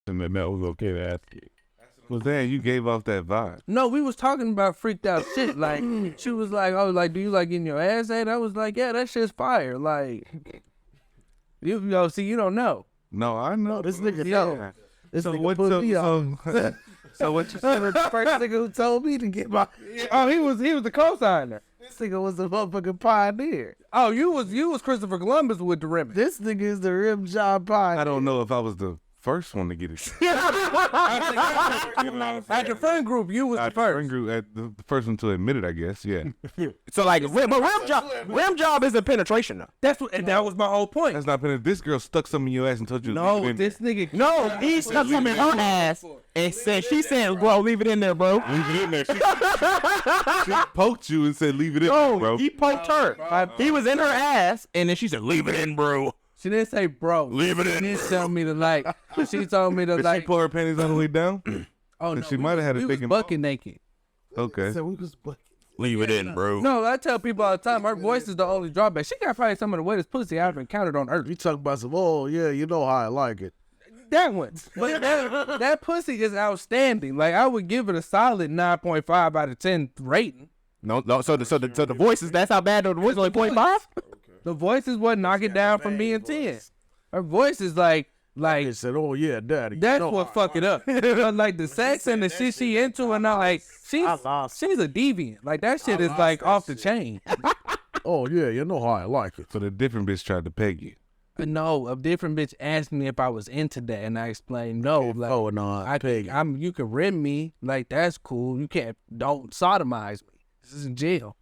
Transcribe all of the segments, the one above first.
And then that was okay to ask you. Well, damn, you gave off that vibe. No, we was talking about freaked out shit. Like, she was like, oh, like, do you like getting your ass ate? I was like, yeah, that shit's fire. Like, you know, see, you don't know. No, I know. This nigga, yeah. This So nigga what? put me on. So what you The first nigga who told me to get my. Oh, he was the co-signer. This nigga was the motherfucking pioneer. Oh, you was Christopher Columbus with the rim. This nigga is the rim job pioneer. I don't know if I was the first one to get it. At the friend group, you was the first. Friend group, at the first one to admit it, I guess. Yeah. So like, but rim job isn't penetration though. That's what, and that was my whole point. That's not penny. This girl stuck something in your ass and told you. No, to leave it in. this nigga. No, he stuck something in her ass and said, she said, bro, leave it in there, bro. Leave it in there. She poked you and said, "Leave it in, No, bro." he poked her. He was in her ass, and then she said, leave it in, bro. She didn't say bro. Leave it in. She didn't tell me to like. She told me to Did like. she pull her panties all the way down? Oh no, she might have had a we big was bucket naked. Okay. So we was bucket. Leave it in, bro. No, I tell people all the time, her voice is the only drawback. She got probably some of the wettest pussy I've encountered on earth. You talk about some, oh yeah, you know how I like it. That one. But that pussy is outstanding. Like, I would give it a solid 9.5 out of 10 rating. No. So the voices. That's how bad the voice only 0.5. The voice is what knock it down from being 10. Her voice is like They said, oh yeah, daddy. that's what fuck it up. Like the sex and the shit she into and all, like she's a deviant. Like that shit is like off the chain. Oh yeah, you know how I like it. So the different bitch tried to peg you. No, a different bitch asked me if I was into that, and I explained no. Like, Oh no, you can rim me, like that's cool. You don't sodomize me. This is in jail.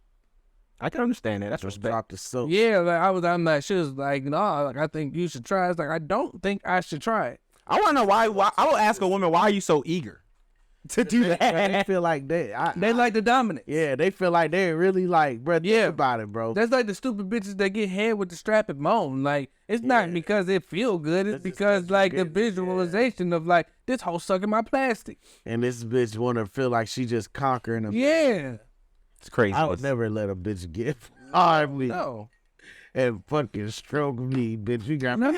I can understand that. That's respect. drop the soap. Yeah, like I'm like, she was like, no, like I think you should try. It's like I don't think I should try it. I want to know why. I will ask a woman, why are you so eager to do They that? feel like They like the dominance. yeah, they feel like they really like, bro. Yeah. Think about it, bro. That's like the stupid bitches that get head with the strap and moan. Like, it's not because it feel good. It's because, like, the visualization of, like, this hoe sucking my plastic. And this bitch want to feel like she just conquering them. Yeah. It's crazy. I would never let a bitch get me No. and fucking stroke me, bitch. You got me.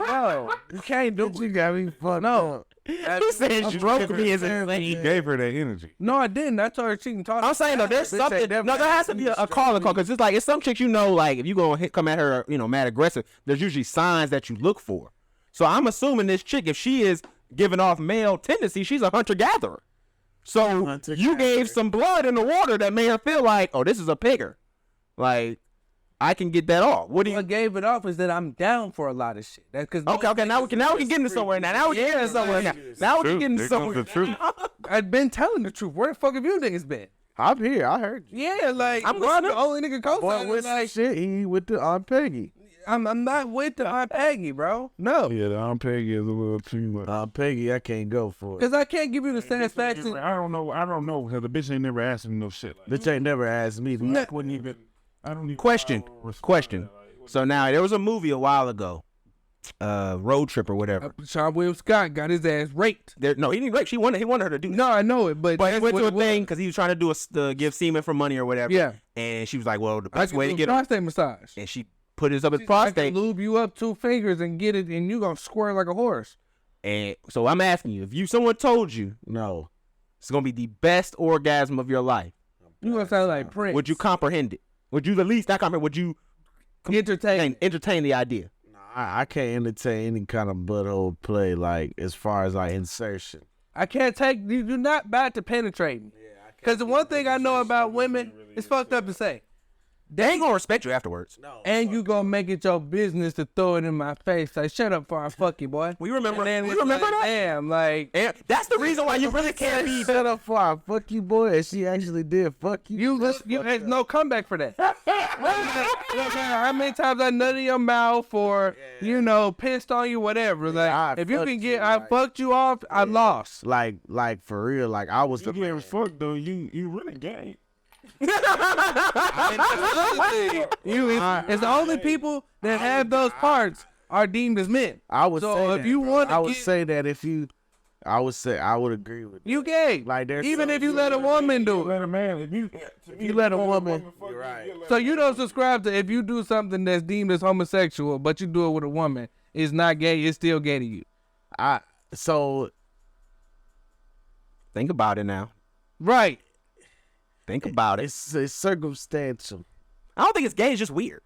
No. You can't do You got me fucked up. He said stroke me as a You gave her that energy. No, I didn't. I told her she can talk. I'm saying though, there's Bitch something. ain't never No, there has to be a calling call because it's like it's some chicks you know, like if you gonna come at her, you know, mad aggressive. There's usually signs that you look for. So I'm assuming this chick, if she is giving off male tendency, she's a hunter gatherer. So you gave some blood in the water that made her feel like, oh, this is a pigger. Like I can get that off. What do you? What gave it off is that I'm down for a lot of shit. That's because Okay. Now we can get into somewhere. Now we can get into somewhere. Now we can get into Here comes somewhere. the truth. I've been telling the truth. Where the fuck have you niggas been? I'm here. I heard you. Yeah, like I'm I'm the only nigga Boy, co-signing. with Like, shit, he with the Aunt Peggy. I'm not with the Aunt Peggy, bro. No. Yeah, the arm peg is a little too much. Aunt Peggy, I can't go for it. Because I can't give you the satisfaction. I don't know. Because the bitch ain't never asked me no shit. Like Bitch ain't never asked me. that. Wouldn't even. I don't even. Question. So now there was a movie a while ago, Road Trip or whatever. Sean William Scott got his ass raped. No, he didn't rape. He wanted her to do. No, I know it, but But he went to a what- thing because he was trying to do give semen for money or whatever. Yeah. And she was like, well, the I best can way do to a get him. prostate massage. And she put his up his I prostate. can lube you up 2 fingers and get it, and you gonna squirt like a horse. And so I'm asking you, if someone told you No. it's going to be the best orgasm of your life, You gonna sound like Prince. would you comprehend it? Would you at least not comprehend? Would you entertain the idea? I can't entertain any kind of butthole play, like, as far as, like, insertion. I can't take you. You're not about to penetrate me. Because the one thing I know about women, it's fucked up to say. They ain't going to respect you afterwards. And you gonna make it your business to throw it in my face. Like, shut up before I fuck you, boy. We remember, And then we it's remember like, that? Damn, like, And that's the reason why you really can't be. Shut up for I fuck you, boy. And she actually did fuck you. there's no comeback for that. Look, how many times I nut in your mouth or, pissed on you, whatever. Like, I if you fucked can you, get, I like- fuck you off, I lost. Like for real. Like, I was the You getting fucked though. You really gay. It's the only people that have those parts are deemed as men. I would So say if that, you bro. want to I would get- say that if you, I would agree with You gay. Like, there's Even some- if you let a woman do it. Let a man. If you let a woman. So you don't subscribe to if you do something that's deemed as homosexual, but you do it with a woman, it's not gay, it's still gay to you. So Think about it now. Right. Think about it. it's circumstantial. I don't think it's gay. It's just weird.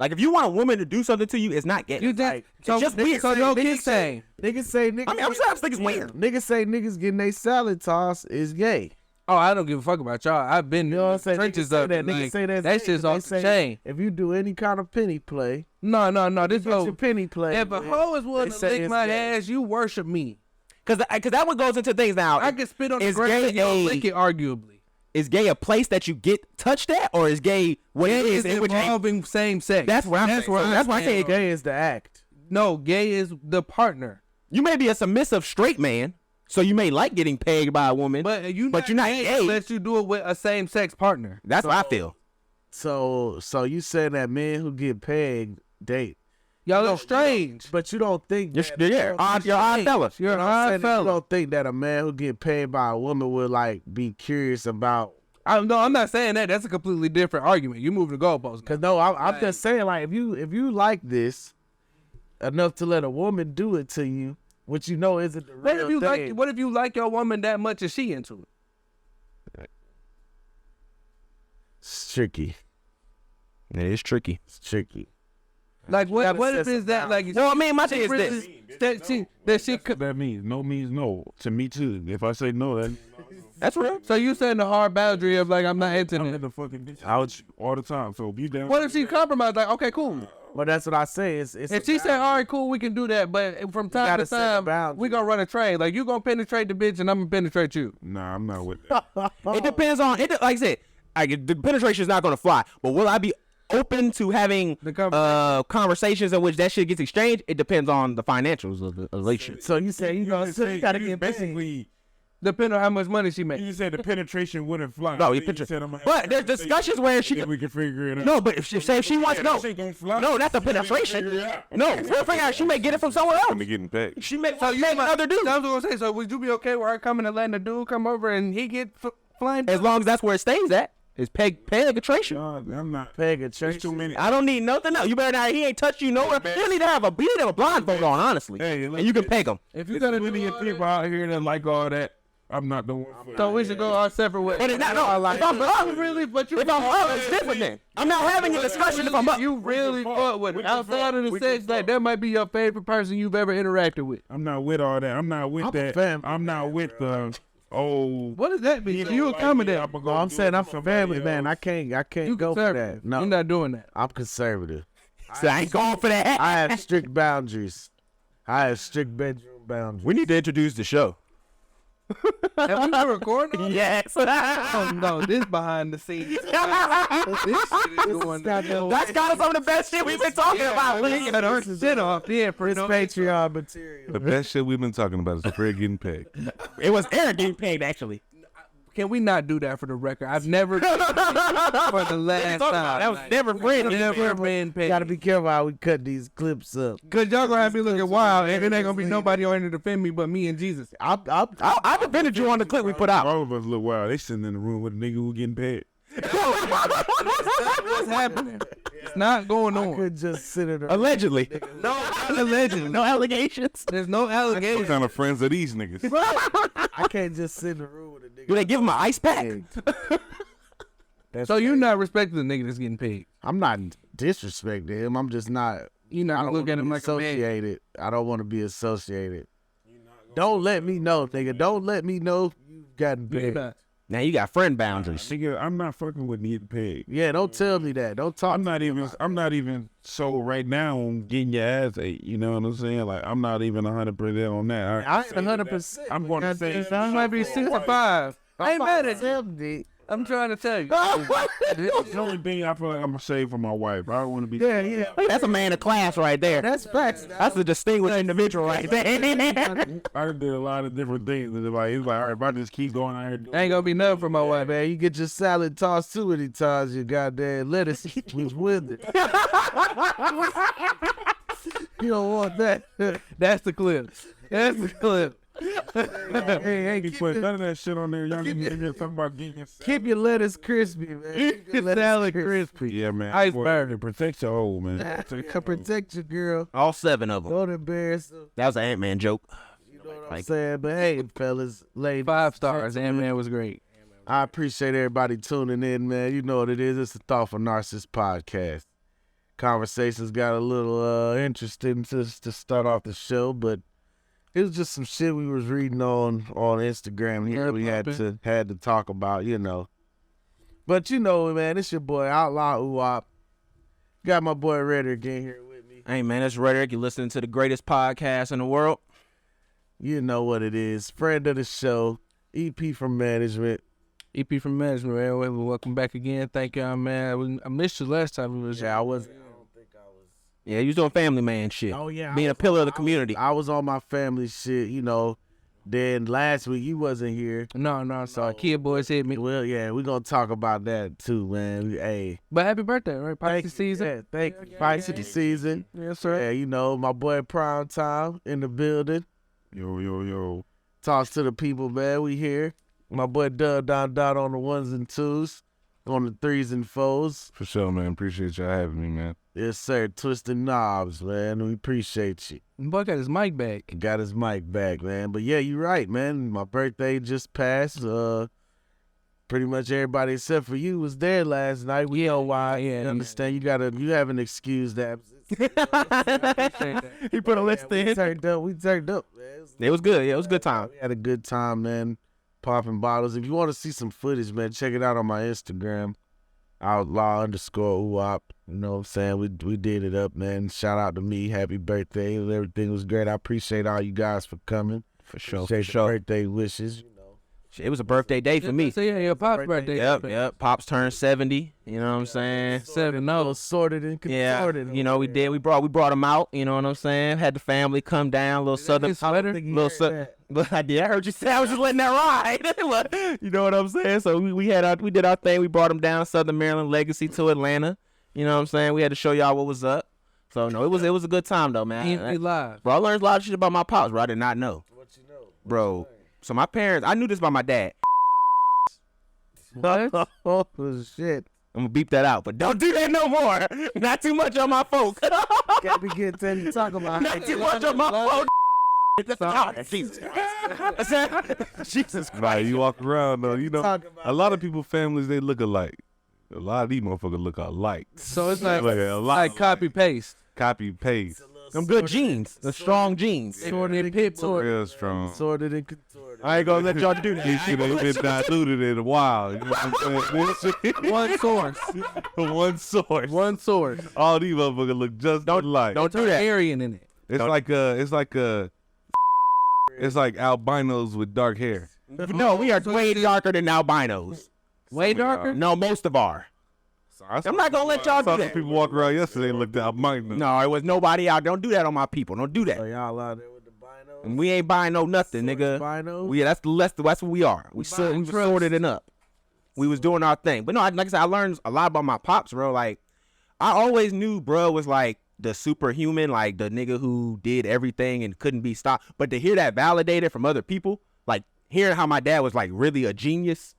Like, if you want a woman to do something to you, it's not gay. You just, It's just weird. So no kissing. Niggas say niggas. I mean, I'm just thinking it's weird. Niggas say niggas getting they salad tossed is gay. Oh, I don't give a fuck about y'all. I've been You know what I'm saying? trenches Niggas say up. that. Like, Niggas say that's that gay, shit's but off they the say chain. If you do any kind of penny play, No. This get your hoe. penny play. If a hoe is willing They to say lick it's my gay. ass, you worship me. Because that one goes into things now. I can spit on the Is ground gay and you don't a- lick it, arguably. Is gay a place that you get touched at, or is gay what it Gay is? is in which involving same sex. that's what I'm saying. So that's why I say Gay is the act. No, gay is the partner. you may be a submissive straight man, so you may like getting pegged by a woman, But you're not gay unless you do it with a same sex partner. that's what I feel. So you said that men who get pegged date, Y'all are strange. but you don't think You're, that, you're odd fella. You're an I'm odd saying that you fella. don't think that a man who get paid by a woman would like be curious about. No, I'm not saying that. That's a completely different argument. You moving the goalposts. Cause no, I'm just saying like if you like this enough to let a woman do it to you, which you know isn't the What real if you thing. like? What if you like your woman that much? Is she into it? It's tricky. It is tricky. It's tricky. Like what? gotta What if set it's that? Like Well, I mean, my thing is really- this. that she could. That means no means no to me too. If I say no, that That's real. So you setting the hard boundary of like I'm not into I'm it. in the fucking bitch out all the time. So be down. What if she compromised? Like okay, cool. But that's what I say. It's If she said, all right, cool, we can do that, but from time gotta to set the time, boundary. we gonna run a train. Like you gonna penetrate the bitch, and I'm gonna penetrate you. Nah, I'm not with that. It depends on it. Like I said, the penetration is not going to fly. But will I be open to having The conversation. conversations in which that shit gets exchanged? It depends on the financials of the relationship. So you say you gotta get paid. basically. Depending on how much money she makes. You said the penetration wouldn't fly. No, you Then picture. said I'm gonna have But a there's conversation, discussions where she. then we can figure it out. No, but if she wants no, Shit gonna fly. no, not the penetration. Figure it out. No, we'll figure out she may get it from somewhere else. I'm getting paid. She may another dude. I was gonna say, so would you be okay with her coming and letting the dude come over and he get flying? As long as that's where it stays at. It's penetration. No, I'm not. Peg a There's church. too many. I don't need nothing else. You better not. He ain't touch you nowhere. You don't need to have a blindfold on, honestly. Hey, And you can peg him. If you There's gotta plenty do of all people that, out here that like all that. I'm not the one for so we should go our separate ways. But it's not. No, if I'm up, really, but you if I'm up, it's different then. I'm not having a discussion if I'm up. You really fuck with it. Outside of the sex, like that might be your favorite person you've ever interacted with. I'm not with all that. I'm not with I'm a that. fan. I'm not with the oh. What does that mean? You accommodate. No, I'm saying I'm a family man. I can't You go for conservative. that. No, You're not doing that. I'm conservative. So I ain't going for that. I have strict boundaries. I have strict bedroom boundaries. We need to introduce the show. Have we been recording? Yes. Oh no, this behind the scenes. This shit is going down. That's kind of some of the best shit we've been talking about. We got our shit off. Yeah, for It's Patreon material. The best shit we've been talking about is Fred getting paid. It was Eric getting paid, actually. Can we not do that for the record? I've never for the last time. That was never Fred. Never been paid. Gotta be careful how we cut these clips up. Cause y'all gonna have me looking wild, and it ain't gonna be nobody on here to defend me but me and Jesus. I defended you on the clip we put out. All of us look wild. They sitting in the room with a nigga who getting paid. What's happening? It's not going I on. could just sit in a Allegedly. No allegedly. No allegations. There's no What allegation. kind of friends are these niggas? I can't just sit in the room with a nigga. Do they give him an ice pack? That's So you're not respecting the nigga that's getting paid. I'm not disrespecting him. I'm just not. You I not don't look at wanna him be like a man. associated. I don't want to be associated. Don't let me know, nigga. Don't let me know you've gotten You paid. not. Now you got friend boundaries. Nigga, I'm not fucking with getting paid. Yeah, don't tell me that. Don't talk. I'm not even so right now on getting your ass ate. You know what I'm saying? Like I'm not even 100% on that. I ain't 100%. I'm going to say I might be 65. I ain't mad at you. 70. I'm trying to tell you. the only thing I feel like I'm gonna save for my wife. I don't want to be. Yeah, yeah. That's a man of class right there. That's facts. That's a distinguished individual right there. I did a lot of different things. And it's like, all right, if I just keep going out here. Doing Ain't gonna be nothing for my wife. Man, you get your salad tossed too many times, you goddamn lettuce was with it. You don't want that. That's the clip. That's the clip. hey, Be keep putting your, none of that shit on there. Y'all can get something about getting your keep your lettuce crispy, man. Keep your Salad crispy. Yeah, man. Iceberg. Boy, protect your old man. Protect your girl. All 7 of them. Don't embarrass them. That was an Ant-Man joke. You know what I'm saying? But hey, fellas, ladies, 5 stars. And man was great. I appreciate everybody tuning in, man. You know what it is. It's the Thoughtful Narcissist podcast. Conversations got a little interesting to start off the show, but it was just some shit we was reading on Instagram here. We had to talk about, you know. But you know, man, it's your boy Outlaw Wop. Got my boy Rhetoric in here with me. Hey, man, that's Rhetoric. You're listening to the greatest podcast in the world. You know what it is. Friend of the show, EP from Management. EP from Management, man. Welcome back again. Thank y'all, man. I missed you last time we was here. Yeah, I was. Yeah, you was doing family man shit. Oh yeah, being a pillar of the community. I was on my family shit, you know. Then last week you wasn't here. No, sorry. Kid boys hit me. Well, yeah, we're gonna talk about that too, man. Hey, But happy birthday, right? Pisces season. Yeah, thank you. Pisces season. Yes, sir. Yeah, you know, my boy Prime Time in the building. Yo. Talks to the people, man. We here. My boy Dub Don Dot on the 1s and 2s, on the 3s and 4s. For sure, man. Appreciate y'all having me, man. Yes, sir. Twisting knobs, man. We appreciate you. Boy got his mic back. Got his mic back, man. But yeah, you're right, man. My birthday just passed. Pretty much everybody except for you was there last night. We know why. Yeah, You understand? You have an excuse that. He put a list in. We turned up, man. It was good. Yeah, it was a good time. We had a good time, man. Popping bottles. If you want to see some footage, man, check it out on my Instagram. Outlaw_Uwop. You know what I'm saying? We did it up, man. Shout out to me. Happy birthday. Everything was great. I appreciate all you guys for coming. For sure. Appreciate the birthday wishes. You know. It was a birthday day for me. So yeah, Pop's birthday. Yep. Pops turned 70. You know what I'm saying? 7-0. Sorted and Yeah. consorted. You know, we did. We brought him out. You know what I'm saying? Had the family come down. Little southern. his sweater? Little I did. I heard you say. I was just letting that ride. You know what I'm saying? So we did our thing. We brought him down Southern Maryland Legacy to Atlanta. You know what I'm saying? We had to show y'all what was up. So no, it was a good time though, man. He live. Bro, I learned a lot of shit about my pops, bro. I did not know. What you know? Bro. So my parents, I knew this about my dad. What? Oh shit! I'm gonna beep that out, but don't do that no more. Not too much on my folk. Can't be getting time to talk about. Not too much on my folk. Jesus Christ. Like, you walk around, though, you know, Talk about a lot of people, families, they look alike. A lot of these motherfuckers look alike. So it's like a lot like copy paste. copy paste. Them good genes. The strong genes. Sorted and pit. Real strong. Sorted and contorted. I ain't gonna let y'all do These that. shit ain't been diluted in a while. You know what I'm saying? One source. One source. One source. All these motherfuckers look just alike. Don't do that. Aryan in it. It's like albinos with dark hair. No, we are way darker than albinos. Way darker? No, most of our. I'm not gonna let y'all I saw do some that. people walk around yesterday and looked albino. No, it was nobody out. Don't do that on my people. Don't do So that. y'all out there with the binos? And we ain't buying no nothing, nigga. Binos? That's what we are. We was sorted and up. We was doing our thing. But no, like I said, I learned a lot about my pops, bro. Like, I always knew bro was like the superhuman, like the nigga who did everything and couldn't be stopped. But to hear that validated from other people, like hearing how my dad was like really a genius,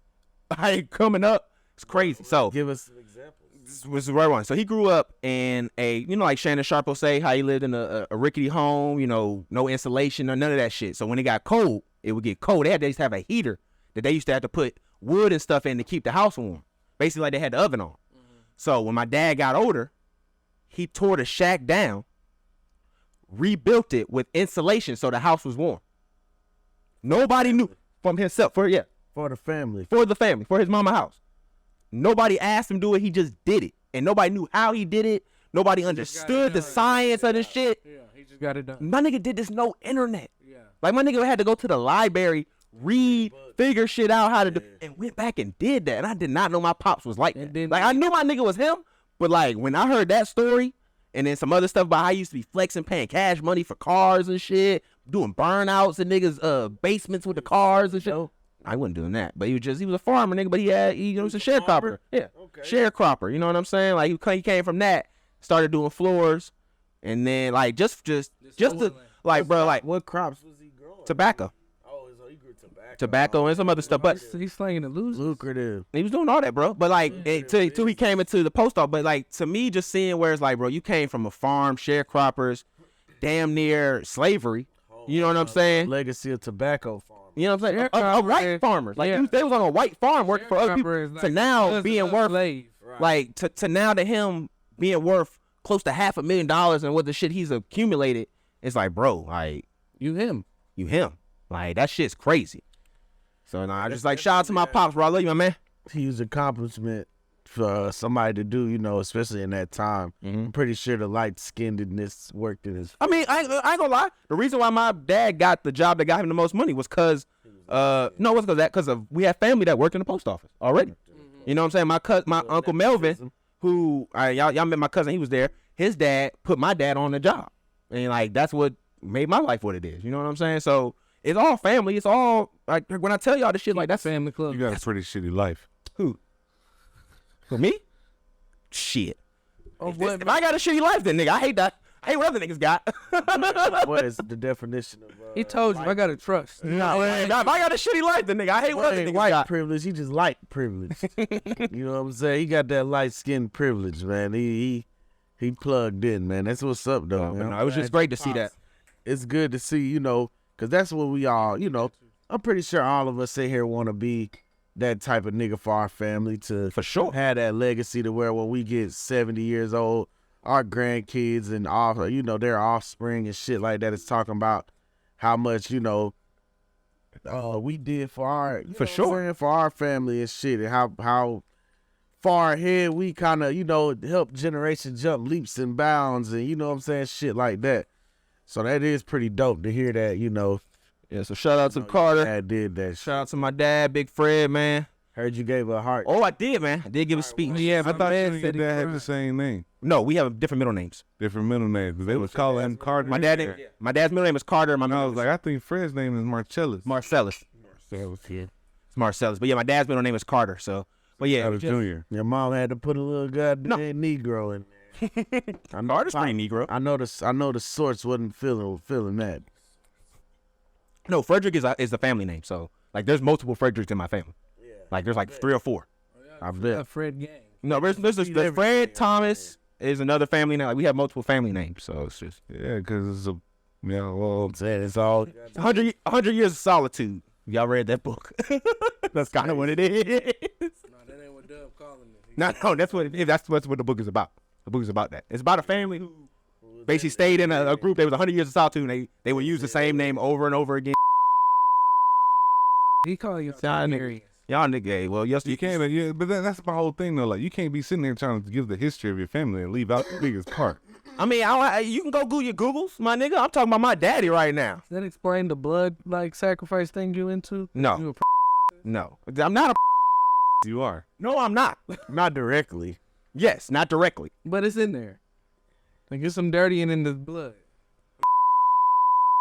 like coming up, it's crazy. So Give us some examples. this was the right one. So he grew up in a, you know, like Shannon Sharp will say, how he lived in a rickety home, you know, no insulation or none of that shit. So when it got cold, it would get cold. They used to have a heater that they used to have to put wood and stuff in to keep the house warm. Basically like they had the oven on. So when my dad got older, he tore the shack down, rebuilt it with insulation so the house was warm. Nobody knew from himself, For the family. for the family, for his mama house. Nobody asked him to do it. He just did it. And nobody knew how he did it. Nobody understood the science of the shit. Yeah, he just got it done. My nigga did this no internet. Yeah. Like my nigga had to go to the library, read, figure shit out how to do, and went back and did that. And I did not know my pops was like that. then- Like I knew my nigga was him, but like when I heard that story and then some other stuff about how he used to be flexing, paying cash money for cars and shit, doing burnouts in niggas' basements with the cars and shit. I wasn't doing that, but he was a farmer, nigga. But he was a sharecropper. Yeah, sharecropper. You know what I'm saying? Like he came from that, started doing floors, and then like just to like bro, like What crops was he growing? tobacco, Oh, so he grew tobacco. tobacco and some other stuff. But He's slinging the losers. Lucrative. he was doing all that, bro. But like till he came into the post office. But like to me, just seeing where it's like, bro, you came from a farm, sharecroppers, damn near slavery, You know what I'm saying? Legacy of tobacco farm. You know what I'm saying? Yeah, A white farmers. Like, yeah. they was on a white farm working for other people. Is To now husband being of worth, slave. like, to now to him being worth close to $500,000 and what the shit he's accumulated, it's like, bro, like, You him. you him. Like, that shit's crazy. So, I just like, shout out to my pops, bro. I love you, my man. Huge accomplishment for somebody to do, especially in that time. I'm pretty sure the light-skinnedness worked in his. I mean, I ain't gonna lie. The reason why my dad got the job that got him the most money was because, we had family that worked in the post office already. You know what I'm saying? My Uncle Melvin, who y'all met my cousin, he was there. His dad put my dad on the job, and like that's what made my life what it is. You know what I'm saying? So it's all family. It's all like when I tell y'all this shit, like that's Family club. You got a pretty shitty life. who for me. Shit. Oh, If I got a shitty life, then nigga, I hate that. I hate what other niggas got. What is the definition of? He told you I gotta trust. Nah, if I got a shitty life, then nigga, I hate what other niggas white got. privilege. He just light privilege. You know what I'm saying? He got that light skin privilege, man. He plugged in, man. That's what's up, though. Man. No, it was just great to see that. It's good to see, because that's what we all, I'm pretty sure all of us sit here want to be that type of nigga for our family to For sure. have that legacy to where when we get 70 years old, our grandkids and all, their offspring and shit like that is talking about how much, we did for our, For sure. for our family and shit, and how far ahead we kind of, help generation jump leaps and bounds, and you know what I'm saying, shit like that. So that is pretty dope to hear that, Yeah, so shout out to Carter. Dad did that. Shout out to my dad, Big Fred, man. Heard you gave her a heart. Oh, I did, man. I did give a speech. Yeah, I my thought you man and your said he dad had cried. the same name, No, we have different middle names. different middle names. 'Cause they was calling him Carter. My dad's middle name is Carter. My And I middle was name like, I think Fred's name is Marcellus. Marcellus. It's Marcellus. But yeah, my dad's middle name is Carter. So, but yeah, Carter Jr. Your mom had to put a little goddamn Negro in there. I know, Carter's pretty Negro. I know the sorts wasn't feeling that. No, Frederick is the family name. So like, there's multiple Fredericks in my family. Like there's like 3 or 4. I bet. Fred gang. No, there's Fred Thomas is another family name. Like we have multiple family names. So it's just Yeah, because it's well, I'm saying it's all 100 years of solitude. Y'all read that book? That's kind of what it is. No, that ain't what Dub calling me. No, that's what it is. That's what the book is about. The book is about that. It's about a family who basically stayed in a group. They was 100 years of solitude. And they would use the same name over and over again. He call you Y'all Siberian. nigga, well, yes, you can't. Yeah, but that's my whole thing though. Like, you can't be sitting there trying to give the history of your family and leave out the biggest part. I mean, you can go Google your Googles, my nigga. I'm talking about my daddy right now. Does that explain the blood sacrifice thing you into? No. You No, I'm not a. You are. No, I'm not. not directly. Yes, not directly. but it's in there. Like there's some dirty in the blood.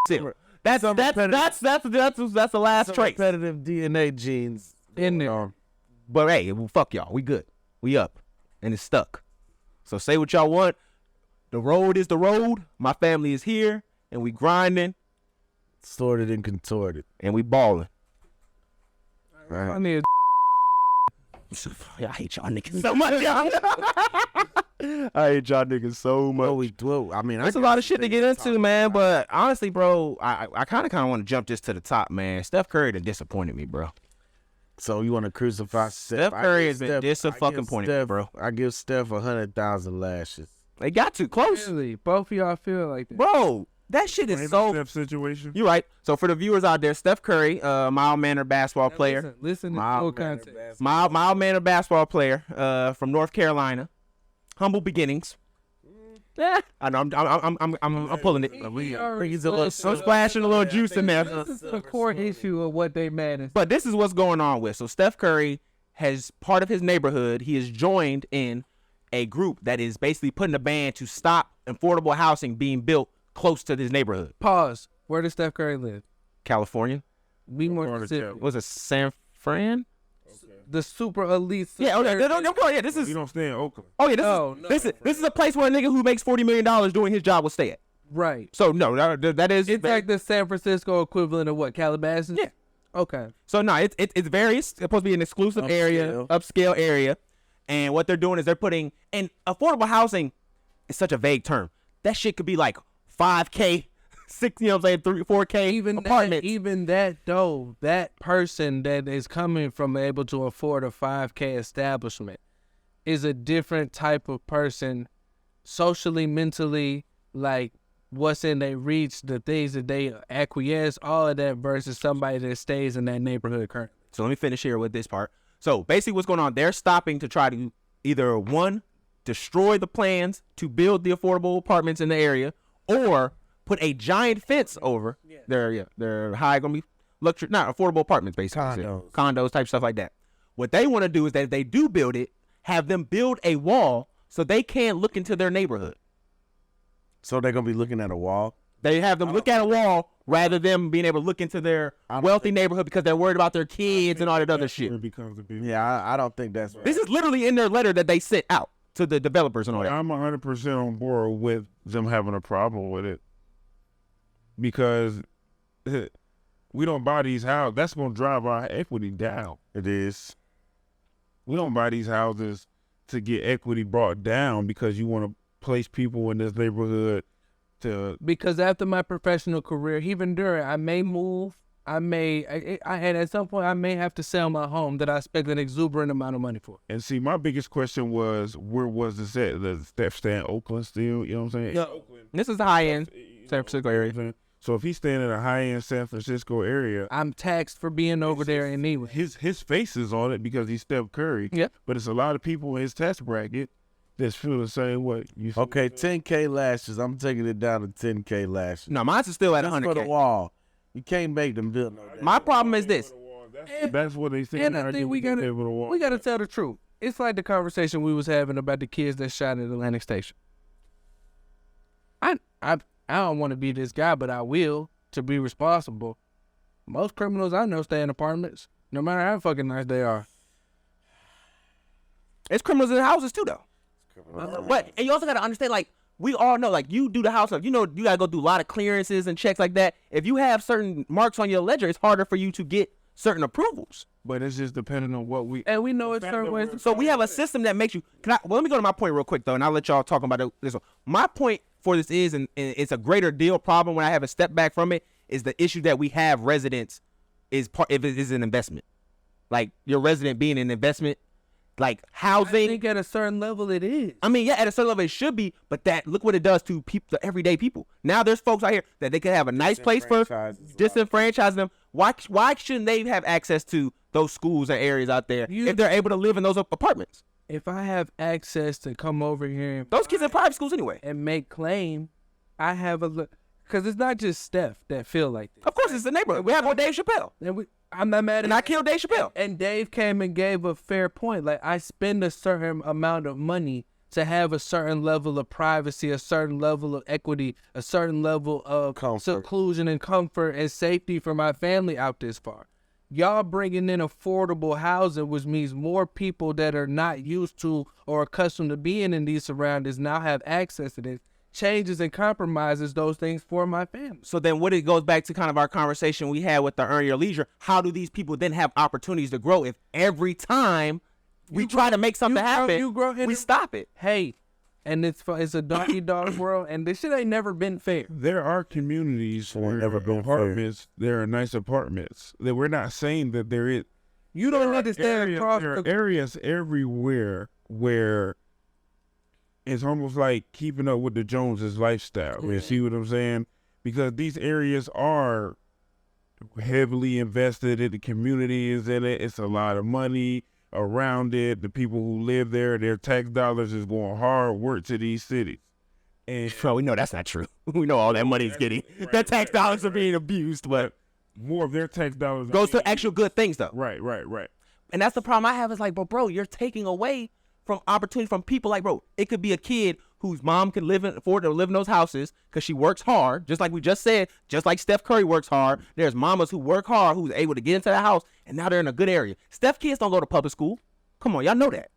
Still, that's the last Some trace. repetitive DNA genes In there. But hey, well, fuck y'all. We good. We up, and it's stuck. So say what y'all want. The road is the road. My family is here, and we grinding, sorted and contorted. and we balling. I need I hate y'all niggas so much, y'all. I hate y'all niggas so much. There's a lot of shit to get into, man. But honestly, bro, I kind of want to jump this to the top, man. Steph Curry done disappointed me, bro. So you want to crucify Steph Curry has been disappointed me, bro. I give Steph 100,000 lashes. They got too close, really. Both of y'all feel like that. bro. That shit is so. Steph situation. You're right. So for the viewers out there, Steph Curry, mild-mannered basketball player. Listen to full context. Mild-mannered basketball player from North Carolina. Humble beginnings. I know. I'm pulling it. I'm splashing a little juice in there. This is the core issue of what they mad at. But this is what's going on with. So Steph Curry has part of his neighborhood. He has joined in a group that is basically putting a ban to stop affordable housing being built close to his neighborhood. Pause. Where does Steph Curry live? California. Be more specific. Was it San Fran? The super elite. Yeah. Okay. Yeah. This is. You don't stay in Oakland. Oh yeah. This is a place where a nigga who makes $40 million doing his job will stay at. Right. So no, that is. It's like the San Francisco equivalent of what? Calabasas? Yeah. Okay. So no, it's supposed to be an exclusive area, upscale area, and what they're doing is they're putting, and affordable housing is such a vague term. That shit could be like $5K 6, you know what I'm saying, 4K apartments. Even that though, that person that is coming from able to afford a 5K establishment is a different type of person, socially, mentally, like what's in their reach, the things that they acquiesce, all of that versus somebody that stays in that neighborhood currently. So let me finish here with this part. So basically what's going on, they're stopping to try to either, one, destroy the plans to build the affordable apartments in the area, or put a giant fence over their high going to be luxury, not affordable apartments, basically. Condos type stuff like that. What they want to do is that if they do build it, have them build a wall so they can't look into their neighborhood. So they're going to be looking at a wall? They have them look at a wall rather than being able to look into their wealthy neighborhood because they're worried about their kids and all that other shit. Yeah, I don't think that's right. This is literally in their letter that they sent out to the developers and all that. I'm 100% on board with them having a problem with it because we don't buy these houses. That's going to drive our equity down. It is. We don't buy these houses to get equity brought down because you want to place people in this neighborhood to. Because after my professional career, even during, I may move. And at some point I may have to sell my home that I spent an exuberant amount of money for. And see, my biggest question was, where was this at? Does Steph stay in Oakland still? You know what I'm saying? Yeah. Oakland. This is the high-end San Francisco area. So if he's staying in a high-end San Francisco area, I'm taxed for being over there anyway. his face is on it because he's Steph Curry. Yeah. But it's a lot of people in his tax bracket that feel the same way. Okay, 10K lashes. I'm taking it down to 10K lashes. No, mine's is still at Just for the 100K. wall. You can't make them build no. My problem is this. That's what they say. And I think we gotta tell the truth. It's like the conversation we was having about the kids that shot at Atlantic Station. I don't want to be this guy, but I will to be responsible. Most criminals I know stay in apartments, no matter how fucking nice they are. It's criminals in the houses too, though. But and you also got to understand, like, we all know, like, you do the house stuff. You know, you got to go do a lot of clearances and checks like that. If you have certain marks on your ledger, it's harder for you to get certain approvals. But it's just depending on what we. And we know it's certain ways. So we have a system that makes you. Well, let me go to my point real quick, though, and I'll let y'all talk about this one. My point for this is, and it's a greater deal problem when I have a step back from it, is the issue that we have residents if it is an investment. Like, your resident being an investment. Like housing, I think at a certain level it is. I mean, yeah, at a certain level it should be, but that look what it does to people, the everyday people. Now there's folks out here that they can have a nice place for disenfranchise them. Why shouldn't they have access to those schools or areas out there if they're able to live in those apartments? If I have access to come over here, and those kids in private schools anyway, and make claim, I have a look, because it's not just Steph that feel like this. Of course, it's the neighborhood. We have on Dave Chappelle. And I'm not mad at And I killed Dave Chappelle. And Dave came and gave a fair point. Like, I spend a certain amount of money to have a certain level of privacy, a certain level of equity, a certain level of seclusion and comfort and safety for my family out this far. Y'all bringing in affordable housing, which means more people that are not used to or accustomed to being in these surroundings now have access to this. Changes and compromises those things for my family. So then what it goes back to kind of our conversation we had with the Earn Your Leisure. How do these people then have opportunities to grow if every time we try to make something happen, we stop it? Hey, and it's a doggy-dog world, and this shit ain't never been fair. There are communities where there are nice apartments. That we're not saying that there is. You don't understand. There are areas everywhere where it's almost like keeping up with the Joneses lifestyle. You see what I'm saying? Because these areas are heavily invested in the community is in it. It's a lot of money around it. The people who live there, their tax dollars is going hard work to these cities. And bro, we know that's not true. We know all that money is getting. That tax dollars are being abused, but more of their tax dollars goes to actual good things, though. Right. And that's the problem I have is like, bro, you're taking away from opportunity from people. Like, bro, it could be a kid whose mom can afford to live in those houses because she works hard, just like we just said, just like Steph Curry works hard. There's mamas who work hard who's able to get into the house, and now they're in a good area. Steph kids don't go to public school. Come on, y'all know that.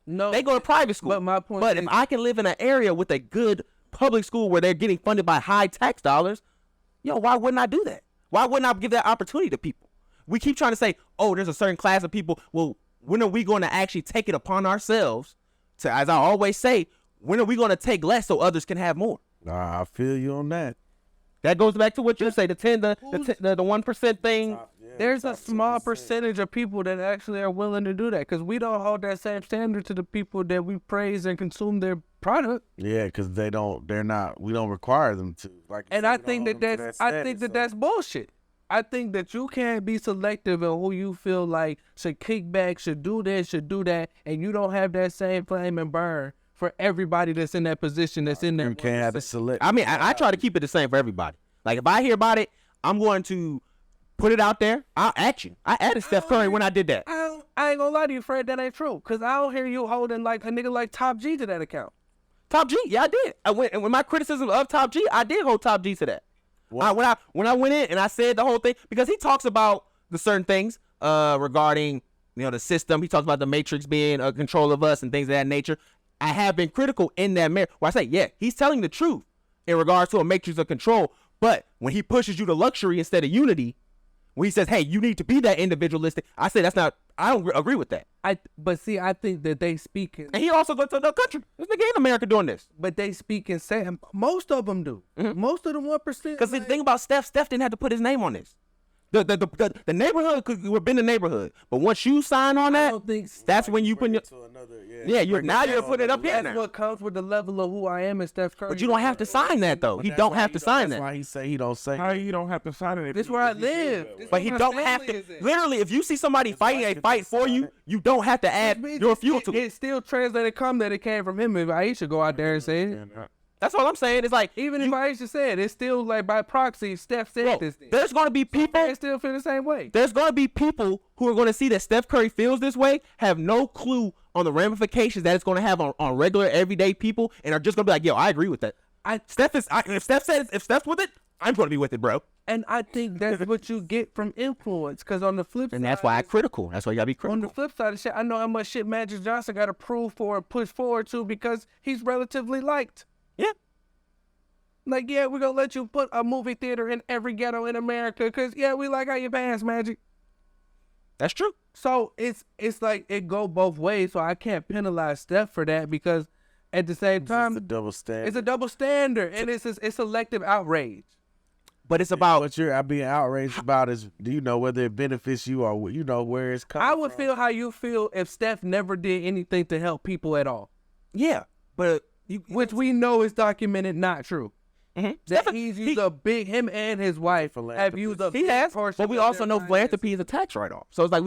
No, they go to private school. But my point But if I can live in an area with a good public school where they're getting funded by high tax dollars, why wouldn't I do that? Why wouldn't I give that opportunity to people? We keep trying to say, oh, there's a certain class of people. Well, when are we going to actually take it upon ourselves to, as I always say, when are we going to take less so others can have more? I feel you on that. That goes back to what you say, the 1% thing. There's a small percentage of people that actually are willing to do that because we don't hold that same standard to the people that we praise and consume their product. Yeah, because we don't require them to. Like, And I think that's bullshit. I think that you can't be selective in who you feel like should kick back, should do this, should do that, and you don't have that same flame and burn for everybody that's in that position, that's in there. You can't have a select. I mean, I try to keep it the same for everybody. Like, if I hear about it, I'm going to put it out there. I'll at you. I added Steph Curry when I did that. I ain't gonna lie to you, Fred, that ain't true. Because I don't hear you holding like a nigga like Top G to that account. Top G, yeah, I did. And when my criticism of Top G, I did hold Top G to that. When I went in and I said the whole thing, because he talks about the certain things regarding the system. He talks about the Matrix being a control of us and things of that nature. I have been critical in that manner where I say, yeah, he's telling the truth in regards to a matrix of control. But when he pushes you to luxury instead of unity, when he says, hey, you need to be that individualistic, I say I don't agree with that. But see, I think that they speak in, And he also goes to another country. This nigga in America doing this. but they speak in Sam. Most of them do. Most of the 1%. Because the thing about Steph didn't have to put his name on this. The neighborhood could have been the neighborhood, but once you sign on I that, don't think that's when you put your you're putting it up here. that's what comes with the level of who I am and Steph Curry. But you don't have to sign that though. He don't have to sign That's that. why he say he don't say. How you don't have to sign it? This is where I live. This But is he where don't my have family to. is at. Literally, if you see somebody fighting a fight for you, you don't have to add your fuel to it. It still translated come that it came from him. If Aisha go out there and say it, That's all I'm saying. It's like even if Aisha said it's still like by proxy, Steph said bro, this. there's gonna be people. They still feel the same way. There's going to be people who are going to see that Steph Curry feels this way, have no clue on the ramifications that it's going to have on regular, everyday people, and are just going to be like, yo, I agree with that. If Steph's with it, I'm going to be with it, bro. And I think that's what you get from influence. Because on the flip side, And that's why I'm critical. That's why you got to be critical. on the flip side of shit, I know how much shit Magic Johnson got to prove for and push forward to because he's relatively liked. Yeah. Like, yeah, we're going to let you put a movie theater in every ghetto in America because, yeah, we like how you pass, Magic. That's true. So it's like it go both ways. So I can't penalize Steph for that because at the same time, It's a double standard. it's a double standard and it's selective outrage. But it's about What you're being outraged about is, do you know whether it benefits you or you know where it's coming I would from? feel how you feel if Steph never did anything to help people at all, yeah, but which we know is documented not true. That Steph- he's used him and his wife have used a he big has. portion But we of also their know finances. philanthropy is a tax write-off. So it's like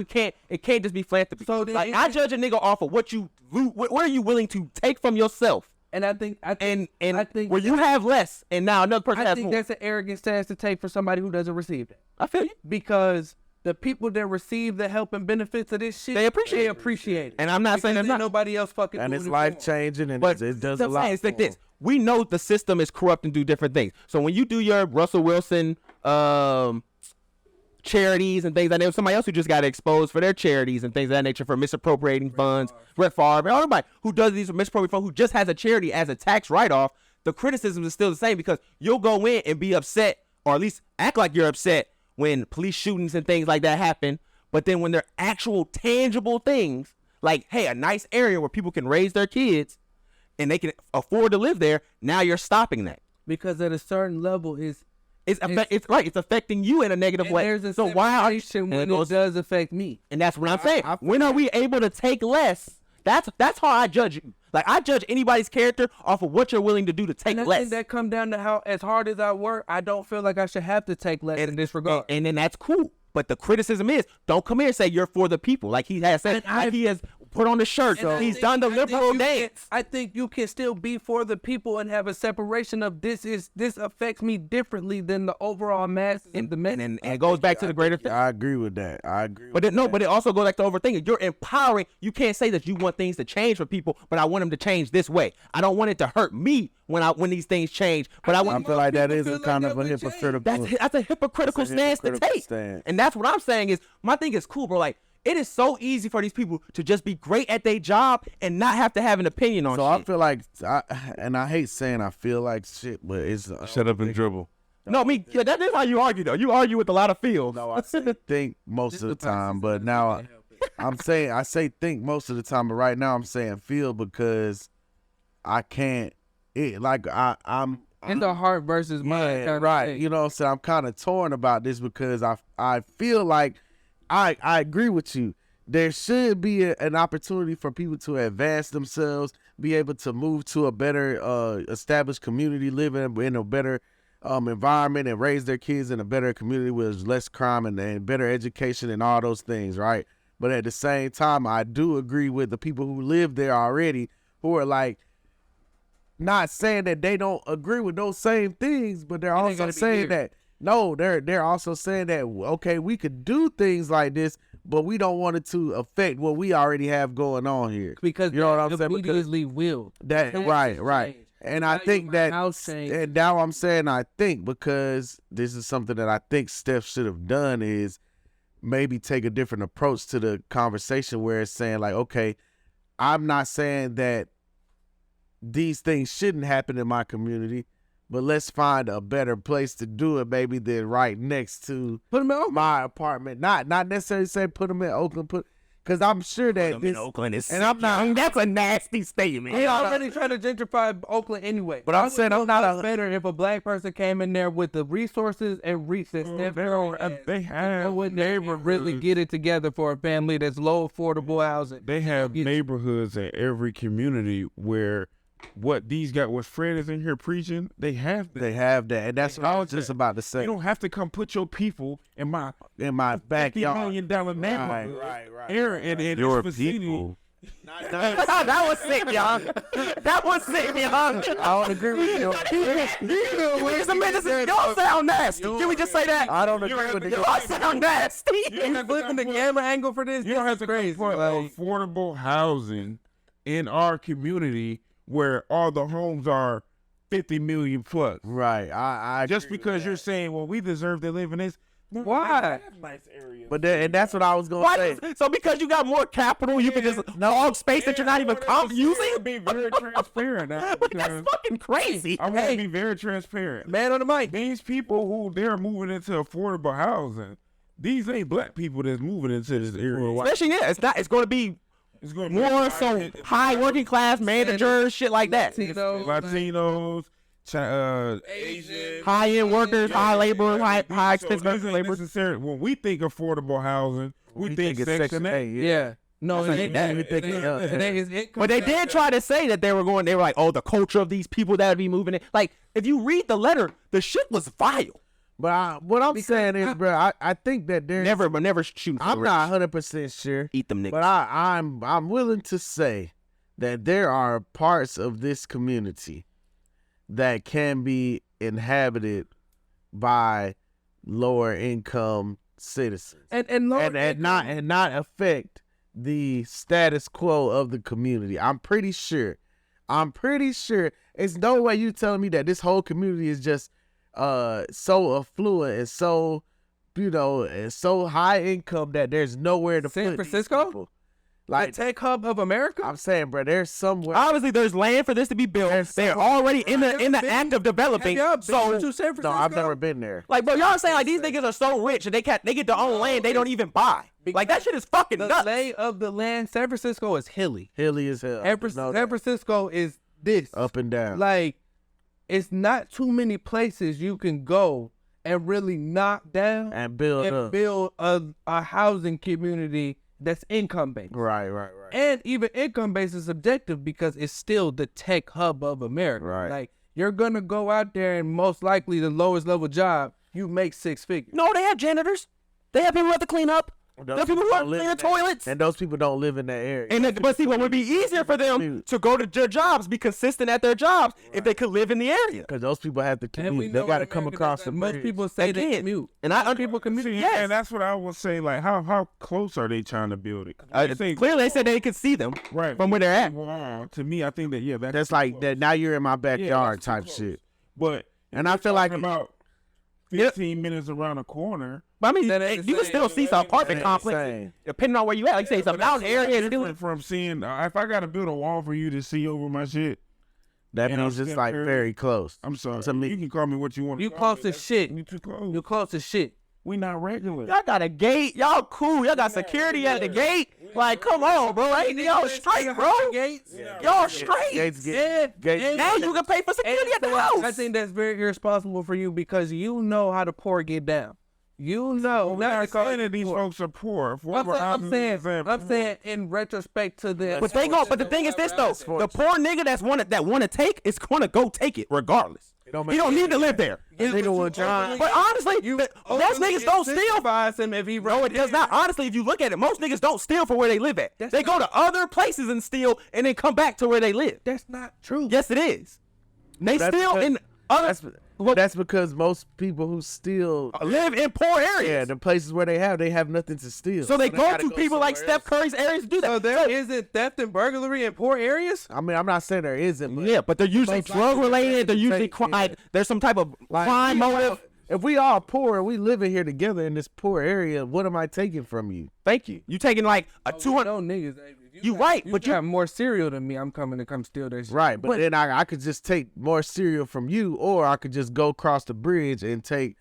it can't just be philanthropy. So then like it- I judge a nigga off of what are you willing to take from yourself, And I think and I think where you have less, and now another person I has think more. that's an arrogant stance to take for somebody who doesn't receive that. I feel you. Because the people that receive the help and benefits of this shit, They appreciate it. it. And I'm not saying Because they're ain't not. nobody else fucking And doing it's it life for 'em. changing, and But it does I'm a lot. saying it's like for 'em. this. We know the system is corrupt and do different things. So when you do your Russell Wilson charities and things like that, somebody else who just got exposed for their charities and things of that nature for misappropriating funds, Brett Favre, everybody who does these misappropriating funds, who just has a charity as a tax write-off, the criticism is still the same because you'll go in and be upset, or at least act like you're upset when police shootings and things like that happen. But then when they're actual tangible things, like, hey, a nice area where people can raise their kids and they can afford to live there, now you're stopping that. Because at a certain level it's It's affecting you in a negative and way. there's a So why are you? separation And when it goes- it does affect me. And that's what I'm saying. I feel When are we able to take less? That's how I judge you. Like, I judge anybody's character off of what you're willing to do to take And I less. think that come down to how as hard as I work, I don't feel like I should have to take less in this regard. And then that's cool. But the criticism is, don't come here and say you're for the people. Like he has said, And like he has put on the shirt. And I He's think- done the I think liberal you dance. I think you can still be for the people and have a separation of this affects me differently than the overall masses of the men. And it goes back to the greater thing. I agree with that. I agree. But but it also goes back to overthinking. You're empowering. You can't say that you want things to change for people, but I want them to change this way. I don't want it to hurt me when these things change. But I I want. feel like that is feel a like kind that of a would change. hypocritical. That's a hypocritical That's a stance to hypocritical take. stance. And that's what I'm saying is my thing is cool, bro. Like it is so easy for these people to just be great at their job and not have to have an opinion on So shit. I feel like, I hate saying I feel like shit, but it's Shut up and dribble. No, that is how you argue though. You argue with a lot of feels. No, I say think most of the time, but now I say think most of the time, but right now I'm saying feel because I can't. I'm It's a heart versus mind kind of right. thing. You know what I'm saying? I'm kind of torn about this because I feel like I agree with you. There should be an opportunity for people to advance themselves, be able to move to a better established community, live in a better environment, and raise their kids in a better community with less crime and better education and all those things, right? But at the same time, I do agree with the people who live there already, who are like, not saying that they don't agree with those same things, but they're also saying that, no, they're also saying that, okay, we could do things like this, but we don't want it to affect what we already have going on here. Because you know what I'm saying? immediately will. That right. And I think that, and now I'm saying I think, because this is something that I think Steph should have done, is maybe take a different approach to the conversation where it's saying like, okay, I'm not saying that these things shouldn't happen in my community, but let's find a better place to do it, maybe than right next to my apartment. Not necessarily say put them in Oakland, because I'm sure that in Oakland is, and I'm not. That's a nasty statement. They already trying to gentrify Oakland anyway. But I'm saying I'm not better if a black person came in there with the resources and reached that step. They have neighborhoods really get it together for a family that's low affordable housing. They have neighborhoods in every community where what Fred is in here preaching, they have that. They have that, and that's what I was just about to say. You don't have to come put your people in my backyard. $50 million neighborhood. Right. And Your vicinity. people. That was sick, young. That was sick, young. I don't agree with you. Y'all sound nasty. Can we just say that? I don't agree with you. Y'all sound nasty. You're flipping the camera angle for this. You don't have to put affordable housing in our community where all the homes are 50 million plus. Right. I just because you're saying, well, we deserve to live in this. Why? Nice areas. But and that's what I was gonna say. So because you got more capital, you can just hog space that you're not even using? Be very transparent. That's fucking crazy. I want to be very transparent. Man on the mic. These people who they're moving into affordable housing, these ain't black people that's moving into this area. Especially, it's going to be going more so high working class managers, shit like that. Latinos, Asian, high end workers, high labor, high expensive labor. When we think affordable housing, we think Section 8. Yeah. No, it ain't that. But they did try to say that they were like, oh, the culture of these people that would be moving in. Like, if you read the letter, the shit was vile. But what I'm saying is, bro, I think that there's never shooting. I'm not 100% sure. Eat them niggas. But I'm willing to say that there are parts of this community that can be inhabited by lower income citizens and not affect the status quo of the community. I'm pretty sure. It's no way you telling me that this whole community is just so affluent and so, and so high income that there's nowhere to San put Francisco? these people. Like the tech hub of America? I'm saying, bro, there's somewhere. Obviously, there's land for this to be built. They're already in the act of developing. To San Francisco? No, I've never been there. Like, bro, y'all saying like these niggas are so rich and they get their own land they don't even buy. Like that shit is fucking nuts. The lay of the land, San Francisco is hilly. Hilly as hell. San Francisco is this. Up and down. Like, it's not too many places you can go and really knock down and build a housing community that's income based. Right. And even income based is subjective because it's still the tech hub of America. Right. Like, you're gonna go out there and most likely the lowest level job, you make 6 figures. No, they have janitors. They have people who have to clean up. Those people who have to clean the toilets. And those people don't live in that area. But see, what would be easier for them to go to their jobs, be consistent at their jobs, if they could live in the area. Because those people have to commute. They got to come across the bridge. Most people say they commute. And people commute. Yes. And that's what I was saying. Like, how close are they trying to build it? Clearly, they said they could see them from where they're at. Wow. To me, I think that, that's like that. Now you're in my backyard type shit. And I feel like about 15 minutes around the corner. But I mean, you can still see some apartment complexes, depending on where you at. Like you say, it's a mountain area. It's different from seeing. If I gotta build a wall for you to see over my shit, that means it's like very close. I'm sorry. To me, you can call me what you want. You close to shit. You too close. You close to shit. We not regular. Y'all got a gate. Y'all cool. Y'all got security at the gate. Like, come on, bro. Ain't y'all straight, bro? Y'all straight. Gates Now you can pay for security at the house. I think that's very irresponsible for you because you know how the poor get down. You know. Not saying these folks are poor. I'm saying in retrospect to the. But the thing is this though, the poor nigga that want to take is gonna go take it regardless. He don't need to live there. But honestly, most niggas don't steal. Him if he No, it does not. Honestly, if you look at it, most niggas don't steal for where they live at. They go to other places and steal, and then come back to where they live. That's not true. Yes, it is. They steal in other. That's because most people who steal live in poor areas. Yeah, the places where they have nothing to steal. So they go to people like Steph Curry's areas to do that. So there isn't theft and burglary in poor areas? I mean, I'm not saying there isn't. But yeah, but they're usually drug related. They're usually there's some type of crime motive. If we all poor and we living here together in this poor area, what am I taking from you? Thank you. You taking like a 200? No niggas. You right, but you have more cereal than me. I'm coming to come steal that shit. Right, but then I could just take more cereal from you, or I could just go across the bridge and take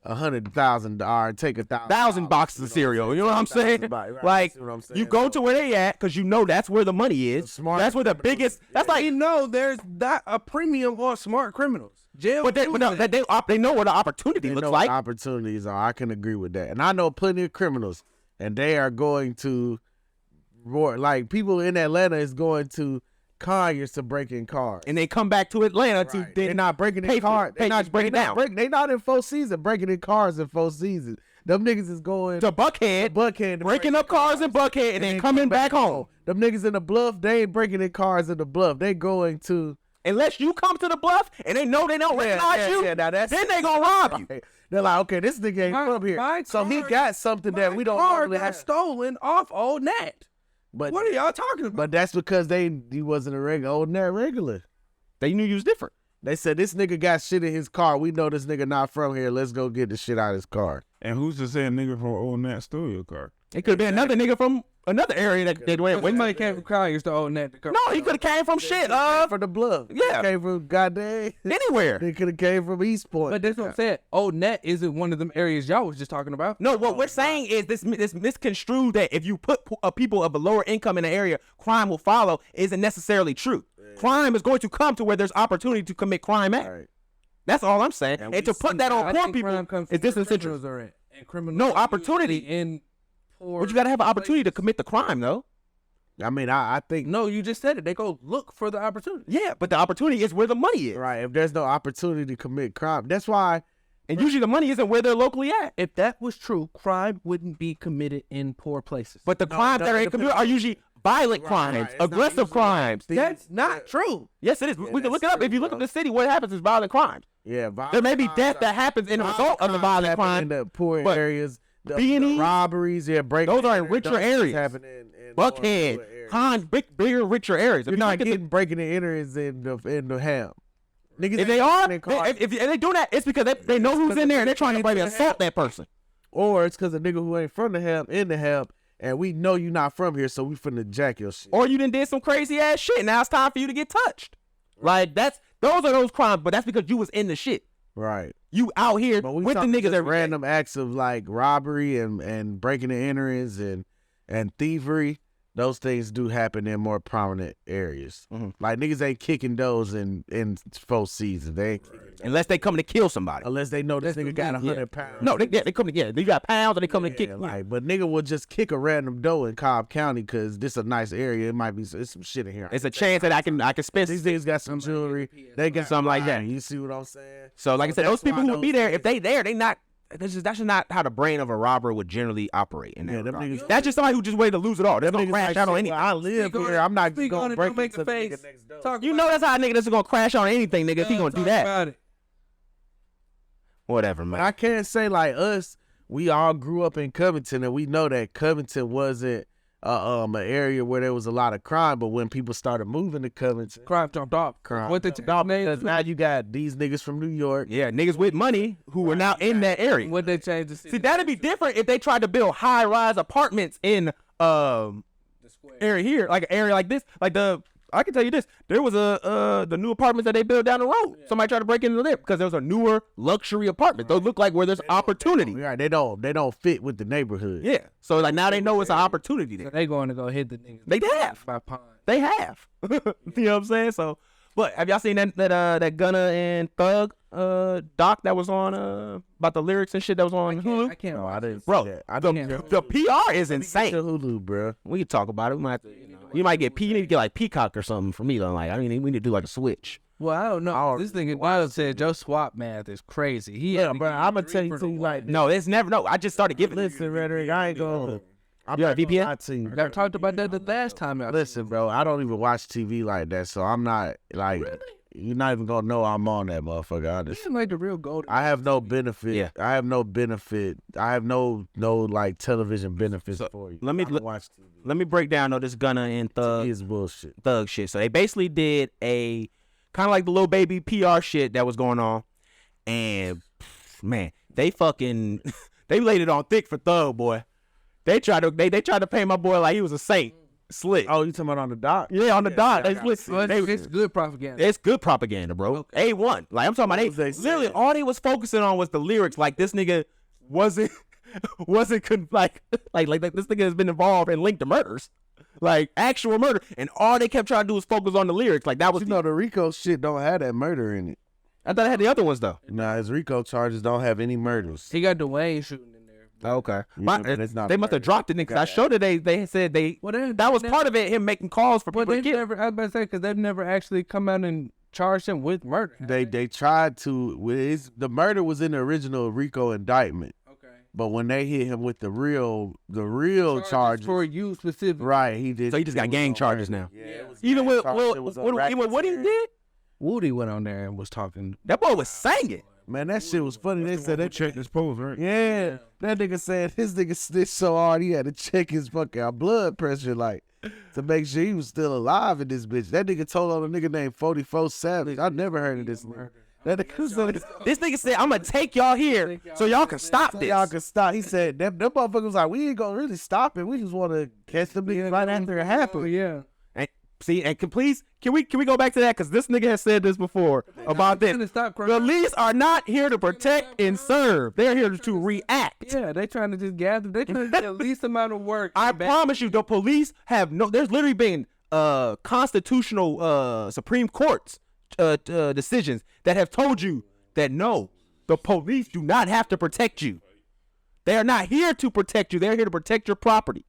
$100,000 or take 1,000 boxes of cereal. You know what I'm saying? Like you go to where they at because you know that's where the money is. That's where the biggest. That's like there's not a premium on smart criminals. Jail, they know where the opportunity looks like. Opportunities are. I can agree with that, and I know plenty of criminals, and they are going to, like people in Atlanta is going to Conyers to break in cars, and they come back to Atlanta to. They're not breaking in cars. They're not breaking down. They're not in 4 seasons breaking in cars in 4 seasons. Them niggas is going to Buckhead, breaking up cars in Buckhead, and then coming back home. Them niggas in the Bluff, they ain't breaking in cars in the Bluff. They going to. Unless you come to the Bluff and they know they don't recognize you, then they gonna rob you. They're like, okay, this nigga ain't from here. So he got something that we don't normally have. Stolen off Old Nat. But what are y'all talking about? But that's because he wasn't a regular Old Nat regular. They knew you was different. They said this nigga got shit in his car. We know this nigga not from here. Let's go get the shit out of his car. And who's to say a nigga from Old Nat stole your car? It could have been another nigga from another area that they went. Somebody came from Conyers to Old Nat. No, he could have came from shit. From the Bluff. Yeah. Came from goddamn anywhere. He could have came from East Point. But that's what I'm saying. Old Nat isn't one of them areas y'all was just talking about. No, what we're saying is this misconstrued that if you put people of a lower income in an area, crime will follow isn't necessarily true. Yeah. Crime is going to come to where there's opportunity to commit crime at. Right. That's all I'm saying. And to put that on poor people is disincentive. No opportunity in poor. But you gotta have an opportunity to commit the crime, though. I mean, I think. No, you just said it. They go look for the opportunity. Yeah, but the opportunity is where the money is. Right. If there's no opportunity to commit crime, that's why. And usually the money isn't where they're locally at. If that was true, crime wouldn't be committed in poor places. But the crimes that are committed are usually violent crimes, aggressive crimes. That's not true. Yes, it is. We can look it up. If you look up the city, what happens is violent crimes. Yeah, there may be death that happens in the result of the violent crime in the poor areas. The robberies, those are in richer areas. Buckhead, bigger, richer areas. You're not getting breaking and enters in the ham. Niggas, if they are, if they do that, it's because they know who's in there and they're trying to maybe assault that person. Or it's because a nigga who ain't from the ham in the ham, and we know you not from here, so we finna jack your shit. Or you done did some crazy ass shit. Now it's time for you to get touched. Like those are those crimes, but that's because you was in the shit. Right. You out here with the niggas that random acts of like robbery and breaking and enterings and thievery. Those things do happen in more prominent areas. Mm-hmm. Like niggas ain't kicking those in 4 seasons. They ain't unless they come to kill somebody. Unless they know this nigga got 100 pounds. No, they come to they got pounds and they come to kick. Like, but nigga will just kick a random dough in Cobb County because this a nice area. It might be it's some shit in here. It's a chance that I can spend. These niggas got some jewelry. They got something like that. You see what I'm saying? So like I said, those people who would be there, if they there, they not. That's just not how the brain of a robber would generally operate. In that them niggas, that's just somebody who just waited to lose it all. They're gonna crash out on anything. I live here. I'm not just gonna break the face. You know that's how a nigga that's gonna crash on anything, nigga. If he gonna do that, whatever, man. I can't say like us. We all grew up in Covington, and we know that Covington wasn't an area where there was a lot of crime. But when people started moving to Covington, crime jumped off. What they jumped off because now you got these niggas from New York. Yeah, niggas with money who are now in that area. What they changed the city? See, that'd be different if they tried to build high-rise apartments in area here, like an area like this, like the I can tell you this: there was the new apartments that they built down the road. Yeah. Somebody tried to break into there because there was a newer luxury apartment. Those look like where there's opportunity. Right, they don't fit with the neighborhood. Yeah, so like now they know it's an opportunity there. So they going to go hit the niggas. They have. By pond. They have. You know what I'm saying? So, but have y'all seen that Gunna and Thug doc that was on about the lyrics and shit that was on Hulu? I can't. No, I didn't. Bro, see that. the PR is Get insane. to Hulu, bro. We can talk about it. We might have to, you might get you need to get like Peacock or something for me though. Like I mean, we need to do like a switch. Well, I don't know. This nigga Wild said Joe swap math is crazy. Yeah, bro. I'm gonna tell you like. No, it's never. No, I just started giving. Listen, Rhetoric, I ain't gonna. I'm You got a not gonna VPN? lie to you. I talked about that the last time. Listen, bro. I don't even watch TV like that, so I'm not like. You're not even gonna know I'm on that motherfucker. I just. This is like the real gold. I have no benefit. Yeah. I have no benefit. I have no like television benefits for you. let me I don't watch TV. Let me break down this Gunna and Thug It's bullshit. Thug shit. So they basically did a kind of like the little baby PR shit that was going on, and man, they fucking they laid it on thick for Thug, boy. They tried to pay my boy like he was a saint. Slick. Oh, you talking about on the dock? Yeah, on the dot. They Well, split. it's good propaganda. It's good propaganda, bro. Okay. A1. Like I'm talking about, was they literally saying? all they was focusing on was the lyrics. Like this nigga wasn't like this nigga has been involved in linked to murders, like actual murder, and all they kept trying to do was focus on the lyrics. Like that was. You know the RICO shit don't have that murder in it. I thought I had the other ones though. Nah, his RICO charges don't have any murders. He got Dwayne shooting in there. Okay. Yeah, but it's not They must have murder. dropped it because I showed it. They said that was part of it. Him making calls for But people to they've kill. never. I was about to say because they've never actually come out and charged him with murder. They tried to. The murder was in the original RICO indictment, Okay. but when they hit him with the real charges, for you specifically. right? He did. So he just got it was gang on charges murder. now. Yeah, it was Even gang with charges. It was on even what he racketeering. did, Woody went on there and was talking. that boy was singing. Man, that shit was funny. They said They they checked his pose, right? Yeah, that nigga said his nigga snitched so hard he had to check his fucking blood pressure, like, to make sure he was still alive in this bitch. That nigga told on a nigga named 44 Savage. I never heard of this nigga. That nigga said, This nigga said, "I'm gonna take y'all here so y'all can stop so this." y'all can stop. He said, them motherfuckers was like, we ain't gonna really stop it. We just want to catch them niggas right after it happened. Yeah. And see, and can we go back to that because this nigga has said this before about this. Stop The police are not here to protect and serve; they're here to react. Yeah, they trying to just gather. They trying to get the least amount of work. I promise you, the police have no. There's literally been constitutional Supreme Court's decisions that have told you that no, the police do not have to protect you. They are not here to protect you. They're here to protect your property.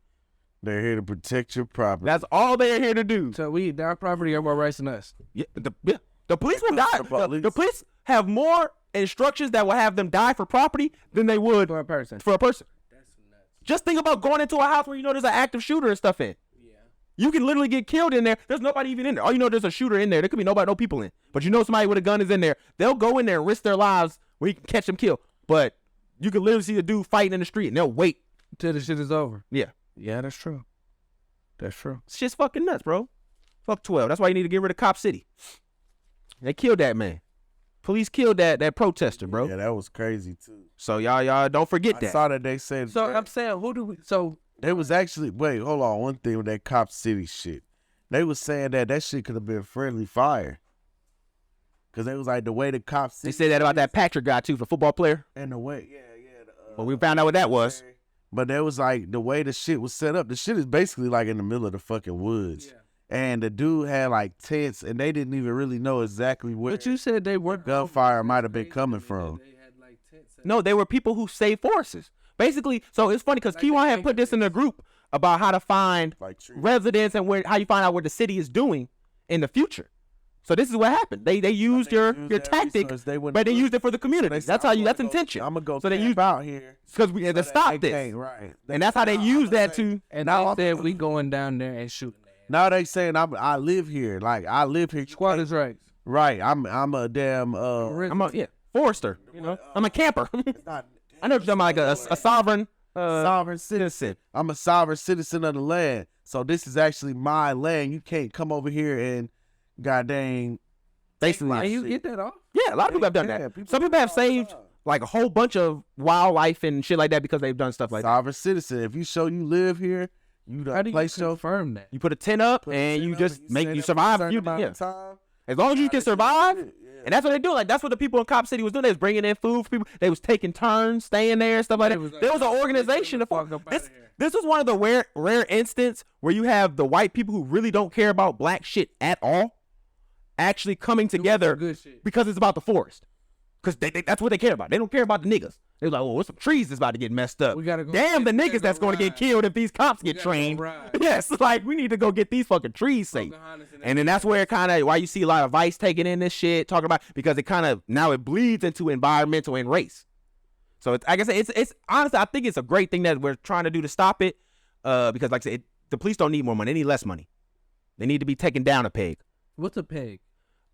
They're here to protect your property. That's all they are here to do. So our property are more rights than us. Yeah, the police will die. police. The police have more instructions that will have them die for property than they would For a person. for a person. Just think about going into a house where you know there's an active shooter and stuff in. You can literally get killed in there. There's nobody even in there. All you know, there's a shooter in there. There could be no people in. But you know somebody with a gun is in there. They'll go in there and risk their lives where you can catch them kill. But you can literally see a dude fighting in the street and they'll wait. Till the shit is over. Yeah. Yeah, that's true. That's true. It's just fucking nuts, bro. Fuck 12. That's why you need to get rid of Cop City. They killed that man. Police killed that protester, bro. Yeah, that was crazy too. So y'all don't forget I that. saw that they said. So I'm saying, who do we? So They was actually wait, hold on. One thing with that Cop City shit, they was saying that shit could have been friendly fire, cause they was like the way the Cop City. They said that about that Patrick guy too, the football player. and the way, But we found out what that was. But that was like the way the shit was set up. The shit is basically like in the middle of the fucking woods, and the dude had like tents, and they didn't even really know exactly where but you said they weren't gunfire might have been coming from. No, they were people who saved forests. Basically, so it's funny because Kiwan had put this in the group about how to find Like trees. residents and how you find out what the city is doing in the future. So this is what happened. They used your that tactic, resource. They wouldn't but they do it. used it for the community. That's how you. That's intention. I'm gonna go. So they camp used out here because we had to stop this, right? and that's how they use that to. And Now they said we going down there and shooting. Now they saying I live here. Like I live here. Squatters' rights. Right. I'm a damn I'm a forester. You know, I'm a camper. I know you're talking about like a sovereign sovereign citizen. citizen. I'm a sovereign citizen of the land. So this is actually my land. You can't come over here and goddamn. Basically, And you get that off? yeah, a lot of people have done Yeah, that. people Some people have saved like a whole bunch of wildlife and shit like that because they've done stuff like that. Sovereign citizen. If you show you live here, You How do you confirm that? You put a tent up and you just you survive. As long as you can survive, and that's what they do. Like that's what the people in Cop City was doing. They was bringing in food for people. They was taking turns, staying there and stuff like that. There was an organization. This was one of the rare instances where you have the white people who really don't care about black shit at all, actually coming together because it's about the forest. Because that's what they care about. They don't care about the niggas. They're like, well, what's some trees that's about to get messed up? Damn the niggas that's going to get killed if these cops get trained. Yes, like we need to go get these fucking trees safe. And then that's where it kind of, why you see a lot of Vice taking in this shit, talking about, because it kind of, now it bleeds into environmental and race. So it's, like I said, it's honestly, I think it's a great thing that we're trying to do to stop it. Because like I said, the police don't need more money. They need less money. They need to be taken down a peg. What's a peg?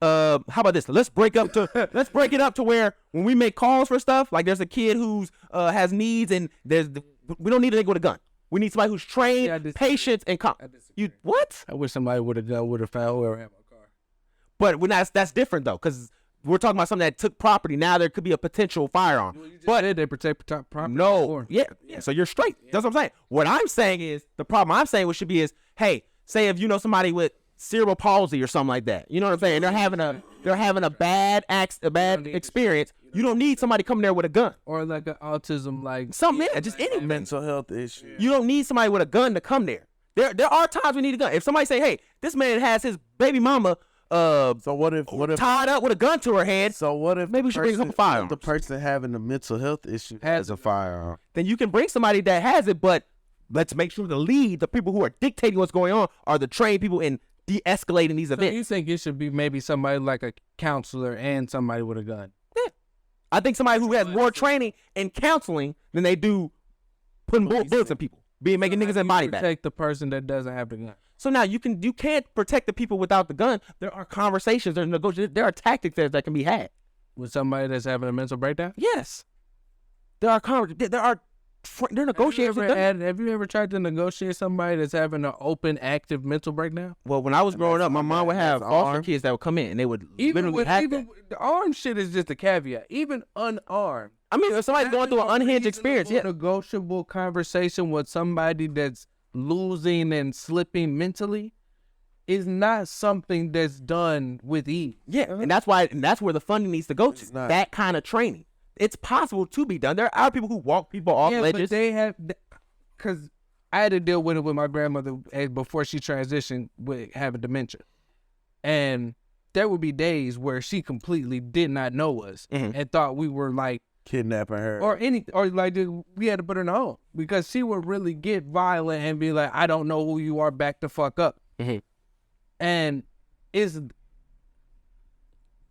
How about this? Let's break it up to where when we make calls for stuff, like there's a kid who's has needs, and we don't need a nigga with a gun. We need somebody who's trained, patient, and calm. You what? I wish somebody would have found whoever had my car. But that's different though, because we're talking about something that took property. Now there could be a potential firearm. Well, but they protect property. No, yeah. So you're straight. That's what I'm saying. What I'm saying is the problem I'm saying should be is, hey, say if you know somebody with cerebral palsy or something like that. You know what I'm saying? They're having a bad experience. You don't need somebody coming there with a gun. Or like an autism, like something, just any mental health issue. You don't need somebody with a gun to come there. There are times we need a gun. If somebody say, hey, this man has his baby mama so what if tied up with a gun to her head? So what if maybe we should bring a firearm? The person having the mental health issue has a firearm. Then you can bring somebody that has it, but let's make sure the people who are dictating what's going on are the trained people in de-escalating these events. So you think it should be maybe somebody like a counselor and somebody with a gun? Yeah. I think somebody who has more training in counseling than they do putting bullets in people, making niggas in body bags. Protect the person that doesn't have the gun. So now you can't protect the people without the gun. There are conversations, there's negotiations, there are tactics there that can be had. With somebody that's having a mental breakdown? Yes. They're negotiations. Have you ever tried to negotiate somebody that's having an open, active mental breakdown? Well, when I was growing up, my mom would have foster kids that would come in, and they would literally have that. The armed shit is just a caveat. Even unarmed. I mean, if somebody's going through an unhinged experience, negotiable conversation with somebody that's losing and slipping mentally is not something that's done with ease. Yeah, and that's where the funding needs to go to. That kind of training. It's possible to be done. There are people who walk people off ledges. But they have, because I had to deal with it with my grandmother before she transitioned with having dementia. And there would be days where she completely did not know us and thought we were like kidnapping her or like we had to put her in a home, because she would really get violent and be like, I don't know who you are, back the fuck up. And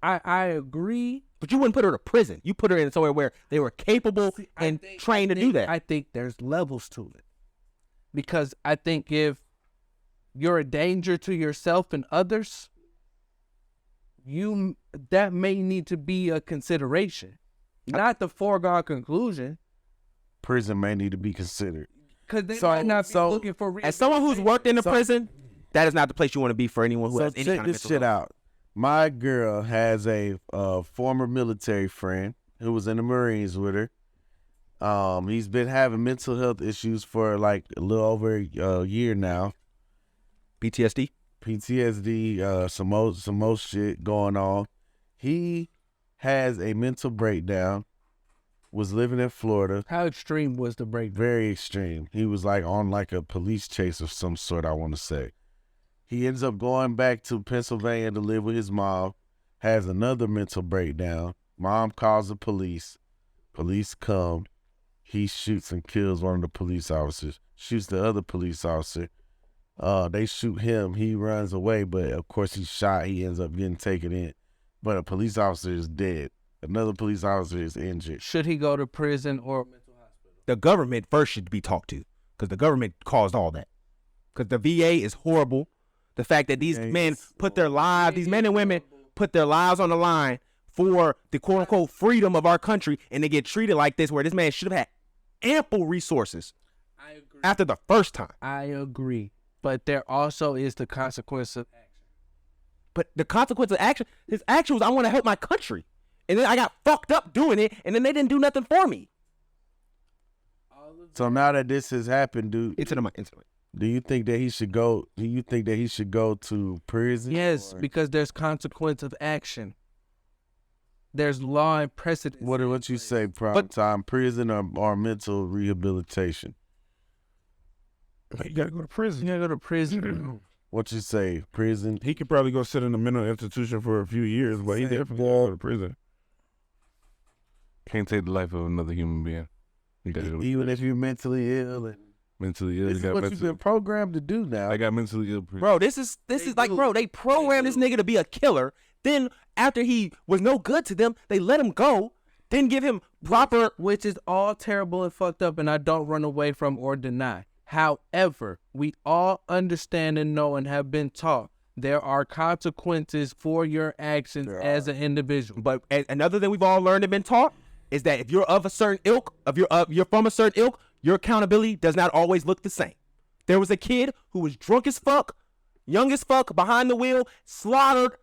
I agree. But you wouldn't put her to prison. You put her in somewhere where they were capable and trained to do that. I think there's levels to it. Because I think if you're a danger to yourself and others, that may need to be a consideration. Not the foregone conclusion. Prison may need to be considered. Because they might not be looking for as someone who's worked in a prison, that is not the place you want to be for anyone who has any kind of mental shit health. out. My girl has a former military friend who was in the Marines with her. He's been having mental health issues for like a little over a year now. PTSD, some more shit going on. He has a mental breakdown. Was living in Florida. How extreme was the breakdown? Very extreme. He was like on like a police chase of some sort, I want to say. He ends up going back to Pennsylvania to live with his mom, has another mental breakdown. Mom calls the police. Police come. He shoots and kills one of the police officers, shoots the other police officer. They shoot him. He runs away, but of course he's shot. He ends up getting taken in. But a police officer is dead. Another police officer is injured. Should he go to prison or mental hospital? The government first should be talked to, because the government caused all that. Because the VA is horrible. The fact that these men put their lives, these men and women put their lives on the line for the quote unquote freedom of our country, and they get treated like this, where this man should have had ample resources after the first time. I agree. But there also is the consequence of action. But the consequence of action, his action was, I want to help my country. And then I got fucked up doing it, and then they didn't do nothing for me. So now that this has happened, dude. Into the mic. Do you think that he should go? Do you think that he should go to prison? Yes, or- because there's consequence of action. There's law and precedent. What you say? Prime time prison or mental rehabilitation? You gotta go to prison. You gotta go to prison. What you say? Prison? He could probably go sit in a mental institution for a few years, but he definitely gotta go to prison. Can't take the life of another human being. You gotta go Even if you're mentally ill and mentally ill. this is what you've been programmed to do now. I got mentally ill. Bro, this is like, bro, they programmed this nigga to be a killer. Then after he was no good to them, they let him go. Then give him proper, Which is all terrible and fucked up, and I don't run away from or deny. However, we all understand and know and have been taught there are consequences for your actions as an individual. But another thing we've all learned and been taught is that if you're of a certain ilk, you're from a certain ilk, your accountability does not always look the same. There was a kid who was drunk as fuck, young as fuck, behind the wheel, slaughtered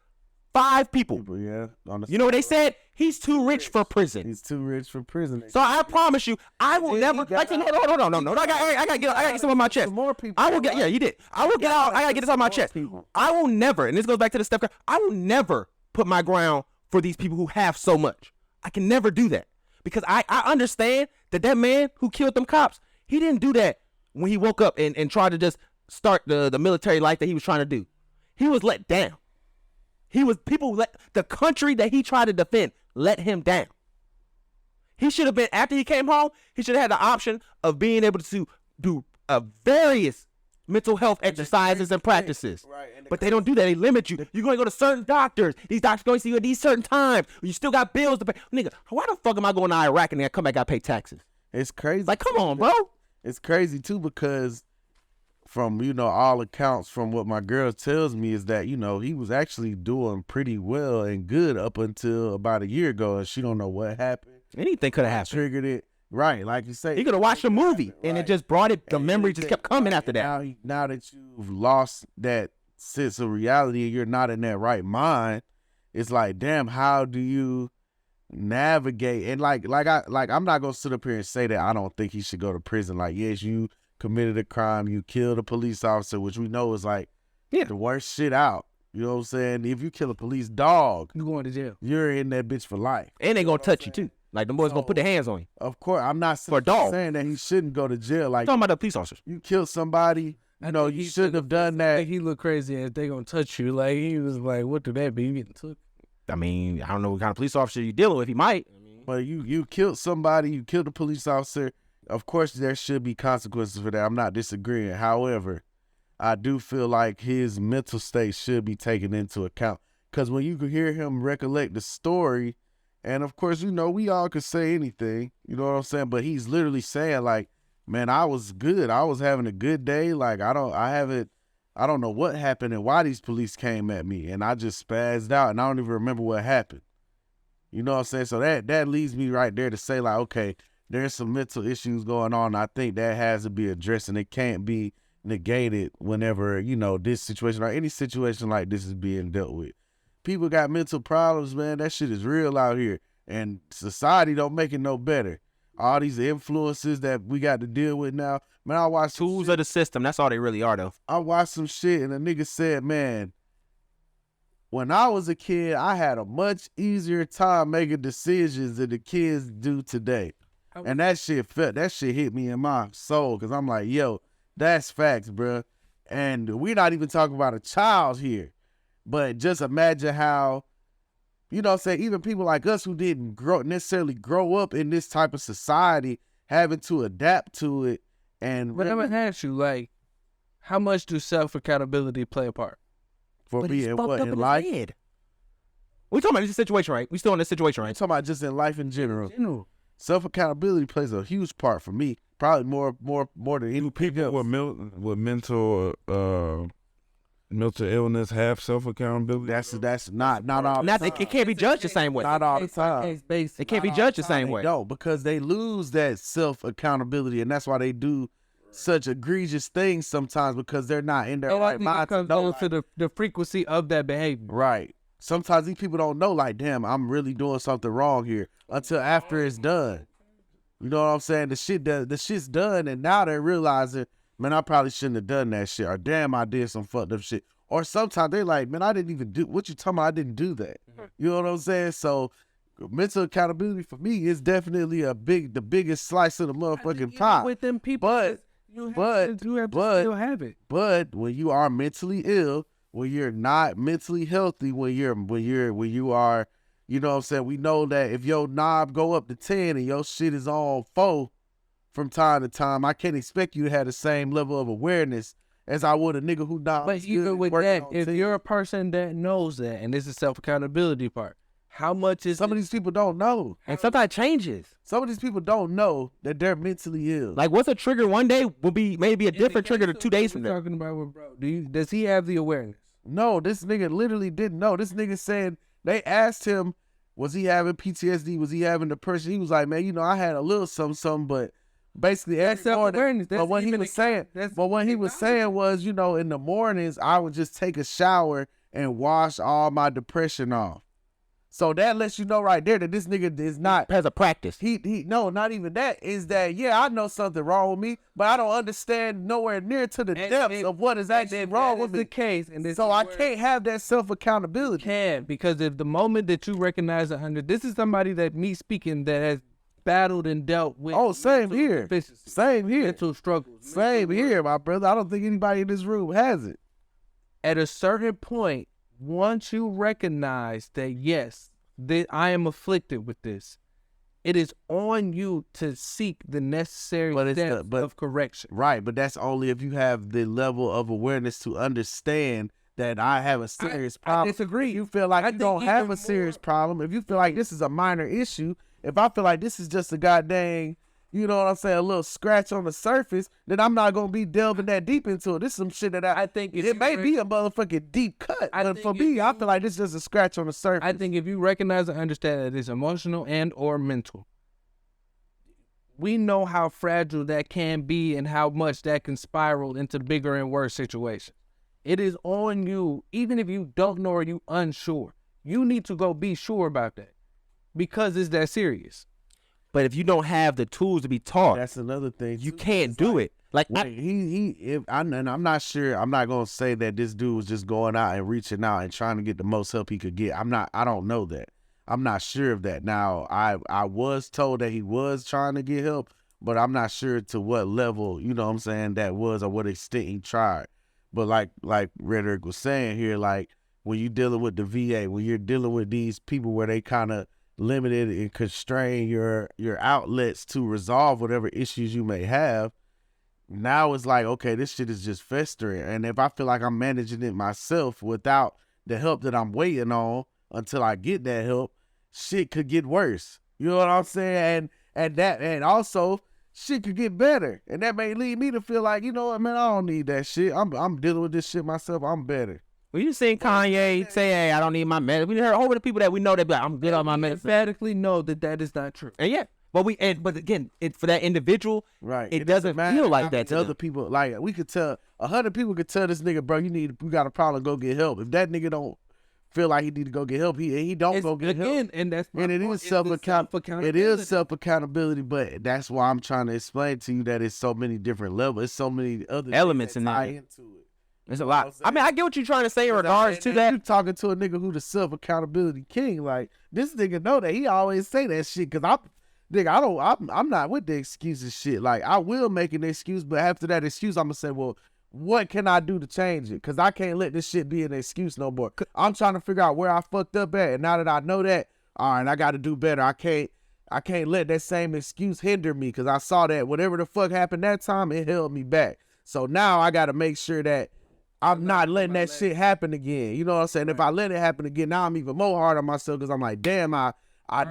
5 people. Yeah. You know what they said? He's too rich for prison. He's too rich for prison. So I promise you, I will never. Like, no. I gotta get some on my chest. More people. I will get. Yeah, you did. I will get out. I gotta get this on my chest. I will never. And this goes back to the Steph Curry. I will never put my ground for these people who have so much. I can never do that because I understand that man who killed them cops, he didn't do that when he woke up and tried to just start the military life that he was trying to do. He was let down. The country that he tried to defend let him down. He should have been, after he came home, he should have had the option of being able to do various mental health exercises and practices. Right. But they don't do that. They limit you. You're going to go to certain doctors. These doctors going to see you at these certain times. You still got bills to pay. Nigga, why the fuck am I going to Iraq and then I come back and pay taxes? It's crazy. Like, come on, bro. It's crazy too because from, all accounts from what my girl tells me is that, he was actually doing pretty well and good up until about a year ago, and she don't know what happened. Anything could have happened. Triggered it. Right, like you say. He could have watched a movie, and it just brought it, the memory just kept coming after that. Now that you've lost that sense of reality and you're not in that right mind, it's like, damn, how do you navigate? And I'm not gonna sit up here and say that I don't think he should go to prison. Like, yes, you committed a crime, you killed a police officer, which we know is like the worst shit out. You know what I'm saying? If you kill a police dog, You going to jail. you're in that bitch for life. And they gonna touch you too. Like, them boys gonna put their hands on you. Of course, I'm not For a dog. saying that he shouldn't go to jail. Like, Talking about the police officers. you killed somebody, you shouldn't have done I that. think he looked crazy as they gonna touch you. Like, he was like, what do that mean? You getting took? I mean, I don't know what kind of police officer you're dealing with. He might. But you killed somebody, you killed a police officer. Of course, there should be consequences for that. I'm not disagreeing. However, I do feel like his mental state should be taken into account. Because when you could hear him recollect the story, and of course, we all could say anything, you know what I'm saying? But he's literally saying, like, man, I was good. I was having a good day. Like, I don't know what happened and why these police came at me. And I just spazzed out and I don't even remember what happened. You know what I'm saying? So that leads me right there to say, like, okay, there's some mental issues going on. I think that has to be addressed and it can't be negated whenever, this situation or any situation like this is being dealt with. People got mental problems, man. That shit is real out here. And society don't make it no better. All these influences that we got to deal with now. Man, I watched Tools of the system. That's all they really are, though. I watched some shit and a nigga said, man, when I was a kid, I had a much easier time making decisions than the kids do today. And that shit hit me in my soul because I'm like, yo, that's facts, bro. And we're not even talking about a child here. But just imagine how, even people like us who didn't necessarily grow up in this type of society, having to adapt to it. And But I'm gonna ask you, like, how much do self-accountability play a part? for But he's being fucked what up in his life? head. We talking about this situation, right? We still in this situation, I'm right? talking about just in life in general. Self-accountability plays a huge part for me. Probably more than any People else. with mental illness have self-accountability. That's not all. Not, it can't be judged the same way. Not all the time. It can't be judged the same way. No, because they lose that self-accountability, and that's why they do such egregious things sometimes because they're not in their right mind. It comes down to the frequency of that behavior. Right. Sometimes these people don't know, like, damn, I'm really doing something wrong here until after it's done. You know what I'm saying? The shit's done, and now they're realizing, man, I probably shouldn't have done that shit, or damn, I did some fucked up shit. Or sometimes they like, man, I didn't even do what you talking about. I didn't do that. You know what I'm saying? So mental accountability for me is definitely the biggest slice of the motherfucking pie. With them people, But you have to still have it. But when you are mentally ill, when you're not mentally healthy, when you are, you know what I'm saying? We know that if your knob go up to 10 and your shit is on 4 from time to time, I can't expect you to have the same level of awareness as I would a nigga who not. But even with that, if you're a person that knows that, and this is self-accountability part, how much is some of these people don't know. And sometimes it changes. Some of these people don't know that they're mentally ill. Like, what's a trigger one day will be maybe a different trigger to 2 days from now. Talking about with bro, does he have the awareness? No, this nigga literally didn't know. This nigga said, they asked him, was he having PTSD? Was he having depression? He was like, man, I had a little something, but basically That's self-awareness. But what he was saying was, in the mornings, I would just take a shower and wash all my depression off. So that lets you know right there that this nigga is not Has a practice. No, not even that. Is that, yeah, I know something wrong with me, but I don't understand nowhere near to the depths of what is actually wrong with me. The case, and so I can't have that self-accountability. Can't, because if the moment that you recognize 100, this is somebody that me speaking that has battled and dealt with. Oh, same here. Same here. Mental struggles. Same here, my brother. I don't think anybody in this room has it. At a certain point, once you recognize that, yes, that I am afflicted with this, it is on you to seek the necessary steps of correction. Right, but that's only if you have the level of awareness to understand that I have a serious problem. I disagree. If you feel like you don't have a serious problem, if you feel like this is a minor issue, if I feel like this is just a goddamn, you know what I'm saying, a little scratch on the surface, then I'm not gonna be delving that deep into it. This is some shit that I think it may be a motherfucking deep cut, but for me, I feel like this is just a scratch on the surface. I think if you recognize and understand that it's emotional and or mental, we know how fragile that can be and how much that can spiral into bigger and worse situations. It is on you, even if you don't know or you unsure. You need to go be sure about that because it's that serious. But if you don't have the tools to be taught, that's another thing. You can't do it. Like, and I'm not sure. I'm not gonna say that this dude was just going out and reaching out and trying to get the most help he could get. I don't know that. I'm not sure of that. Now, I was told that he was trying to get help, but I'm not sure to what level, you know what I'm saying, that was, or what extent he tried. But like Rhetoric was saying here, like when you're dealing with the VA, when you're dealing with these people where they kind of limited and constrain your outlets to resolve whatever issues you may have, now it's like, okay, this shit is just festering. And if I feel like I'm managing it myself without the help that I'm waiting on until I get that help, shit could get worse. You know what I'm saying? And also shit could get better. And that may lead me to feel like, you know what, man, I don't need that shit. I'm dealing with this shit myself. I'm better. We just seen Kanye say, hey, I don't need my medicine. We heard a whole bunch of people that we know that be like, I'm good on my medicine. Emphatically know that is not true. And yeah, but again, for that individual, right, it doesn't feel like that to other people. Like, we could tell 100 people could tell this nigga, bro, you got a problem, go get help. If that nigga don't feel like he need to go get help, he don't go get help. And that's and it is self-accountability. It is self-accountability, but that's why I'm trying to explain to you that it's so many different levels. It's so many other elements in that. Into it. There's a lot. I mean, I get what you're trying to say in regards to that. You talking to a nigga who the self-accountability king. Like, this nigga know that. He always say that shit, because I'm not with the excuses shit. Like, I will make an excuse, but after that excuse, I'm gonna say, well, what can I do to change it? Because I can't let this shit be an excuse no more. I'm trying to figure out where I fucked up at, and now that I know that, all right, I got to do better. I can't let that same excuse hinder me, because I saw that whatever the fuck happened that time, it held me back. So now I got to make sure that I'm not letting that shit happen again. You know what I'm saying? Right. If I let it happen again, now I'm even more hard on myself, because I'm like, damn, I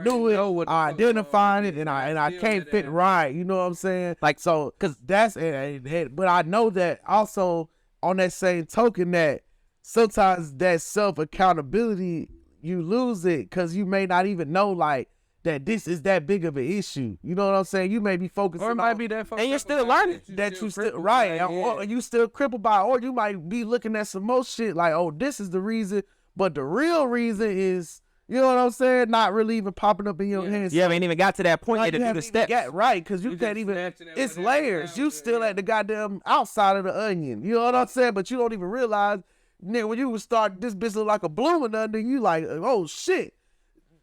knew it, I identified it, and I can't fit right. You know what I'm saying? Like, so, because that's it. But I know that also on that same token that sometimes that self-accountability, you lose it because you may not even know, like, that this is that big of an issue. You know what I'm saying? You may be focusing or it might be that, and you're still learning that you still right, or you still crippled by, or you might be looking at some more shit like, oh, this is the reason, but the real reason is You know what I'm saying? Not really even popping up in your hands. You haven't even got to that point yet to do the steps. Right, because you can't even. It's layers. You still at the goddamn outside of the onion. You know what I'm saying? But you don't even realize, nigga, when you would start, this bitch look like a blooming under, you like, oh shit.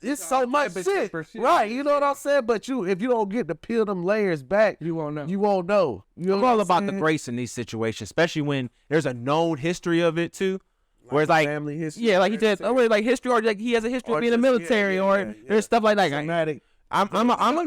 It's so much shit. Right, you know what I'm saying? But if you don't get to peel them layers back, You won't know. you won't know. You know I'm what all I'm about the saying? grace in these situations, especially when there's a known history of it too. Where it's like, family history. yeah, like he said, like history, or like he has a history Or of being in the just- military, yeah, or yeah. there's stuff like that. Traumatic. I'm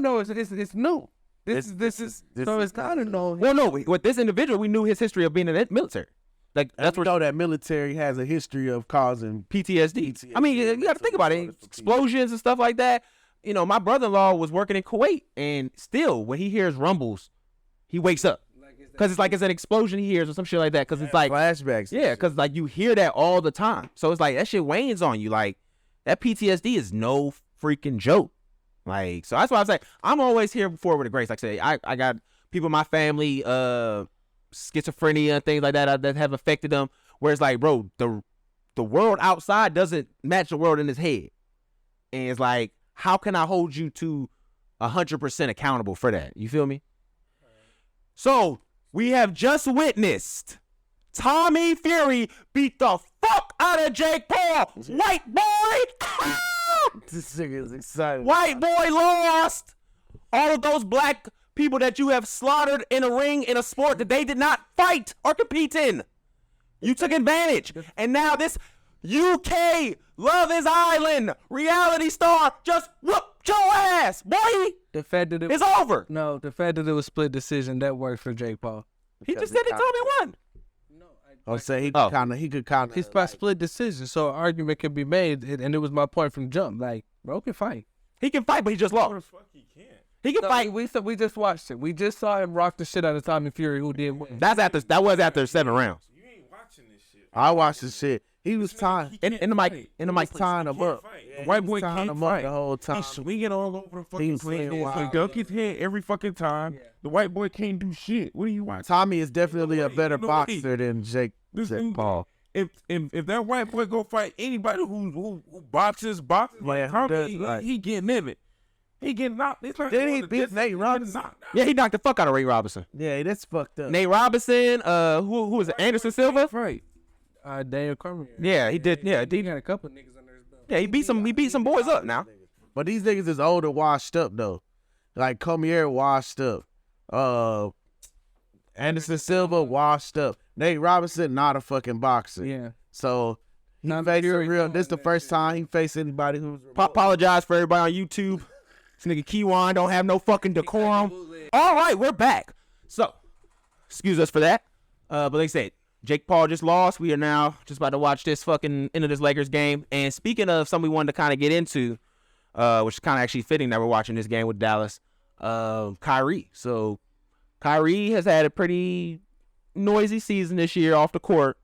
no, it's new. This is so it's not a no. well, no, with this individual, we knew his history of being in the military. Like That's that's we what know that military has a history of causing. PTSD. I mean, you got to think about it. Explosions and stuff like that. You know, my brother-in-law was working in Kuwait, and still, when he hears rumbles, he wakes up because it's like it's an explosion he hears or some shit like that. Because it's like Flashbacks. yeah, because like you hear that all the time. So it's like that shit weighs on you. Like that PTSD is no freaking joke. Like, so that's why I say I'm always here for with the grace. Like I say, I got people in my family, schizophrenia and things like that that have affected them. Where it's like, bro, the world outside doesn't match the world in his head. And it's like, how can I hold you to 100% accountable for that? You feel me? So we have just witnessed Tommy Fury beat the fuck out of Jake Paul. White boy. This nigga is excited. White boy lost. All of those black people that you have slaughtered in a ring in a sport that they did not fight or compete in. You took advantage. And now this UK Love is Island reality star just whooped your ass, boy. The fact that It's over. No, the fact that it was split decision that worked for Jake Paul. He just said it Tommy won. I'll say he Oh. could kind of. It's by split decision, so an argument can be made, and it was my point from jump. Like, bro can fight. He can fight, but he just lost. He can No, fight. we just watched it. We just saw him rock the shit out of Tommy Fury, who did win. That was after 7 rounds. You ain't watching this shit. I watched the shit. He was tying. In the mic, please. Tying him up. White boy tying can't him up fight. the whole time. He's swinging all over the He fucking was place. swinging wild. He duck his head every fucking time. The white boy can't do shit. What are you watching? Tommy is definitely a better You know what? boxer than Jake Paul. If that white boy go fight anybody who boxes, Man, Tommy, that's right. he getting in it. He getting knocked. It's like Didn't he the beat distance, Nate he Robinson? knocked out. Yeah, he knocked the fuck out of Ray Robinson. Yeah, that's fucked up. Nate Robinson, who was it? Anderson Silva? Right. Daniel Cormier. Yeah, he did. Yeah, He got a couple niggas under his belt. yeah, he beat some boys up now. But these niggas is older, washed up though. Like Cormier washed up. Anderson Silva washed up. Nate Robinson not a fucking boxer. Yeah. So he Not faced very real. tall This the in that first shit. time he faced anybody who's Apologize for everybody on YouTube. This nigga Keywan don't have no fucking decorum. All right, we're back. So, excuse us for that. But like I said, Jake Paul just lost. We are now just about to watch this fucking end of this Lakers game. And speaking of something we wanted to kind of get into, which is kind of actually fitting that we're watching this game with Dallas, Kyrie. So, Kyrie has had a pretty noisy season this year off the court.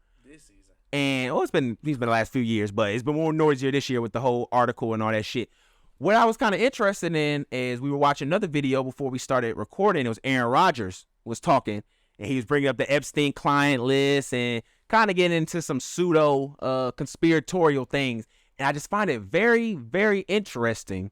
And he's been the last few years, but it's been more noisier this year with the whole article and all that shit. What I was kind of interested in is we were watching another video before we started recording. It was Aaron Rodgers was talking, and he was bringing up the Epstein client list and kind of getting into some pseudo conspiratorial things. And I just find it very, very interesting.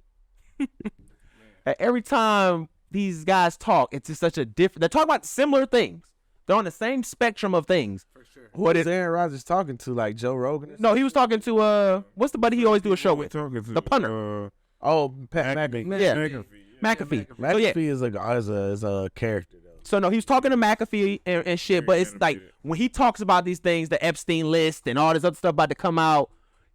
Every time these guys talk, it's just such a different. They're talking about similar things. They're on the same spectrum of things. For sure. What is Aaron Rodgers talking to? Like Joe Rogan? No, he was talking to what's the buddy he always do a show with? Talking to The punter. Oh, Pat McAfee. Yeah, McAfee. McAfee. So, McAfee yeah. is a character though. So no, he was talking to McAfee and shit, but it's like when he talks about these things, the Epstein list and all this other stuff about to come out,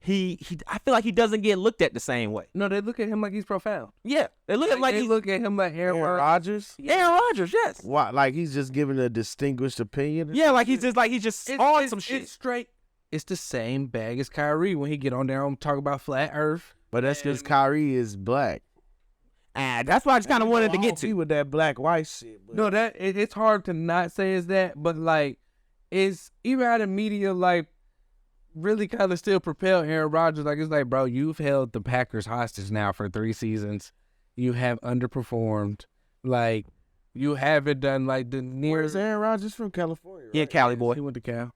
I feel like he doesn't get looked at the same way. No, they look at him like he's profound. Yeah, they look at him like they he's look at him like Aaron Aaron Rodgers. Rodgers? Aaron Rodgers. Yes. Why? Like he's just giving a distinguished opinion? Yeah, like he's just on some shit. It's straight. It's the same bag as Kyrie when he get on there and talk about flat Earth. But that's because Kyrie is black. And that's what I just kind of wanted to get He to. with that black white shit. But No, it's hard to not say it's that, but like, it's even how the media like really kind of still propel Aaron Rodgers. Like it's like, bro, you've held the Packers hostage now for 3 seasons. You have underperformed. Like you haven't done like the where's nearest. Aaron Rodgers from? California. Yeah, Right? Cali boy. He went to Cal.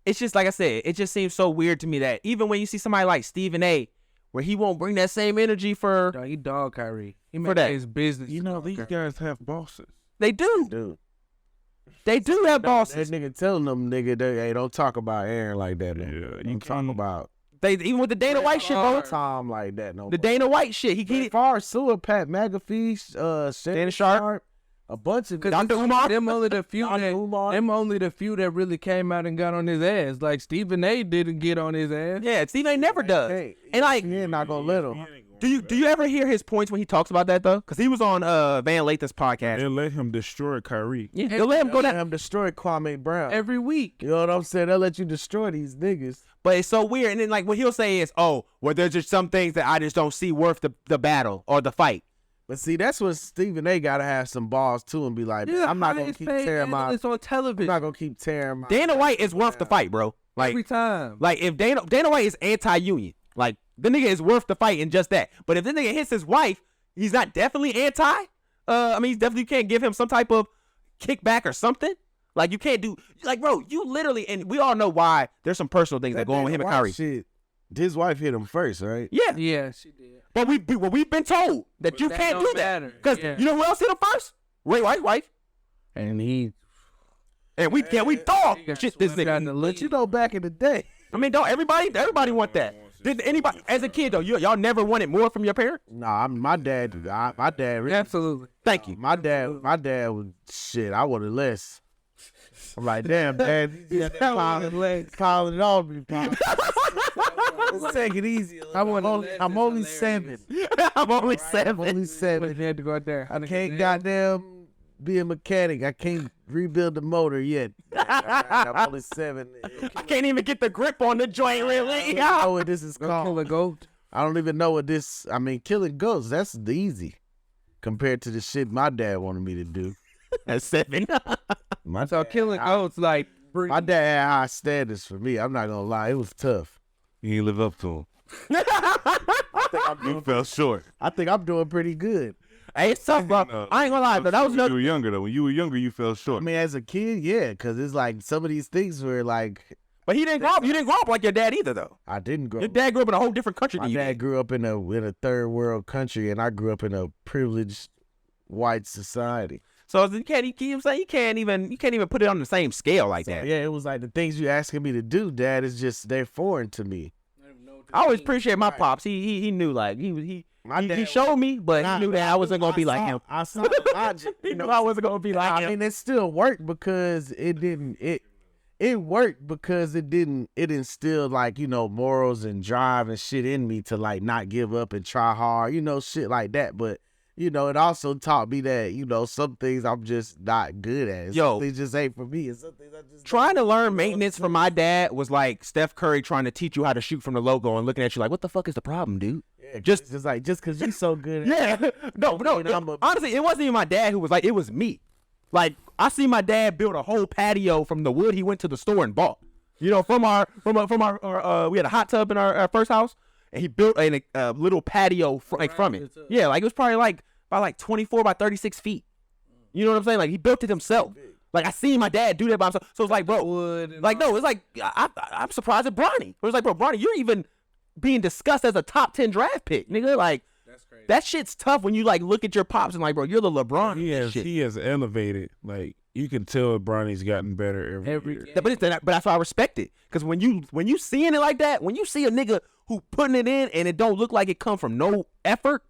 it's just like I said, it just seems so weird to me that even when you see somebody like Stephen A, where he won't bring that same energy for No, he dog Kyrie. He For made that. his business. You know, these guys have bosses. they do. Dude. They do have That bosses. nigga telling them, nigga, hey, don't talk about Aaron like that. Man. Yeah, You talk about They even with the Dana White shit, bro. Tom like that. No, The Dana White shit. He Far Sewer, Pat McAfee, Shannon Sharp. a bunch of Dr. Umar. Them only the few Dr. that Umar. them only the few that really came out and got on his ass. Like Stephen A. didn't get on his ass. Yeah, Stephen A never does. Hey, And like, he ain't not gonna let him. do you ever hear his points when he talks about that though? Because he was on Van Lathan's podcast. They'll let him destroy Kyrie. Yeah, they'll let him go Let down. him destroy Kwame Brown. Every week. You know what I'm saying? They'll let you destroy these niggas. But it's so weird. And then like what he'll say is, oh, well, there's just some things that I just don't see worth the battle or the fight. But see, that's when Stephen A. gotta have some balls too and be like, He's the I'm not gonna highest keep paid tearing my. analyst on television I'm not gonna keep tearing my. Dana White is worth the fight, bro. Like, every time. like if Dana White is anti-union, like the nigga is worth the fight in just that. But if the nigga hits his wife, he's not definitely anti. I mean, he's definitely can't give him some type of kickback or something. Like you can't do like, bro. You literally, and we all know why. There's some personal things that go on with him and Kyrie. Shit, his wife hit him first, right? Yeah, Yeah, she did. but we've been told that you that can't don't do that matter. because Yeah. you know who else hit him first? Ray White's wife, And he and we dog got shit this swept out in nigga. the But you know, back in the day, I mean, don't everybody want that? Did anybody as a kid though? Y'all never wanted more from your parents? nah, my dad, really, absolutely. Thank you. my dad was shit. I wanted less. I'm like, damn, Dad, you piling it on me, Pop. Let's take it easy. I'm only 7. I'm only I'm only 7. But he had to go out there. I can't goddamn be a mechanic. I can't rebuild the motor yet. I'm only 7. I can't even get the grip on the joint really. I don't know what this is Go kill called. a goat. I don't even know what this. I mean, killing ghosts. That's easy compared to the shit my dad wanted me to do. At 7. So killing goats like My dad had high standards for me. I'm not gonna lie, it was tough. You ain't live up to him. You fell short. I think I'm doing pretty good. Hey, it's tough, bro. No. I ain't gonna lie, though. That was When you another. were younger though. When you were younger, you fell I short. mean, as a kid, yeah, because it's like some of these things were like But he didn't grow up. You didn't grow up like your dad either, though. I didn't grow. Your dad grew up in a whole different country My than you dad did. grew up in a third world country, and I grew up in a privileged white society. So you can't. You keep saying you can't even put it on the same scale like So, that. yeah, it was like the things you asking me to do, Dad, is just they're foreign to me. I always appreciate my pops. He knew like he My he dad- showed me, but he knew that I wasn't gonna be like him. I saw the logic. He knew I wasn't gonna be like I him. mean, it still worked because it didn't. It worked because it didn't. It instilled like morals and drive and shit in me to like not give up and try hard, shit like that. But it also taught me that some things I'm just not good at. Yo. Some things just ain't for me. And some things I just Trying to learn maintenance from my dad was like Steph Curry trying to teach you how to shoot from the logo and looking at you like, what the fuck is the problem, dude? yeah, just- just like just because you so good. At Yeah. No. Honestly, it wasn't even my dad who was like, it was me. Like, I see my dad build a whole patio from the wood he went to the store and bought. From our we had a hot tub in our first house, and he built a little patio from it. Yeah, like it was probably like about like 24 by 36 feet. You know what I'm saying? Like he built it himself. Like I seen my dad do that by himself. So it's like, bro, like no, it's like I'm surprised at Bronny. It was like, bro, Bronny, you're even being discussed as a top 10 draft pick, nigga. Like that shit's tough when you like look at your pops and like, bro, you're the LeBron. He has elevated. Like you can tell Bronny's gotten better every year. But that's why I respect it. Because when you seeing it like that, when you see a nigga who putting it in and it don't look like it come from no effort,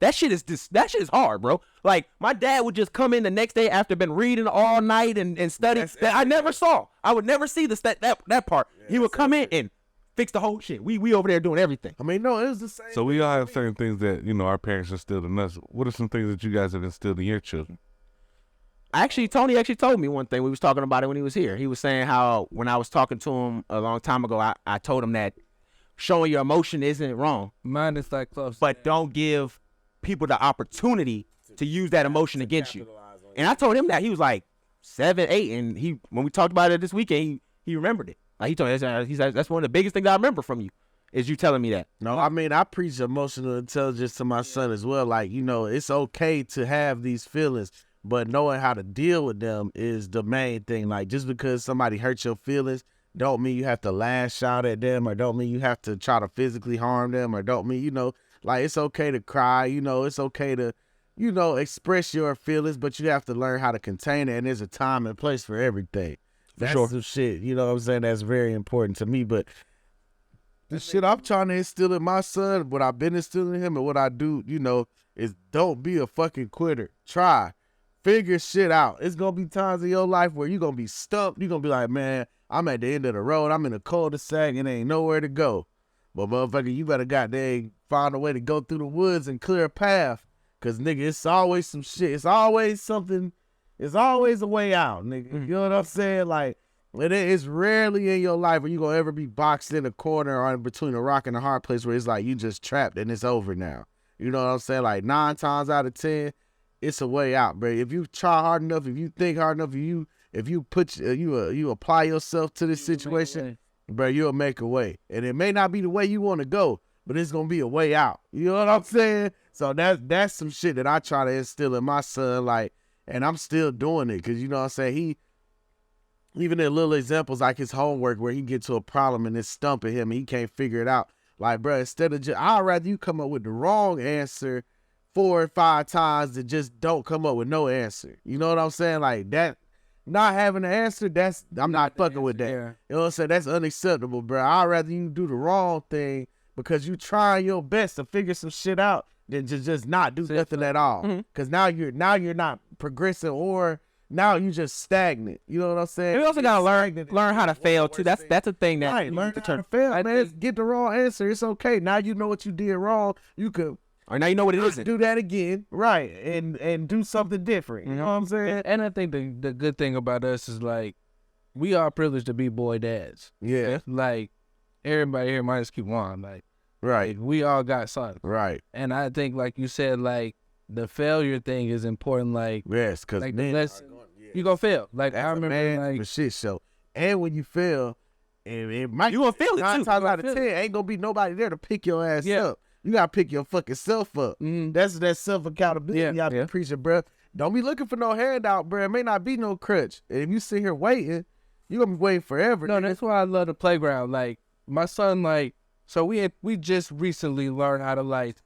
that shit is hard, bro. Like my dad would just come in the next day after been reading all night and study that I never saw. I would never see that part. He would come in and fix the whole shit. We over there doing everything. I mean, no, it was the same. So we all have certain things that our parents instilled in us. What are some things that you guys have instilled in your children? Tony actually told me one thing. We was talking about it when he was here. He was saying how when I was talking to him a long time ago, I told him that showing your emotion isn't wrong, Mine is like close. but don't give people the opportunity to use that emotion against you. And I told him that. He was like 7, 8, and when we talked about it this weekend, he remembered it. Like he told me, he said, that's one of the biggest things I remember from you is you telling me that. No, I mean, I preach emotional intelligence to my son as well. Like, it's okay to have these feelings, but knowing how to deal with them is the main thing. Like, just because somebody hurts your feelings don't mean you have to lash out at them, or don't mean you have to try to physically harm them, or don't mean, like it's okay to cry, it's okay to, express your feelings, but you have to learn how to contain it, and there's a time and place for everything. That's sure. some shit, you know what I'm saying, that's very important to me. But the shit I'm trying to instill in my son, what I've been instilling in him, and what I do, is don't be a fucking quitter. Try. Figure shit out. It's going to be times in your life where you're going to be stumped. You're going to be like, man, I'm at the end of the road. I'm in a cul-de-sac and ain't nowhere to go. But motherfucker, you better goddamn find a way to go through the woods and clear a path. Because, nigga, it's always some shit. It's always something. It's always a way out, nigga. You know what I'm saying? Like, it's rarely in your life where you going to ever be boxed in a corner or in between a rock and a hard place where it's like you just trapped and it's over now. You know what I'm saying? Like 9 times out of 10, it's a way out, bro. If you try hard enough, if you think hard enough, if you put you apply yourself to this situation, bro, you'll make a way. And it may not be the way you want to go, but it's gonna be a way out. You know what I'm saying? So that's some shit that I try to instill in my son, like, and I'm still doing it, because you know what I'm saying, he even in little examples like his homework where he get to a problem and it's stumping him and he can't figure it out. Like, bro, instead of I'd rather you come up with the wrong answer 4 or 5 times than just don't come up with no answer. You know what I'm saying? Like that, not having an answer, I'm not fucking with that. Yeah. You know what I'm saying? That's unacceptable, bro. I'd rather you do the wrong thing because you trying your best to figure some shit out than just not do nothing at all. Because now you're not progressing, or now you just stagnant. You know what I'm saying? We also gotta learn how to fail too. That's a thing that right. Learn how to fail, man. Get the wrong answer. It's okay. Now you know what you did wrong. You could. Or now you know what it isn't. Do that again, right, and do something different. You know what I'm saying? And I think the good thing about us is, like, we are privileged to be boy dads. Yeah. Like, everybody here minus Q1, like, Right. we all got sons. Right. And I think, like you said, like, the failure thing is important. Like, Yes, because like men you gonna fail. Like, I remember, man like, for shit show. And when you fail, and it might You gonna feel it 9 too. times out of 10, ain't gonna be nobody there to pick your ass up. You gotta pick your fucking self up. That's that self accountability. Y'all be preaching, bro. Don't be looking for no handout, bro. It may not be no crutch. And if you sit here waiting, you gonna be waiting forever. No, nigga. that's why I love the playground. Like, my son, like, so we just recently learned how to, like,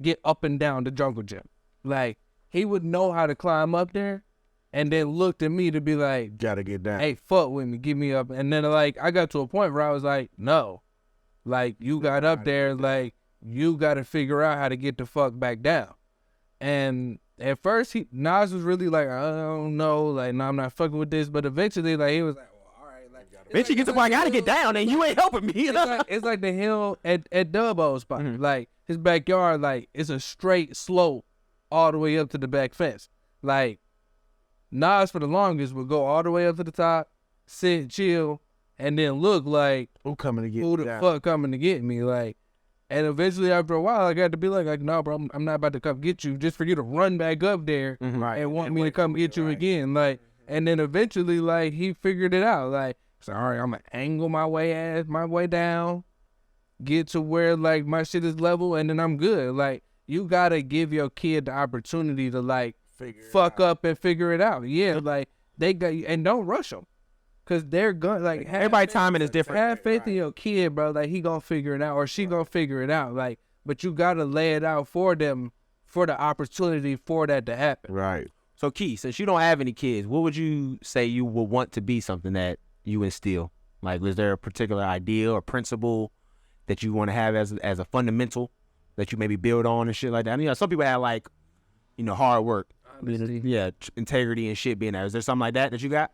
get up and down the jungle gym. Like, he would know how to climb up there, and then looked at me to be like, Gotta get down. hey, fuck with me, get me up. And then, like, I got to a point where I was like, no. Like, you got up there, like, you got to figure out how to get the fuck back down. And at first, Nas was really like, I don't know, like, no, I'm not fucking with this. But eventually, like, he was like, well, all right. Like, Bitch, you get to point, I gotta get down, and you ain't helping me. it's like the hill at Dubbo's spot. Like, his backyard, like, it's a straight slope all the way up to the back fence. Like, Nas for the longest would go all the way up to the top, sit, chill, and then look like, Who coming to get who the down? fuck coming to get me? Like, and eventually after a while, I got to be like, no, bro, I'm not about to come get you, just for you to run back up there Right. and want me to come get you again. Like, and then eventually, like, he figured it out. Like, so, all right, I'm gonna angle my way down, get to where, like, my shit is level, and then I'm good. Like, you gotta give your kid the opportunity to, like, fuck up and figure it out. Yeah, like, they got, and don't rush them. Cause they're gonna, like, Everybody timing is different. Have faith in your kid, bro. Like, he gonna figure it out, or she gonna figure it out. Like, but you gotta lay it out for them, for the opportunity for that to happen. Right. So, Key, since you don't have any kids, what would you say you would want to be something that you instill? Like, was there a particular idea or principle that you want to have as a fundamental that you maybe build on and shit like that? I mean, some people have, like, hard work, integrity and shit being there. Is there something like that you got?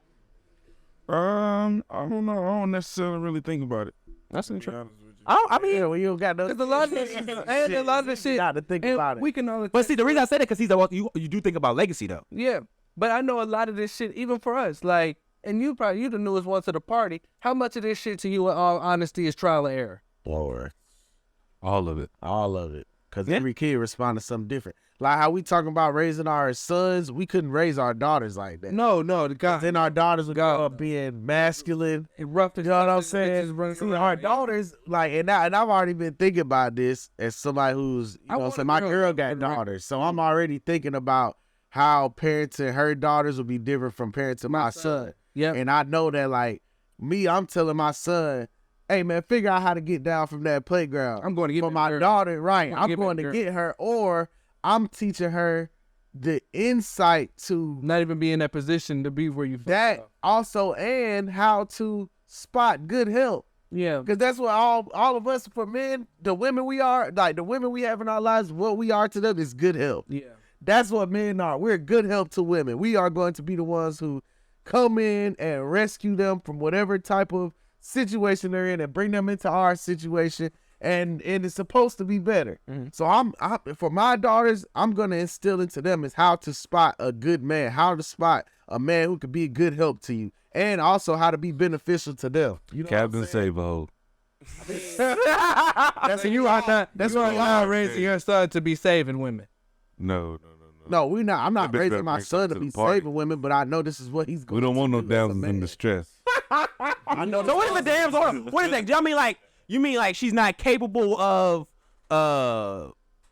I don't know. I don't necessarily really think about it. That's To be interesting. honest with you. I mean, when you don't got no. Cause a lot of this, and a lot of this shit, Got to think and about it. we can only. but see, the reason I said it because he's you do think about legacy though. Yeah, but I know a lot of this shit, even for us, like, and you the newest one to the party. How much of this shit to you, in all honesty, is trial and error? Lord. All of it. All of it. Because Yeah. every kid responds to something different. Like how we talking about raising our sons, we couldn't raise our daughters like that. No, the guy. Then our daughters would grow up being masculine. Rough, You know what I'm saying? See, our daughters, like, and I've already been thinking about this as somebody who's, you I know, want so a my girl, girl got right? daughters. So I'm already thinking about how parenting her daughters will be different from parenting my son. Yeah. And I know that, like, I'm telling my son, hey man, figure out how to get down from that playground. I'm going to get for my daughter, right? I'm going to girl. get her, or I'm teaching her the insight to Not even be in that position to be where you that also, and how to spot good help. Yeah. Because that's what all of us, for men, the women we are, like the women we have in our lives, what we are to them is good help. Yeah. That's what men are. We're good help to women. We are going to be the ones who come in and rescue them from whatever type of situation they're in and bring them into our situation. And it's supposed to be better. Mm-hmm. So I'm for my daughters, I'm going to instill into them is how to spot a good man, how to spot a man who could be a good help to you, and also how to be beneficial to them. You know Captain Save-A-Ho. That's what you are not. That's why you're not raising your son to be saving women. No. No, we're not. I'm not That bitch raising better my bring son something to to be the party. saving women, but I know this is what he's going We don't to want no do as a damsels in man. distress. I know. So what is the damn? What is that? Do y'all mean like you mean like she's not capable of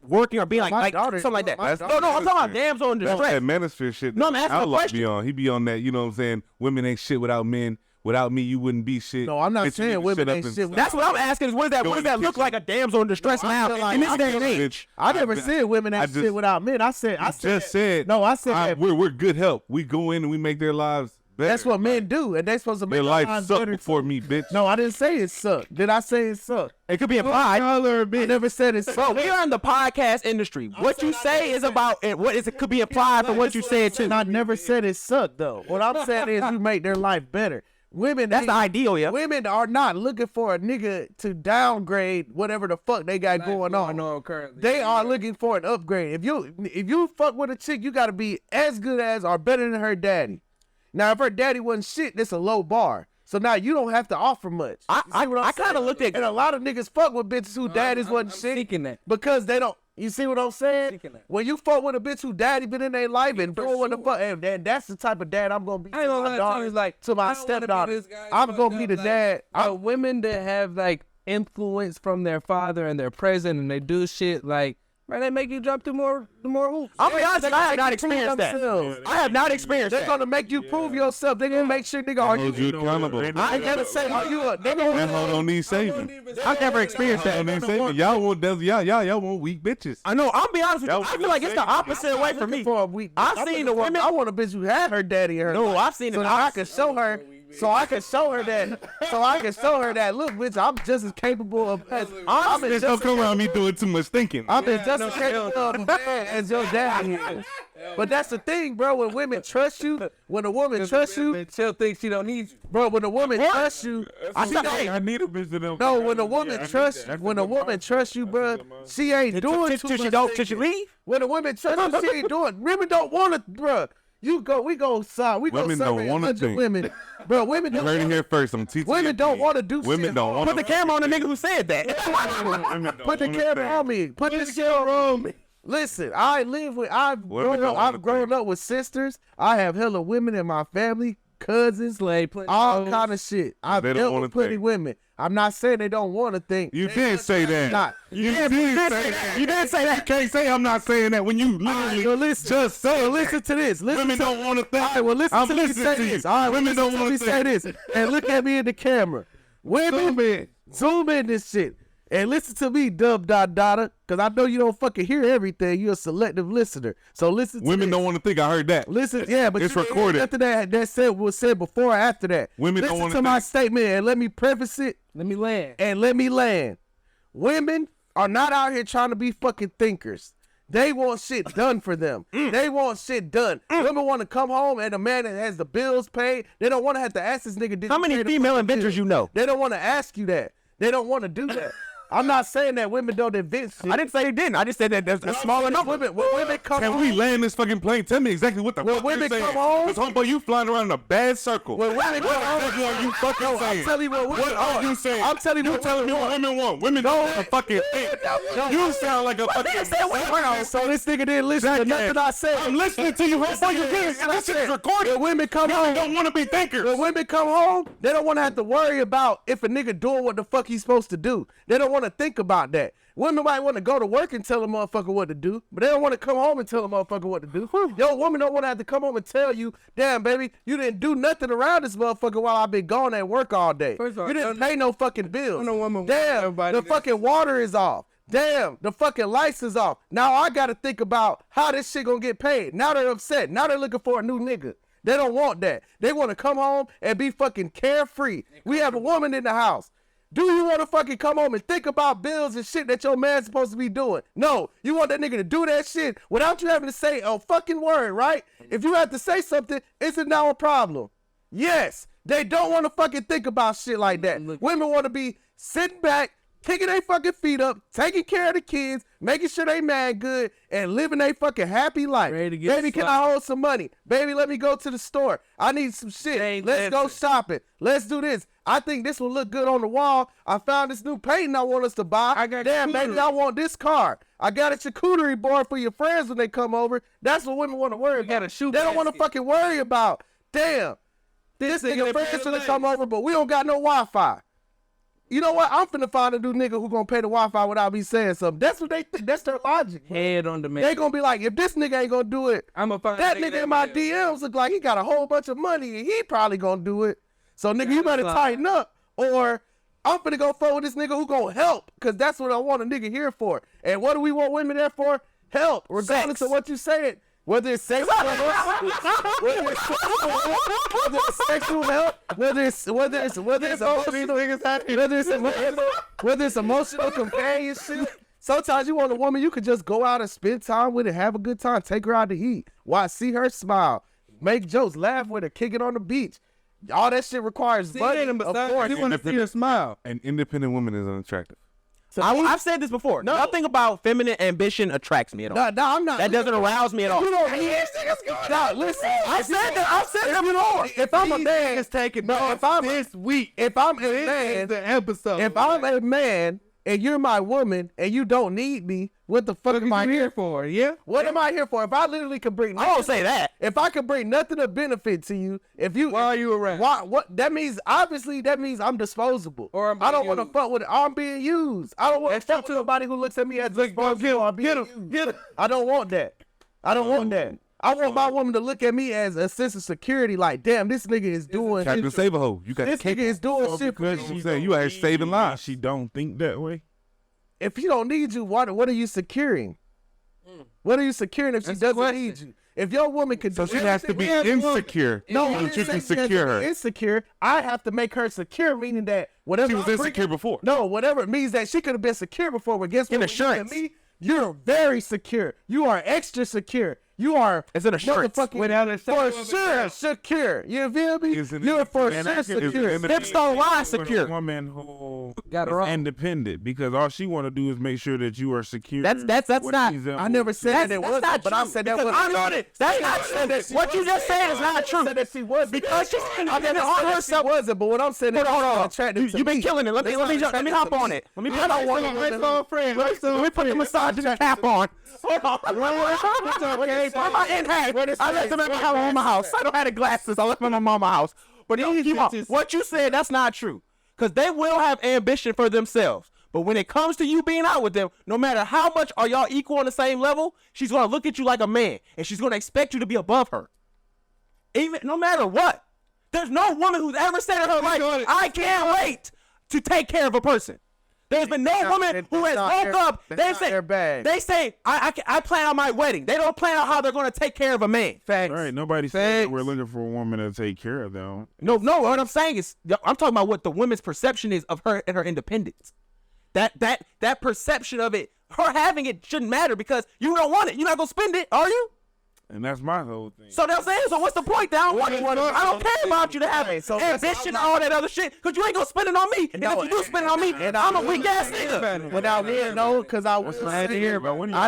working or being My like daughter- something like that? my No, I'm talking about damsel in That's distress. that manosphere shit. No, I'm asking a Outlaw question. Be on. He be on that. You know what I'm saying? Women ain't shit without men. Without me, you wouldn't be shit. No, I'm not Bitch, you saying need to women shut up ain't and shit. stop. That's what I'm asking. Is what does that look like a damsel in distress No, I now feel like- in this I day feel and like- age? I never said women I ain't just- shit without men. I said Just said. No, I said that. we're good help. We go in and we make their lives better. That's what men do, and they supposed to make Their our life lives sucked better before too. me, bitch. No, I didn't say it sucked. Did I say it sucked? It could be implied. I never said it Bro, sucked. we are in the podcast industry. What you say is about and what is it could be applied from what you said too. And I never said it sucked though. What I'm saying is you make their life better. Women, That's the ideal, yeah. Women are not looking for a nigga to downgrade whatever the fuck they got going on. Currently. They are looking for an upgrade. If you fuck with a chick, you gotta be as good as or better than her daddy. Now, if her daddy wasn't shit, that's a low bar. So now you don't have to offer much. I You see what I'm kinda saying? looked at- and a lot of niggas fuck with bitches who daddies wasn't I'm shit seeking that. because they don't. You see what I'm saying? Seeking that. When you fuck with a bitch who daddy been in their life and For doing what the sure. fuck, and that's the type of dad I'm gonna be. I ain't to gonna my lie, daughter, Tony's like to my I don't wanna be stepdaughter. this guy I'm fucked gonna be up, the like, dad. women that have like influence from their father and their present, and they do shit like, man, they make you jump through more hoops. I'll be honest, I have not Prove experienced that. themselves. I have not experienced They're that. gonna make you prove yourself. They're gonna make sure, nigga, are Hold you? you accountable. I ain't never say, are you a? They That gonna hoe don't need saving. I've never experienced That hoe that. need saving. Y'all want weak bitches. I know. I'll be honest with you. That was I feel like it's the opposite way for me. for a week. I've I'm seen looking the for- women. I want a bitch who had her daddy and her. No, life. I've seen so it. that I can show her. So I can show her that. So I can show her that. Look, bitch, I'm just as capable of. I'm Bitch, don't come around me doing too much thinking. I've been just as capable of a man as your daddy is. But that's the thing, bro. When women trust you, when a woman trusts you, she'll think she don't need you. bro. When a woman trusts you, I need a bitch that don't. no. When a woman trusts, when a woman trusts you, bro, she ain't doing too much. Till she leave? When a woman trusts you, she ain't doing. Women don't want to, bro. We go side. We go Women don't survey wanna 100 think. women, bro. Women You heard it don't. here first. I'm teaching. Women don't want to do Women shit. don't want Put the camera on the nigga who said that. Put the camera on me. Put this camera on me. Listen, I've Women don't wanna grown up with sisters. I have hella women in my family, cousins, all kind of shit. I've They don't dealt wanna with plenty think. women. I'm not saying they don't want to think. You did say that. Not. You did say that. You didn't say that. You can't say I'm not saying that when you literally So listen, just say so it. listen to this. Listen Women to, don't want to think. All right, well, listen I'm to me listening say to you. this. All right, Women don't listen to want me to say think. this. And look at me in the camera. Women, zoom in this shit. And listen to me, because I know you don't fucking hear everything. You're a selective listener. So listen to Women this. don't want to think. I heard that. Listen, yeah, but It's you didn't hear recorded. nothing that was said before or after that. Women don't listen wanna to my think. statement and let me preface it Let me land. and let me land. Women are not out here trying to be fucking thinkers. They want shit done for them. They want shit done. Women want to come home and a man that has the bills paid. They don't want to have to ask this nigga. Did How you many pay the female fucking inventors bill? you know? They don't want to ask you that. They don't want to do that. I'm not saying that women don't invent shit. I didn't say they didn't. I just said that there's a smaller number. When women come Can home, we land this fucking plane? Tell me exactly what the When fuck women you're saying. come home- Cause homeboy, you flying around in a bad circle. when women come home, What are you fucking I'm saying? telling you what women are you saying? I'm telling you You what telling me what women want. Women don't want to fucking think. You sound like a fucking. So this nigga didn't listen to nothing I said. I'm listening to you. Homeboy, you can't. This shit is recorded. When women come Women home, don't want to be thinkers. when women come home, they don't want to have to worry about if a nigga doing what the fuck he's supposed to do. They don't want want to think about that. Women might want to go to work and tell a motherfucker what to do, but they don't want to come home and tell a motherfucker what to do. Yo, woman don't want to have to come home and tell you, damn, baby, you didn't do nothing around this motherfucker while I've been gone at work all day. First of all, you didn't pay no fucking bills. no woman want Damn, everybody the to- fucking water is off. Damn, the fucking lights is off. Now I got to think about how this shit gonna get paid. Now they're upset. Now they're looking for a new nigga. They don't want that. They want to come home and be fucking carefree. We have a woman in the house. Do you want to fucking come home and think about bills and shit that your man's supposed to be doing? No. You want that nigga to do that shit without you having to say a fucking word, right? If you have to say something, is it now a problem? Yes. They don't want to fucking think about shit like that. Women want to be sitting back, kicking their fucking feet up, taking care of the kids, making sure they man good, and living a fucking happy life. Ready to get Baby, can I hold some money? Baby, let me go to the store. I need some shit. Let's go shopping. Let's do this. I think this will look good on the wall. I found this new painting I want us to buy. Damn, baby, I want this car. I got a charcuterie board for your friends when they come over. That's what women want to worry about. They don't want to fucking worry about, damn, this nigga friends gonna come over, but we don't got no Wi-Fi. You know what? I'm finna find a new nigga who gonna pay the Wi-Fi without me saying something. That's what they think. That's their logic. Head on the man. They gonna be like, if this nigga ain't gonna do it, I'm gonna find that nigga in my DMs look like he got a whole bunch of money and he probably gonna do it. So nigga, you better tighten up, or I'm finna go fuck with this nigga who gonna help, cause that's what I want a nigga here for. And what do we want women there for? Help, regardless of what you said. Whether it's sexual help, whether it's emotional companionship. Sometimes you want a woman you could just go out and spend time with and have a good time, take her out to eat, see her smile, make jokes, laugh with her, kick it on the beach. All that shit requires money, of course. You want to see her smile. An independent woman is unattractive. I've said this before. No. Nothing about feminine ambition attracts me at all. No, I'm not. That doesn't arouse me at all. You don't need no, listen. I said that before. If I'm a man, It's taking if I'm this week. if I'm a man, The episode. if I'm a man and you're my woman and you don't need me, what the fuck am I here for? Yeah. What am I here for? If I literally could bring, I don't say that. if I could bring nothing of benefit to you, if you, Why are you around? Why? What? That means obviously that means I'm disposable. Or I'm I don't being want to used. fuck with it. I'm being used. I don't want to fuck with somebody who looks at me as disposable. I'm being used. I don't want that. I don't want that. I want my woman to look at me as a sense of security. Like, damn, this nigga is doing. Captain Save-A-Ho. You got This nigga is doing shit. For I'm me. saying you out here saving lives. She don't think that way. If he don't need you, what are you securing? What are you securing if she doesn't need you? If your woman could So do she has to be insecure. no, so that you can she has to secure be her. insecure. I have to make her secure, meaning that whatever She was I bring- insecure before. No, whatever it means that she could have been secure before, but guess what? An When you look at assurance. me, you're very secure. You are extra secure. You are It's an assurance. motherfucking Without a for shadow of a sure doubt. secure. You feel me? Isn't it- You're for and sure that is- secure. isn't it- Hips don't lie With secure. a woman who Got it is wrong. independent, because all she want to do is make sure that you are secure. That's What not. she's I never said that it was, not but I true, said that because was. I know that. That's not true. What you just said is not true. Said that she was Because she's I never independent said on that herself. she wasn't, but what I'm saying is Hold on. attracted to You've been me. killing it. Let me hop on it. Let me put I don't want Let me put the misogyny cap on. Hold on. Okay, put my in hat. I left them at my mama's house. I don't have the glasses. I left them at my mama's house. But keep on. What you said, that's not true. Because they will have ambition for themselves. But when it comes to you being out with them, no matter how much are y'all equal on the same level, she's going to look at you like a man. And she's going to expect you to be above her. Even no matter what. There's no woman who's ever said in her life, I can't wait to take care of a person. There's been no woman who has woke up. They say, I plan on my wedding. They don't plan on how they're going to take care of a man. Facts. All right, nobody said that we're looking for a woman to take care of them. No, what I'm saying is, I'm talking about what the women's perception is of her and her independence. That perception of it, her having it shouldn't matter because you don't want it. You're not going to spend it, are you? And that's my whole thing. So they're saying, so what's the point? I don't care about you to have ambition and all that other shit because you ain't going to spend it on me. And if you do spend it on me, I'm a weak ass nigga. Without me, no, because I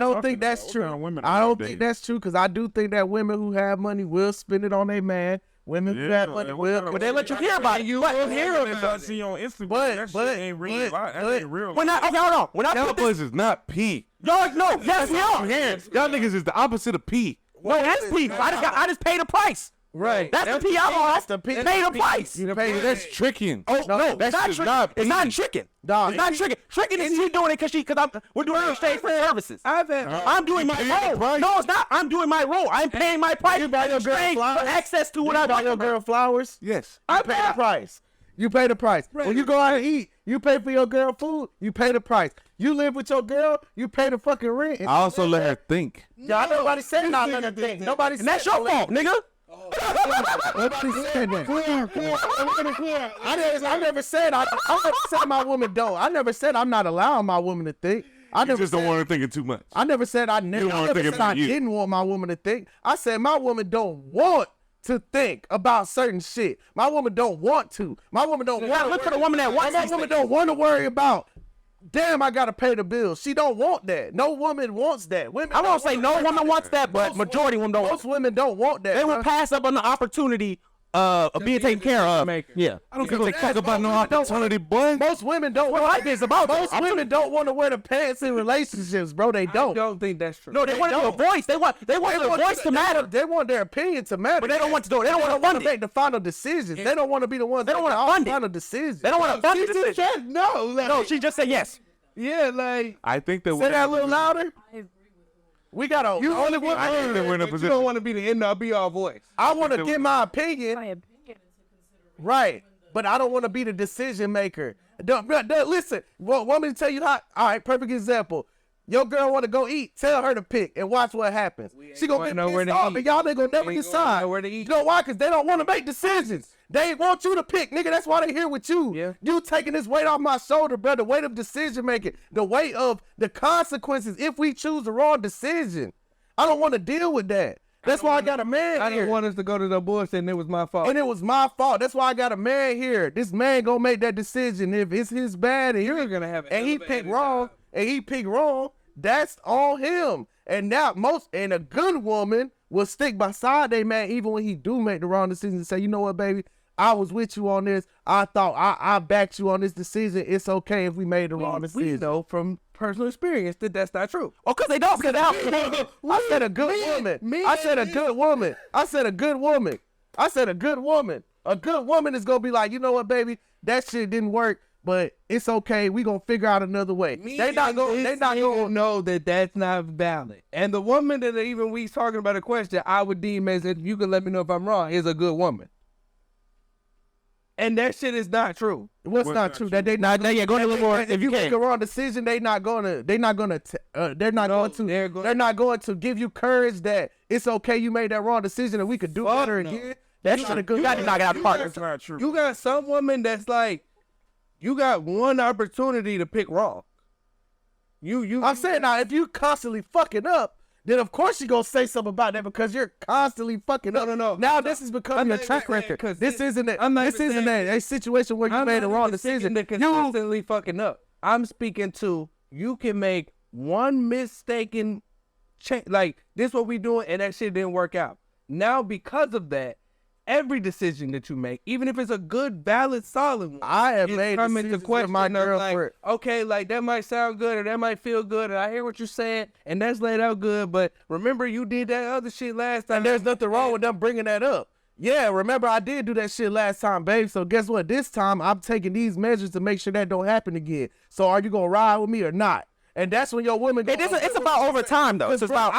don't think that's true. I don't think that's true because I do think that women who have money will spend it on their man. Women who have money will. But they let you hear about it. You will hear I see on Instagram. That shit ain't real. That ain't real. okay, hold on. When I Y'all put this, boys is not P. y'all no, yes we are. Y'all niggas is the opposite of P. No, that's P. I just paid a price. Right. That's the PR. That's the pay the price. You pay That's tricking. Oh no, that that's not shit's tricking. not It's not paying. tricking. Dog, It's not tricking. Tricking is she doing it because we're doing exchange for services. I'm doing my role. No, it's not. I'm doing my role. I'm paying my price. You buy your girl Exchange for flowers? access to what I buy your want. girl flowers. Yes. You pay the price. You pay the price. When you go out and eat, you pay for your girl food. You pay the price. You live with your girl. You pay the fucking rent. I also let her think. Y'all nobody said not let her think. Nobody said And that's your fault, nigga. Nobody said that. I never said my woman don't. I never said I'm not allowing my woman to think. I You never just don't said, want her thinking too much. I never said I never, You don't I wanna never think said I about you. didn't want my woman to think. I said my woman don't want to think about certain shit. My woman don't want to. My woman don't want to. Look for the woman that wants My these woman things. don't want to worry about. Damn, I gotta pay the bills. She don't want that. No woman wants that. Women. I won't don't say want no that. woman wants that, but Most majority of them don't. Most women don't want that. They will bro. pass up on the opportunity of being taken care of. Yeah. I don't give a fuck about no opportunity, boy. Most women don't want. Like this about Most women don't want to wear the pants in relationships, bro. They I don't. don't think that's true. No, they want don't. their voice. They want their voice to matter. They want their opinion to matter. But they don't want to do it. They don't want to fund it. make the final decisions. They don't want to be the ones. They don't making wanna all fund the it. final decisions. They don't want to fund the She just decision. said no. Like, No, she just said yes. Yeah, like I think that say that a little louder. We got a. you only want. I think that we're in a but you position. don't want to be the end all be all voice. I want to get my opinion. My opinion is to consider. Right. But I don't want to be the decision maker. Listen, want me to tell you how? All right, perfect example. Your girl want to go eat. Tell her to pick and watch what happens. She gonna going get nowhere pissed to off, eat. and y'all ain't gonna never Ain't going decide. nowhere to eat. You know why? Because they don't want to make decisions. They want you to pick, nigga. That's why they here with you. Yeah. You taking this weight off my shoulder, bro. The weight of decision making, the weight of the consequences if we choose the wrong decision. I don't want to deal with that. That's why I got a man I here. didn't want us to go to the bullshit, and it was my fault. And it was my fault. That's why I got a man here. This man gonna make that decision. If it's his bad and You're gonna have. and he picked wrong, that's on him. And now a good woman will stick beside their man even when he do make the wrong decision and say, you know what, baby, I was with you on this. I thought I backed you on this decision. It's okay if we made the wrong We decision. know from personal experience that that's not true. Oh, because they don't. I said a good woman. I said a good woman. I said a good woman. I said a good woman. A good woman is gonna be like, you know what, baby, that shit didn't work, but it's okay. We gonna figure out another way. They not gonna know that that's not valid. And the woman that even we talking about a question, I would deem as if you can let me know if I'm wrong, is a good woman. And that shit is not true. What's not true? That they not. Yeah, go ahead a little more. If you make a wrong decision, they're not going to give you courage that it's okay. You made that wrong decision and we could do better again. That's true. You got to knock it out the park. That's not true. You got some woman that's like, you got one opportunity to pick wrong. I'm saying now, if you constantly fucking up, then of course you gonna say something about that because you're constantly fucking up. No. Now this is becoming I'm your not track even saying, record. 'cause This isn't it. I'm not This even isn't saying- a situation where you made a wrong decision. That consistently fucking up. I'm speaking to you can make one mistaken change. Like this, what we doing, and that shit didn't work out. Now because of that, every decision that you make, even if it's a good, valid, solid one, I have it's made coming decisions to question with my of like, girlfriend. okay, like that might sound good or that might feel good, and I hear what you're saying, and that's laid out good. But remember, you did that other shit last time. And there's nothing wrong with them bringing that up. Yeah, remember I did do that shit last time, babe. So guess what? This time I'm taking these measures to make sure that don't happen again. So are you gonna ride with me or not? And that's when your woman. It's about over time, though. It's about.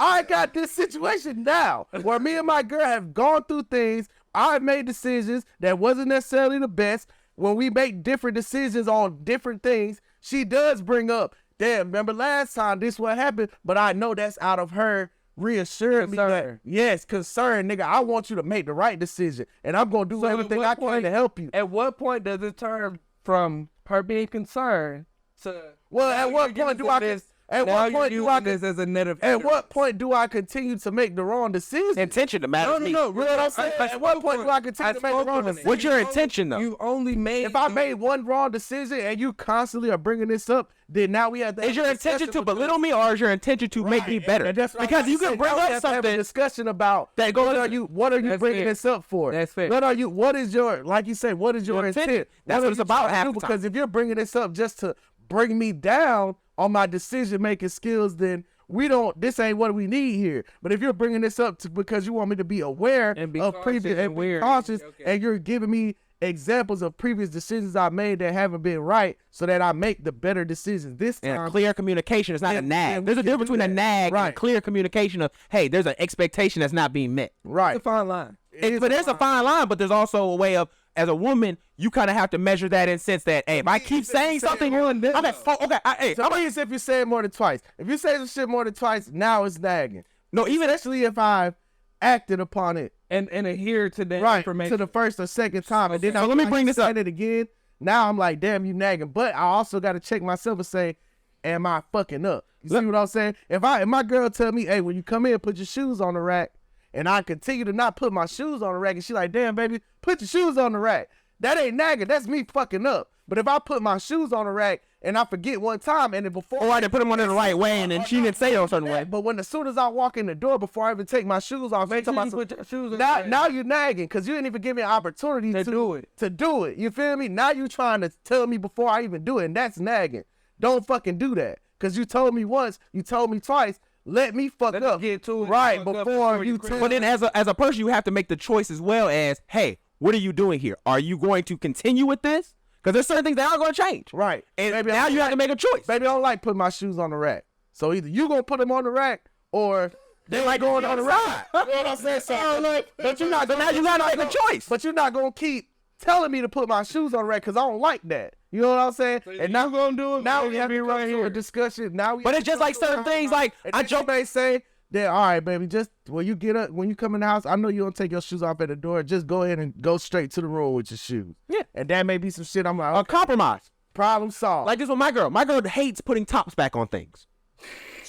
I got this situation now where me and my girl have gone through things. I've made decisions that wasn't necessarily the best. When we make different decisions on different things, she does bring up, damn, remember last time this what happened, but I know that's out of her reassuring me that, yes, concern, nigga, I want you to make the right decision, and I'm going to do everything I can to help you. At what point does it turn from her being concerned to? Well, at what point do I? At what point do I? This as a net of? At what point do I continue to make the wrong decision? Intention to matter. No. Real what I'm saying. At what point do I continue to make the wrong decision? What's your intention, though? You only made. If I made one wrong decision and you constantly are bringing this up, then now we have to. Is your intention to belittle me, or is your intention to make me better? Because you can bring up something. Have a discussion about that goes. What are you That's bringing fair. this up for? That's fair. What is your, like you say, what is your intent? That's what it's about half the Because if you're bringing this up just to bring me down on my decision making skills, then this ain't what we need here. But if you're bringing this up because you want me to be aware And be of cautious previous, and and be aware. cautious, Okay. and you're giving me examples of previous decisions I made that haven't been right so that I make the better decisions this time. And clear communication is not a And nag. we There's a can difference do between a that. nag Right. and clear communication of, hey, there's an expectation that's not being met. Right. It's a fine line. But there's a fine line, but there's also a way of, as a woman, you kind of have to measure that in sense that, hey, if I keep saying something, okay, hey, So please, if you say it more than twice. If you say some shit more than twice, now it's nagging. no, even Especially if I've acted upon it And adhere to the right information. to the first or second time, and then So let me bring this up. it again. Now I'm like, damn, you nagging. But I also got to check myself and say, am I fucking up? You see what I'm saying? If my girl tell me, hey, when you come in, put your shoes on the rack, and I continue to not put my shoes on the rack, and she like, damn, baby, put your shoes on the rack. That ain't nagging. That's me fucking up. But if I put my shoes on the rack and I forget one time, and then before or I didn't put them on in the right way, and then she didn't say it a certain way. but when as soon as I walk in the door, before I even take my shoes off, Make sure you you put your shoes on. now you're nagging because you didn't even give me an opportunity To do it. To do it. You feel me? Now you trying to tell me before I even do it, and that's nagging. Don't fucking do that. Because you told me once, you told me twice. Let me fuck Let up. us get to it. Right, Fuck up before you crash. tell But then as a person, you have to make the choice as well as, hey, what are you doing here? Are you going to continue with this? Because there's certain things that aren't going to change. Right. And Baby, now I you have to make a choice. Baby, I don't like putting my shoes on the rack. So either you gonna put them on the rack or they like going on the rack. You know what I'm saying? So, but you're not. So now you got to make a choice. But you're not gonna keep telling me to put my shoes on the rack because I don't like that. You know what I'm saying? And now gonna do it. Now we have to right here a discussion. Now we. But have it's to just come like to a certain things, compromise. like, And I then joke- you may say that, all right, baby, just when you get up, when you come in the house, I know you don't take your shoes off at the door. Just go ahead and go straight to the room with your shoes. Yeah. And that may be some shit. I'm like, A okay, compromise. problem solved. Like this with my girl. My girl hates putting tops back on things.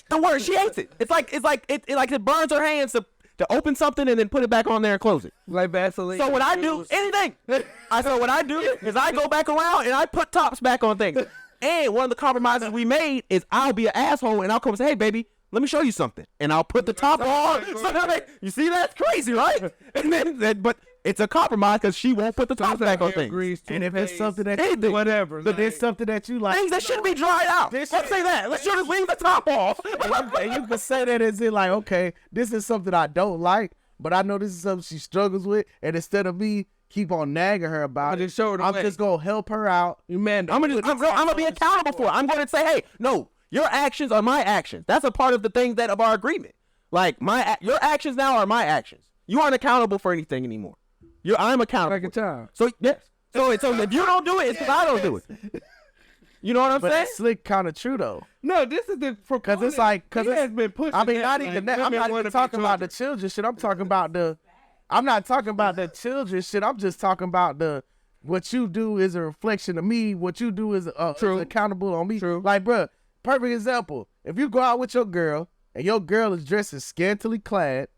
Don't worry, she hates it. It's like it burns her hands to open something and then put it back on there and close it. Like Vaseline. So what I do, anything. What I do is I go back around and I put tops back on things. And one of the compromises we made is I'll be an asshole and I'll come and say, hey baby, let me show you something. And I'll put the top on. So you see, that's crazy, right? And then, but it's a compromise because she won't put the top back on things. and if it's something that Anything. whatever. but there's something that you like, Things that shouldn't be dried out. Let's say that. Let's just leave the top off. and you can say that as in like, okay, this is something I don't like, but I know this is something she struggles with, and instead of me keep on nagging her about I it, just show her the I'm way. just gonna help her out. You man. I'm gonna be accountable for it. I'm gonna say, hey, no, your actions are my actions. That's a part of the things that of our agreement. Like your actions now are my actions. You aren't accountable for anything anymore. I'm accountable. Like a child. So yes. So if you don't do it, it's because I don't do it. You know what I'm But saying? that's slick kind of true though, No, this is the because it's like, he has been pushing. I mean, that, not like, even that. I'm women not wanna even be talking about the children. children shit. I'm talking about the. I'm not talking about the children shit. I'm just talking about the. What you do is a reflection of me. What you do is accountable on me. True. Like, bruh, perfect example. If you go out with your girl and your girl is dressed as scantily clad,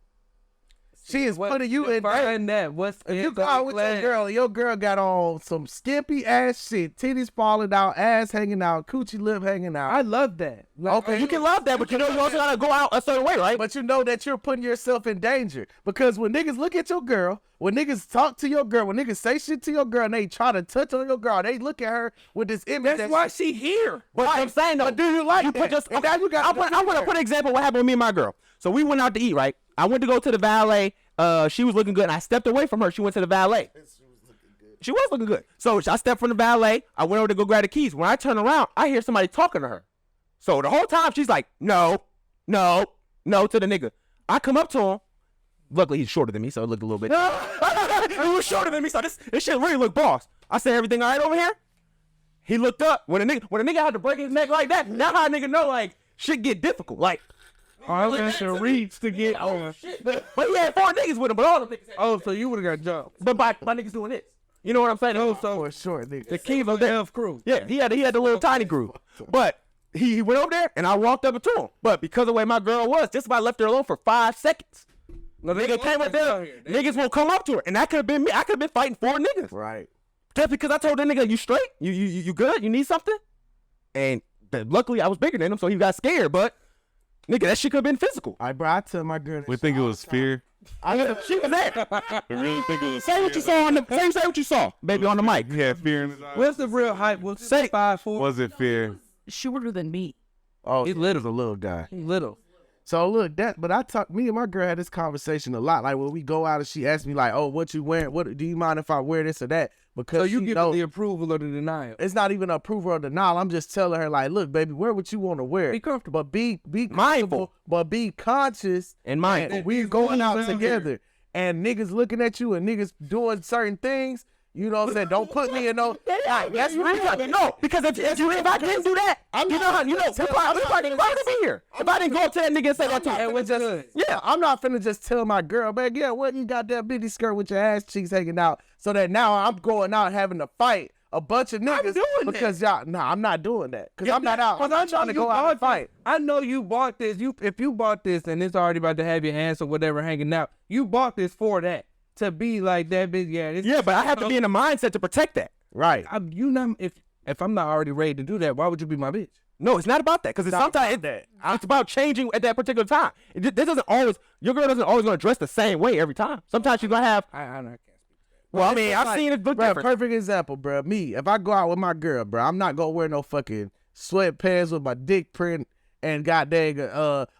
she is putting you in. Define that. What's If you go out with your girl and your girl got on some skimpy ass shit, titties falling out, ass hanging out, coochie lip hanging out. I love that. Like, Okay, You can love that, but you know you also gotta go out a certain way, right? But you know that you're putting yourself in danger because when niggas look at your girl, when niggas talk to your girl, when niggas say shit to your girl and they try to touch on your girl, they look at her with this image. That's why she here. But I'm saying though, But do you like you put that? just And now you got. I'm gonna put an example of what happened with me and my girl. So we went out to eat, right? I went to go to the valet. She was looking good, and I stepped away from her. She went to the valet. She was looking good. So I stepped from the valet. I went over to go grab the keys. When I turn around, I hear somebody talking to her. So the whole time she's like, no, to the nigga. I come up to him. Luckily he's shorter than me, so it looked a little bit. He was shorter than me, so this shit really looked boss. I said, everything all right over here? He looked up. When a nigga had to break his neck like that, now how a nigga know like shit get difficult. Like, I was to reach to get on. but he had 4 niggas with him, but all the niggas had, Oh, so you would have got jumped. but my niggas doing this. You know what I'm saying? Oh, so for sure, nigga. the keys on the there. elf crew. Yeah, he had the little tiny groove. But he went over there and I walked up to him. But because of the way my girl was, just about left her alone for 5 seconds. No, Nigga came up there, niggas won't come up to her. And that could have been me. I could have been fighting 4 niggas. Right. Just because I told that nigga, you straight? You good? You need something? And luckily I was bigger than him, so he got scared. But nigga, that shit could have been physical. I bro, I tell my girl. We think it was fear. She was there. We really think it was Say what you saw on the say what you saw, baby, on the mic. He had fear in his eyes. What's the real height? What's Say- 5'4"? Was it fear? Shorter than me. Oh, He's he's little. a little guy. He's little. So look, me and my girl had this conversation a lot. Like when we go out and she asked me like, oh, what you wearing? What do you mind if I wear this or that? Because So you she give know it the approval or the denial. it's not even approval or denial. I'm just telling her like, look, baby, wear what you want to wear. Be comfortable. But be Mindful. but be conscious. And mindful. And we going out together. And niggas looking at you and niggas doing certain things. You know what I'm saying? Don't put me in no. That's right. No, because if I didn't do that, we probably wouldn't be here. If I didn't go up to that nigga and say that to him. Yeah, I'm not finna just tell my girl, man, yeah, what you got that bitty skirt with your ass cheeks hanging out, so that now I'm going out having to fight a bunch of niggas because y'all. No, I'm not doing that because I'm not out. I'm trying to go out and fight. I know you bought this. If you bought this and it's already about to have your hands or whatever hanging out, you bought this for that. To be like that bitch, yeah. But I have to be in the mindset to protect that. Right. If I'm not already ready to do that, why would you be my bitch? No, it's not about that because it's about changing at that particular time. This doesn't always. Your girl doesn't always gonna dress the same way every time. Sometimes she's gonna have. I can't speak. Well, I mean, I've seen it look different. Perfect example, bro. Me, if I go out with my girl, bro, I'm not gonna wear no fucking sweatpants with my dick print and goddamn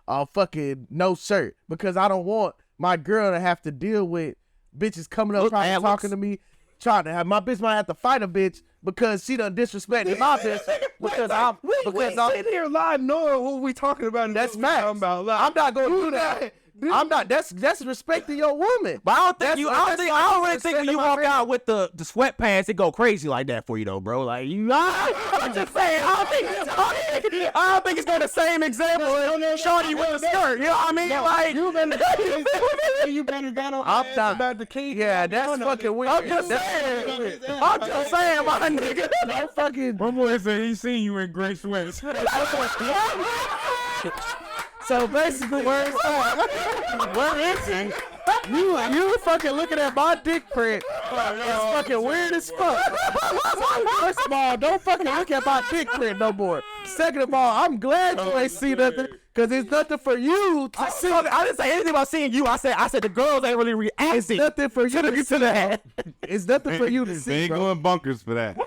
a fucking no shirt because I don't want my girl to have to deal with bitches coming up trying to talking to me, trying to have my bitch might have to fight a bitch because she done disrespected my bitch because I'm sitting here live knowing what we talking about. That's facts. I'm not gonna do that. I'm not. That's respecting your woman. But I don't really think when you walk out with the sweatpants, it go crazy like that for you though, bro. Like I'm just saying, I don't think it's got the same example. Shorty with a skirt, you know what I mean? Like You better got on. I'm not about the key. Yeah, that's fucking weird. I'm just saying, my nigga. That fucking. One boy said he seen you in gray sweats. So basically, where is it? You fucking looking at my dick print. It's fucking weird as fuck. First of all, don't fucking look at my dick print no more. Second of all, I'm glad you ain't see nothing because it's nothing for you to see. I didn't say anything about seeing you. I said the girls ain't really reacting. It's nothing for you to that. It's nothing for you to They see, ain't bro. going bunkers for that.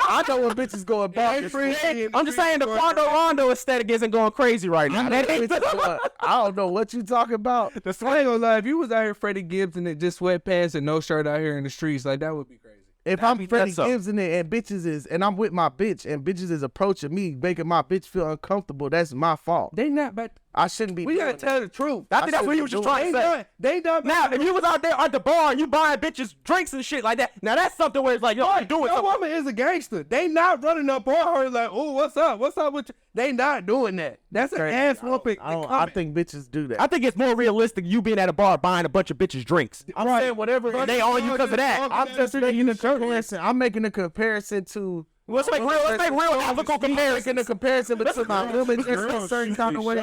I know when bitches going bonkers. I'm just saying the Quando Rondo aesthetic isn't going crazy right now. I don't know what you talking about. I ain't gonna lie, if you was out here Freddie Gibbs and just sweatpants and no shirt out here in the streets, like that would be crazy. If I'm Freddie Gibbs in it and I'm with my bitch and bitches is approaching me, making my bitch feel uncomfortable, that's my fault. They not, but I shouldn't be. we gotta tell the truth. I think that's what you was just trying to say. They not. Now, if you was out there at the bar and you buying bitches drinks and shit like that, now that's something where it's like, yo, you doing Your something. woman is a gangster. They not running up on her like, oh, what's up? What's up with you? They not doing that. That's an ass whooping. I think bitches do that. I think it's more realistic you being at a bar buying a bunch of bitches drinks. I'm saying whatever. And they on you because of that. I'm just making a comparison. I'm making a comparison to. Let's make real. Look on comparison. Making a comparison between my women and a certain kind of way.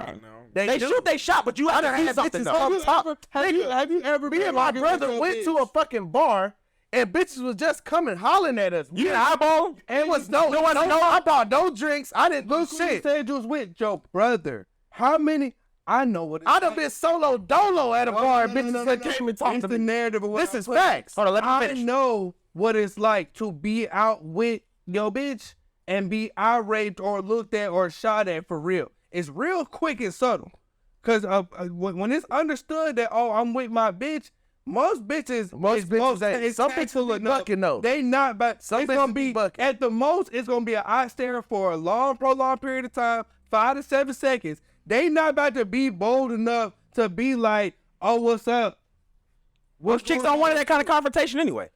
They shoot, they shot, but you have to do something though. Have you ever me and my brother went to a fucking bar and bitches was just coming hollering at us. You eyeball? And was I bought no drinks. I didn't do shit. You said you was with your brother. How many? I know what it I done been solo dolo at a bar and bitches that came and talked It's to the me. narrative of what This I'm is putting. facts. Hold on, let me I finish. know what it's like to be out with your bitch and be outraged or looked at or shot at for real. It's real quick and subtle. Because when it's understood that, oh, I'm with my bitch, most bitches ain't. Some bitches be bucking though. They not, but Some it's gonna bitches be be, bucking. at the most, it's gonna be an eye stare for a prolonged period of time, 5 to 7 seconds. They not about to be bold enough to be like, oh, what's up? Most chicks don't want that kind of confrontation anyway.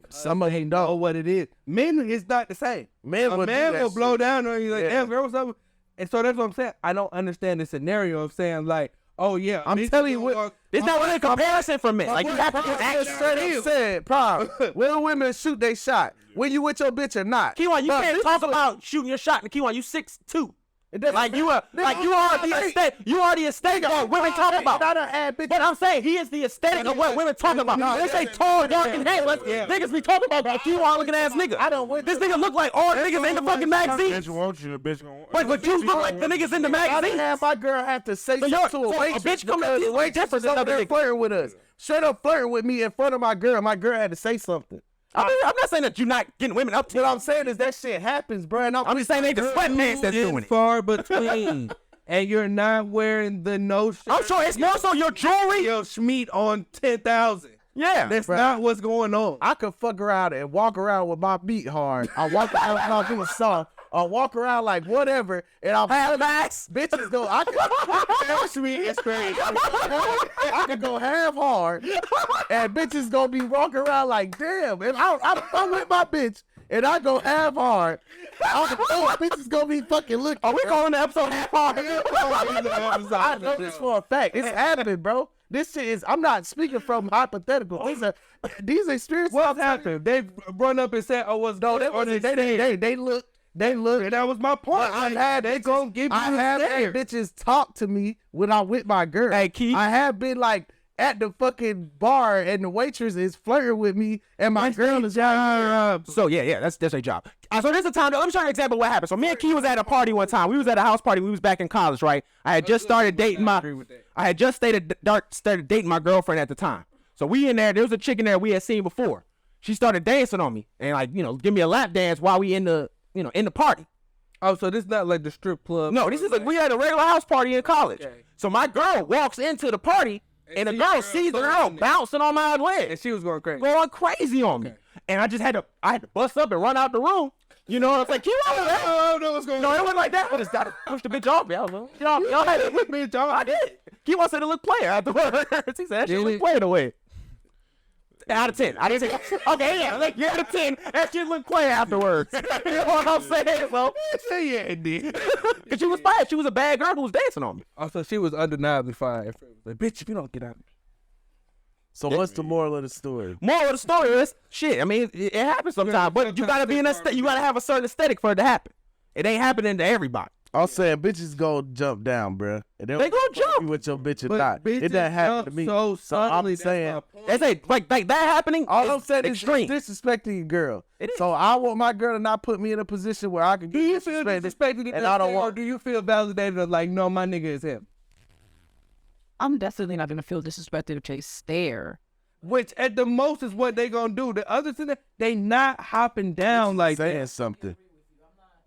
Some of them Know don't. what it is. Men is not the same. Men A would man do that will blow shit. down on you like, Yeah. damn, girl, what's up? And so that's what I'm saying. I don't understand the scenario of saying like, oh yeah, I'm bitches telling you don't what- walk- It's not really a comparison for men. Like you have to just act. Straight up said, prom. When women shoot, they shot. When you with your bitch or not. Kiwan, you But can't this talk is what- about shooting your shot. And Kiwan, you 6'2". It doesn't- Like you are the aesthetic. You are the aesthetic of what women talk about. I done had bitches. But I'm saying he is the aesthetic of what women talk about. They say tall, dark, and handsome. Niggas be talking about that. You are looking ass nigga. I don't want This nigga look like all niggas in the fucking magazine. Bitch want you, a bitch gonna. But you look like the niggas in the I didn't magazine. have my girl have to say So something to so a a waitress bitch come because at the you waitress different was than over other there niggas. flirting with us. Straight up flirting with me in front of my girl. My girl had to say something. I'm not saying that you're not getting women up to. What I'm saying is that shit happens, bro. And I'm just saying they the sweatpants that's doing it. far between. and you're not wearing the no shirt. I'm sure it's more so your jewelry. Yo, Schmeat on 10,000. Yeah. That's not what's going on. I could fuck around and walk around with my beat hard. I walk around and I'll do a song. I'll walk around like whatever, and I'll have max. Bitches go. I can it's crazy. I can go half hard, and bitches gonna be walking around like damn. And I'm with my bitch, and I go half hard. Bitches gonna be fucking looking. Are we calling the episode half hard? I know this for a fact. It's happened, bro. This shit is. I'm not speaking from hypothetical. These experiences. What's happened? They run up and said, "Oh, what's No, they look. They look. And that was my point. They gonna give you I have had bitches talk to me when I'm with my girl. Hey, Keith. I have been like at the fucking bar and the waitress is flirting with me and my girl is So yeah, that's their job. So there's a time. Let me show you an example of what happened. So me and Key was at a party one time. We was at a house party. We was back in college, right? I had just started dating my girlfriend at the time. So we in there. There was a chick in there we had seen before. She started dancing on me and like give me a lap dance while we in the party. Oh, so this is not like the strip club. No, this is like we had a regular house party in college. Okay. So my girl walks into the party and the girl sees the girl bouncing on my leg. And she was going crazy. Going crazy on me. And I just had to bust up and run out the room. You know, it's like, keep on that. I don't know what's going on. No, it wasn't like that. I just got to push the bitch off me. Y'all had to look me in I did. Keep on saying to look player afterwards. He said, that shit look player away. Out of 10. I didn't say, okay, yeah, like, out of 10. That shit look player afterwards. You know what I'm saying? So, Yeah, it did. because she was fine. She was a bad girl who was dancing on me. Also, she was undeniably fine. Like, bitch, if you don't get out. So what's the moral of the story? Moral of the story is, shit, I mean, it happens sometimes, but you gotta be in you gotta have a certain aesthetic for it to happen. It ain't happening to everybody. I'm saying bitches go jump down, bruh. And They gonna jump. you with your bitch or But not. It doesn't happen to me. So subtly, I'm saying They say like that happening. all I'm saying extreme. is disrespecting your girl. It is. So I want my girl to not put me in a position where I can Do get you feel disrespected and I don't or want. do you feel validated of like, no, my nigga is him? I'm definitely not gonna feel disrespected if they stare. Which at the most is what they gonna do. The others in there, they not hopping down like saying that. something.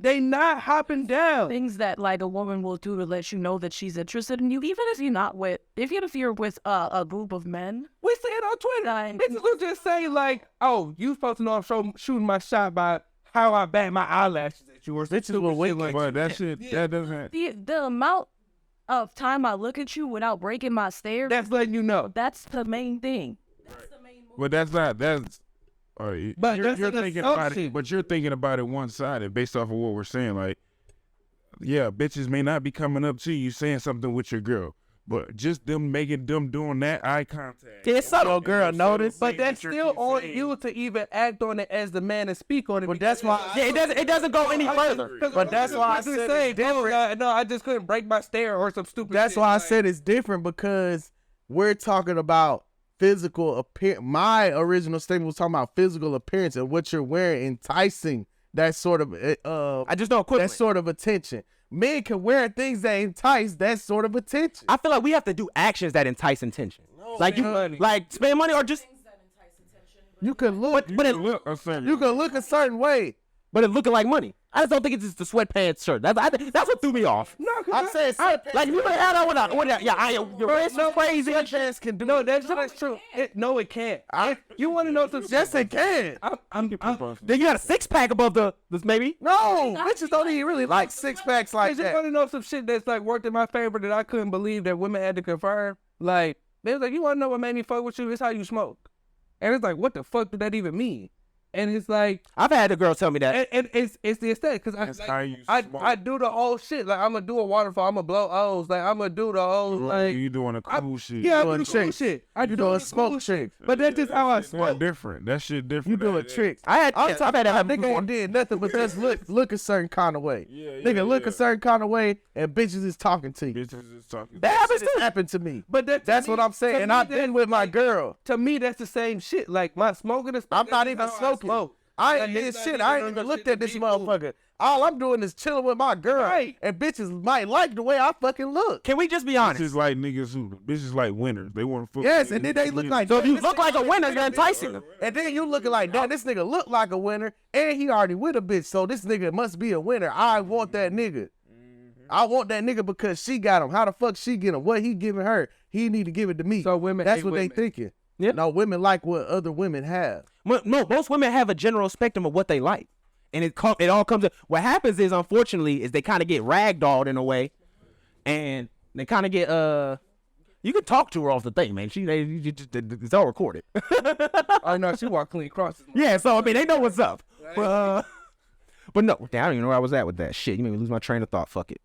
They not hopping down. Things that like a woman will do to let you know that she's interested in you, even if you're with a group of men. We see it on Twitter. Like- Bitches will just say like, "Oh, you supposed to know I'm shooting my shot by how I bat my eyelashes at you," or Bitches will wait like But that shit, that doesn't. The amount of time I look at you without breaking my stare, that's letting you know. that's the main thing. But that's not. That's. But you're that's an thinking about assumption. it. But you're thinking about it one sided based off of what we're saying. Like, yeah, bitches may not be coming up to you saying something with your girl, but just them doing that eye contact. It's subtle. Your girl notice. But that's still on you to even act on it as the man and speak on it. But that's why. Yeah, it doesn't go any further. But that's why I Just said saying, it's different. no, I just couldn't break my stare or some stupid. That's shit. why I Like, said it's different because we're talking about physical appearance. My original statement was talking about physical appearance and what you're wearing enticing that sort of I just don't quit. that sort of attention. Men can wear things that entice that sort of attention. I feel like we have to do actions that entice attention. Like you, money. like spend money or just, You can look, but it Look, I'm saying. you can look a certain way. but it looking like money. I just don't think it's just the sweatpants shirt. That's what threw me off. No, I said Like you better add on without. Yeah, your wrist is crazy. sweatpants can do. no, that's not true. No, it can't. You want to know some? Yes, it can. I'm Then you got a 6-pack above this maybe. No, bitches don't even really like 6-packs like I just want that. to know some shit that's like worked in my favor that I couldn't believe that women had to confirm. Like they was like, you want to know what made me fuck with you? It's how you smoke. And it's like, what the fuck did that even mean? And it's like, I've had the girl tell me that. and it's the aesthetic because That's how you I smoke. do the whole shit. Like I'm gonna do a waterfall. I'm gonna blow O's. Like I'm gonna do the whole like. You doing a cool shit. Yeah, I doing do the cool tricks. shit. I do doing the smoke cool shit. tricks. But that's just how I It's smoke. different. That shit different. You doing tricks. I've had that happen Nigga before. ain't did nothing but just look a certain kind of way. Yeah, Nigga look a certain kind of way and bitches is talking to you. Bitches is talking. That happens Shit too. happened to me. But That's what I'm saying. And I've been with my girl. To me, that's the same shit. Like my smoking is. I'm not even that's how I smoking. smoke. I Like, ain't did it's not shit. even I ain't on even the looked shit at that this people- motherfucker. All I'm doing is chilling with my girl. Right. And bitches might like the way I fucking look. Can we just be honest? Bitches like niggas who bitches like winners. They want to fuck. Yes, and then they look like So if you this look like a winner, you're enticing them. And then you looking like, damn, this nigga look like a winner, and he already with a bitch, so this nigga must be a winner. I want that nigga. I want that nigga because she got him. How the fuck she get him? What he giving her? He need to give it to me. So women That's hate what women. they thinking. Yep. No, women like what other women have. No, most women have a general spectrum of what they like, and it all comes. What happens is, unfortunately, is they kind of get ragdolled in a way, and they kind of get You can talk to her off the thing, man. It's all recorded. Oh no, she walked clean across. Yeah, so I mean, they know what's up. But no, I don't even know where I was at with that shit. You made me lose my train of thought. Fuck it.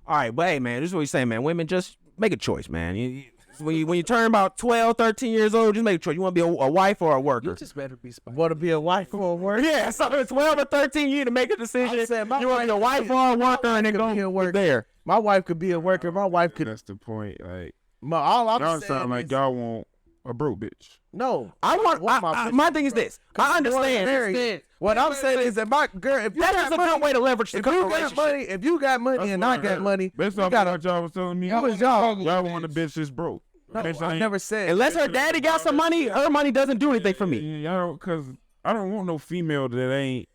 All right, but hey, man, this is what you're saying, man. Women, just make a choice, man. When you turn about 12, 13 years old, just make a choice. You want to be a wife or a worker? You just better be spicy. Want to be a wife or a worker? Yeah, so at 12 or 13, you need to make a decision. I'm saying my You want to be a wife or a worker, and then go there. My wife could be a worker. My wife could. That's the point. Like, All I'm y'all saying sound like is, y'all want a broke bitch. no. I want. My thing is this. I understand. What I'm saying is that my girl, if you That got is a money, good way to leverage the if you got relationship. money, if you got money and I got money, Based you off gotta- what y'all was telling me, Y'all was y'all. y'all want a bitch that's broke. No, Bitch I ain't- never said. Unless her daddy got some money, her money doesn't do anything for me. Yeah, y'all don't, cause I don't want no female that ain't.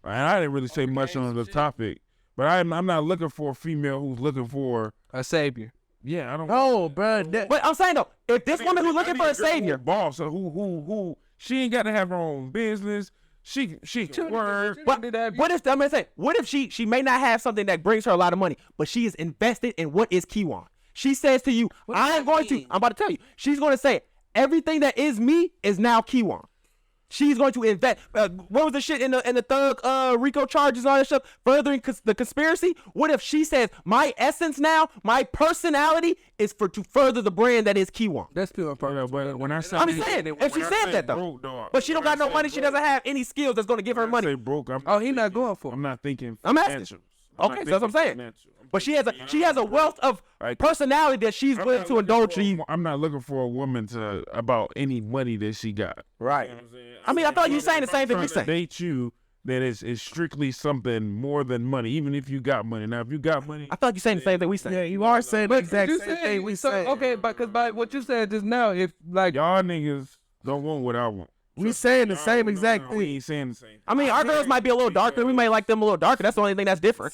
And I didn't really say much on the topic, but I'm not looking for a female who's looking for. A savior. Yeah, I don't. No, bro. That, But I'm saying though, if this woman who's looking for a savior, boss, so who she ain't got to have her own business. She can work. what if I'm gonna say, what if she may not have something that brings her a lot of money, but she is invested in what is Kiwan? She says to you, I'm about to tell you, she's going to say, everything that is me is now Kiwan. She's going to invest. What was the shit in the thug RICO charges and all that stuff? Furthering the conspiracy. What if she says, my essence now, my personality is to further the brand that is Kiwan? That's pure purpose. But when I say, I'm saying, if she said that though, broke, but she don't got no money, she doesn't have any skills that's going to give her money. Say broke. Oh, he not going for it. I'm not thinking. I'm asking. financials. I'm Okay, not so that's what I'm saying. thinking financial. But she has a wealth of personality that she's willing to indulge in. I'm not looking for a woman to about any money that she got. right. I mean, I thought you were saying the same thing we Trying to saying. date you that is strictly something more than money, even if you got money. Now, if you got money, I thought you saying the same thing we saying. Yeah, you are saying the exact same thing we so, say. okay, but because by what you said just now, if like y'all niggas don't want what I want. We saying the same exact We thing. ain't saying the same. I mean, our girls might be a little darker. We may like them a little darker. That's the only thing that's different.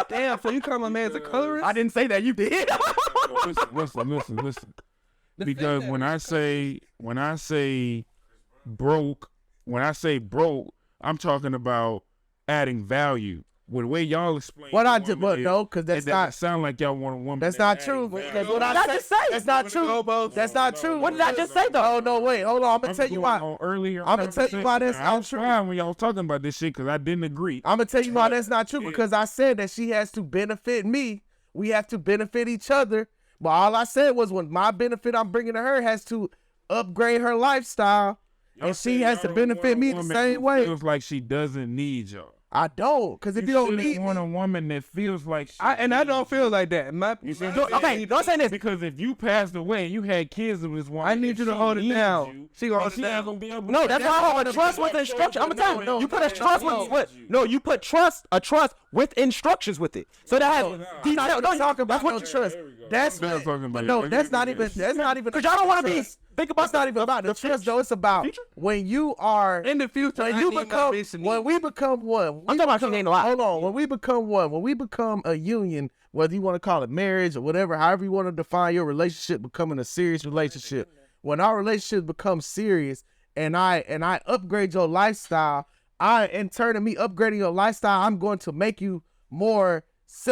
damn, so you call my man's a colorist? I didn't say that. You did. Listen. Because when I say broke, I'm talking about adding value. With the way y'all explain What the I did, woman but is, no, because that's it not. doesn't sound like y'all want a woman. That's not true. That's what What did I just say? That's not true. That's not true. What did I just say though? Oh no, wait, hold on. I'm gonna tell you why. Earlier, I'm gonna tell you why that's I not was true. trying when y'all was talking about this shit because I didn't agree. I'm gonna tell you why that's not true because I said that she has to benefit me. We have to benefit each other. But all I said was when my benefit I'm bringing to her has to upgrade her lifestyle, and she has to benefit me the same way. Feels like she doesn't need y'all. I don't, because if you don't shouldn't need want me, a woman that feels like she I don't feel like that. Okay, don't say this. because if you passed away and you had kids with this woman, I need if you to she hold it needs down. you, She gonna oh, hold it she down. ain't gonna be able to No, do that's that. why I hold a trust with instruction. I'm gonna tell you. You put a trust with you put a trust with instructions with it. So that has don't talk about that's what no trust. That's That's talking about no, it. that's not even. That's not even. because y'all don't want to be think about It's not even about the trust though. It's about when you are In the future, when I you need my become bitch to when need. we become one. I'm talking about something ain't a lot. Hold on. When we become one, when we become a union, whether you want to call it marriage or whatever, however you want to define your relationship becoming a serious relationship, when our relationship becomes serious and I upgrade your lifestyle, I in turn of me upgrading your lifestyle, I'm going to make you more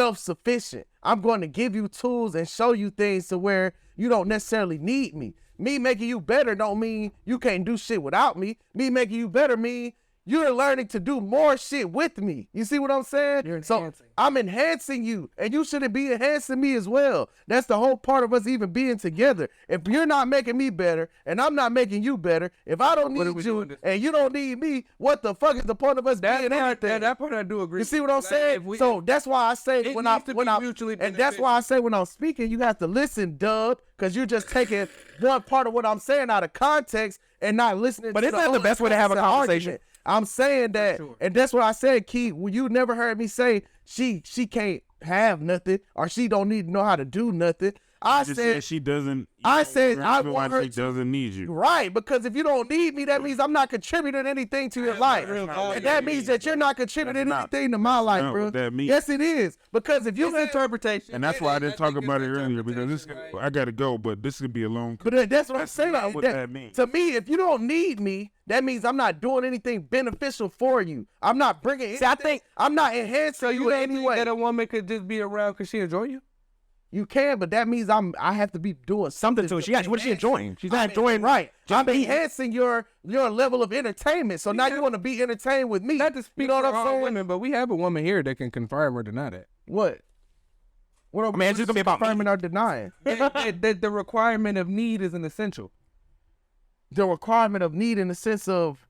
self-sufficient. I'm going to give you tools and show you things to where you don't necessarily need me. Me making you better don't mean you can't do shit without me. Me making you better mean you're learning to do more shit with me. You see what I'm saying? You're So enhancing. I'm enhancing you, and you shouldn't be enhancing me as well. That's the whole part of us even being together. If you're not making me better, and I'm not making you better, if I don't What are need we you, doing this? and you don't need me, what the fuck is the point of us being anything? That part I do agree. You see what I'm Like, saying? if we- So that's why I say It when I needs to when be I mutually and that's why I say when I'm speaking, you have to listen, Dub, because you're just taking one part of what I'm saying out of context and not listening. But to isn't that the other best way to have a parts of the conversation? argument. I'm saying that, and that's what I said, Key. Well, you never heard me say she can't have nothing or she don't need to know how to do nothing. I Just said she doesn't. I said I feel want like her she doesn't need you. right, because if you don't need me, that means I'm not contributing anything to your life. And that means that you're not contributing anything to my life, not bro. what that means. Yes, it is. Because if you interpretation. And that's why I didn't talk about it earlier, because this I gotta go, but this could be a long. But that's what I'm saying. not what that means. To me, if you don't need me, that means I'm not doing anything beneficial for you. I'm not bringing. See, I think I'm not enhancing you in any way. That a woman could just be around because she enjoy you. You can, but that means I have to be doing something to it. What is she enjoying? She's not enjoying. Right. I'm enhancing your level of entertainment. So now you want to be entertained with me. Not to speak you know what for I'm all saying? women, but we have a woman here that can confirm or deny that. What? What? I mean, it's just gonna be about confirming or denying. that the requirement of need is an essential. The requirement of need in the sense of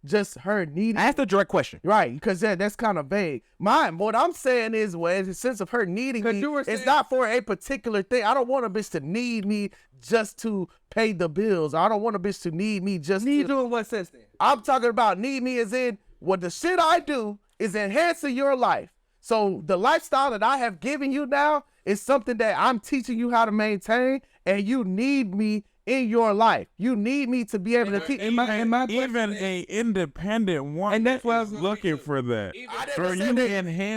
just her needing. Ask the direct question. Right, because that's kind of vague. What I'm saying is, well, in the sense of her needing me, it's not for a particular thing. I don't want a bitch to need me just to pay the bills. I don't want a bitch to need me just Need to. you in what sense then? I'm talking about need me as in what the shit I do is enhancing your life. So the lifestyle that I have given you now is something that I'm teaching you how to maintain, and you need me in your life. You need me to be able to teach. Even a independent woman, And that's why I was looking for that.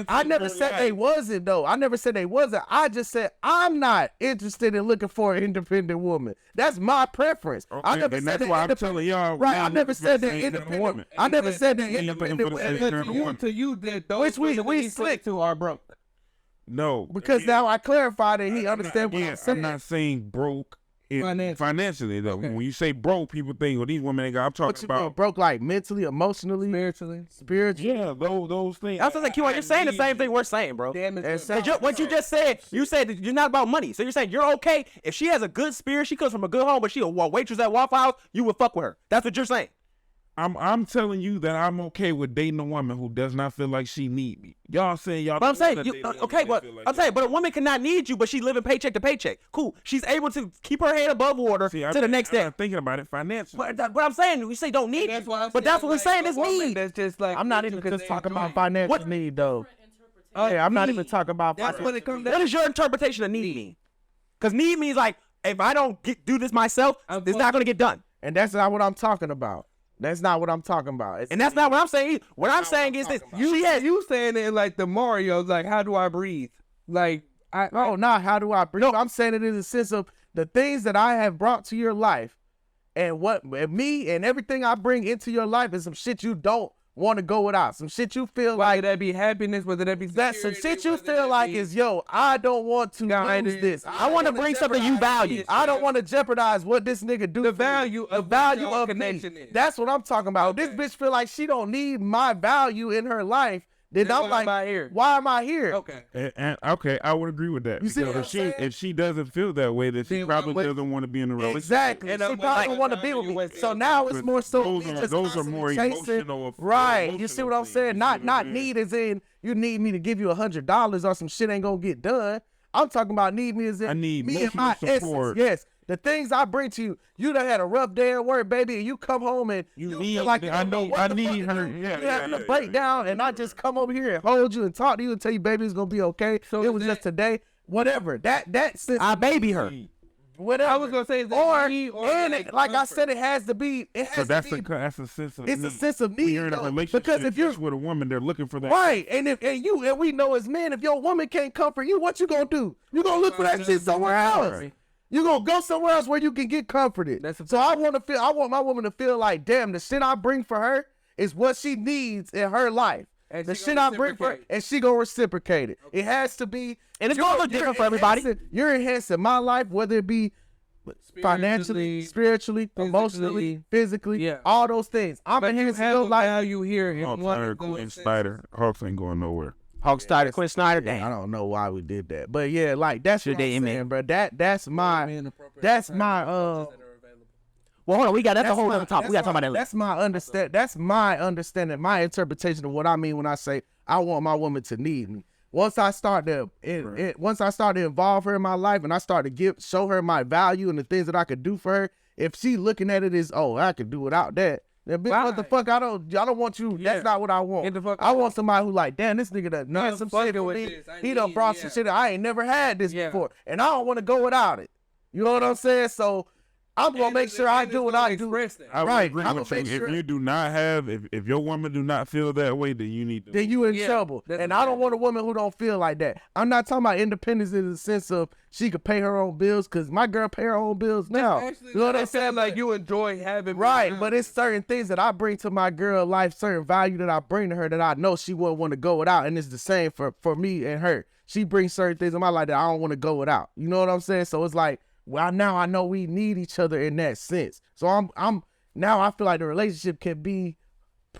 I never said they wasn't though. I never said they wasn't. I just said I'm not interested in looking for an independent woman. That's my preference. I never and said that's why I'm telling y'all. Right. I never said that independent. I never said that independent woman. To you that those we slick to are broke. No, because now I clarified it. He understands what I'm saying. I'm not saying broke. Financially though, Okay. when you say broke, people think, well, these women ain't got. I'm talking What you mean, about broke like mentally, emotionally, spiritually. Yeah, those things. I was like, you're saying the same thing we're saying, bro. What you just said, you said that you're not about money. So you're saying you're okay if she has a good spirit, she comes from a good home, but she a waitress at Waffle House, you would fuck with her. That's what you're saying. I'm telling you that I'm okay with dating a woman who does not feel like she need me. Y'all saying y'all. But I'm saying, but a woman cannot need you, but she's living paycheck to paycheck. Cool. She's able to keep her head above water to the next day. I'm thinking about it financially. But I'm saying, we say don't need you. But that's what we're saying is need. That's just like I'm not even just talking about financial need though. Oh yeah, I'm not even talking about. That's what it comes down. What is your interpretation of need mean? Because need means like, if I don't do this myself, it's not going to get done. And that's not what I'm talking about. That's not what I'm talking about. And that's not what I'm saying. What I'm saying is this. You saying it like the Mario's, like, how do I breathe? Like, how do I breathe? No, I'm saying it in the sense of the things that I have brought to your life, and me and everything I bring into your life is some shit you don't want to go without. Some shit you feel like. Whether that be happiness, whether that be that's some shit you feel like is, I don't want to lose this. I want to bring something you value. I don't want to jeopardize what this nigga do. The value of connection me. That's what I'm talking about. This bitch feel like she don't need my value in her life. Then I'm like, why am I here? Okay. And okay, I would agree with that. You see what I'm saying? If she doesn't feel that way, then she probably doesn't want to be in a relationship. Exactly. And she probably don't want to be with me. So now it's more so those are more emotional. Right. You see what I'm saying? Not need as in you need me to give you $100 or some shit ain't gonna get done. I'm talking about need me as in I need me and my support. essence. Yes. The things I bring to you, you done had a rough day at work, baby, and you come home and you need like I need her. Yeah, having a breakdown, and I just come over here and hold you and talk to you and tell you, baby, it's gonna be okay. So it was just today, whatever. That's I baby her. Whatever. I was gonna say, like I said, it has to be. It has that's to be. That's a sense of. It's need. a sense of need. When you're in a relationship, because if you're with a woman, they're looking for that. Right, and we know as men, if your woman can't comfort you, what you gonna do? You gonna look for that shit somewhere else. You gonna go somewhere else where you can get comforted. So I want my woman to feel like, damn, the shit I bring for her is what she needs in her life. The shit I bring for her, and she gonna reciprocate it. It has to be, and it's gonna look different for everybody. You're enhancing my life, whether it be financially, spiritually, emotionally, physically, all those things. I'm enhancing your life. Value here. Quinn Snyder, Hawks ain't going nowhere. Hawk Snyder, Quinn Snyder. Damn. I don't know why we did that, but yeah, like that's what I'm saying, bro. That's my. Well, hold on, that's a whole other topic. We gotta talk about that later. That's my understanding, my interpretation of what I mean when I say I want my woman to need me. Once I start to involve her in my life and I start to show her my value and the things that I could do for her, if she looking at it as, I could do without that, That bitch, Why? what the fuck? I don't want you. Yeah. That's not what I want. Get the fuck I out. want somebody who like, damn, this nigga done Not some fucking shit for with me. this. I He done need- brought some yeah. shit. I ain't never had this Yeah. before, and I don't want to go without it. You know what I'm saying? So I'm gonna make sure I do what I do. I would Right, agree I'ma with you. make sure- If you do not have, if your woman do not feel that way, then you need to. Then you in Yeah, trouble. that's And what I don't want a woman who don't feel like that. I'm not talking about independence in the sense of she could pay her own bills, because my girl pay her own bills now. Actually, You know what I'm saying? Like you enjoy having me Right, around. but it's certain things that I bring to my girl life, certain value that I bring to her that I know she wouldn't want to go without, and it's the same for me and her. She brings certain things in my life that I don't want to go without. You know what I'm saying? So it's like, well, now I know we need each other in that sense. So I'm now I feel like the relationship can be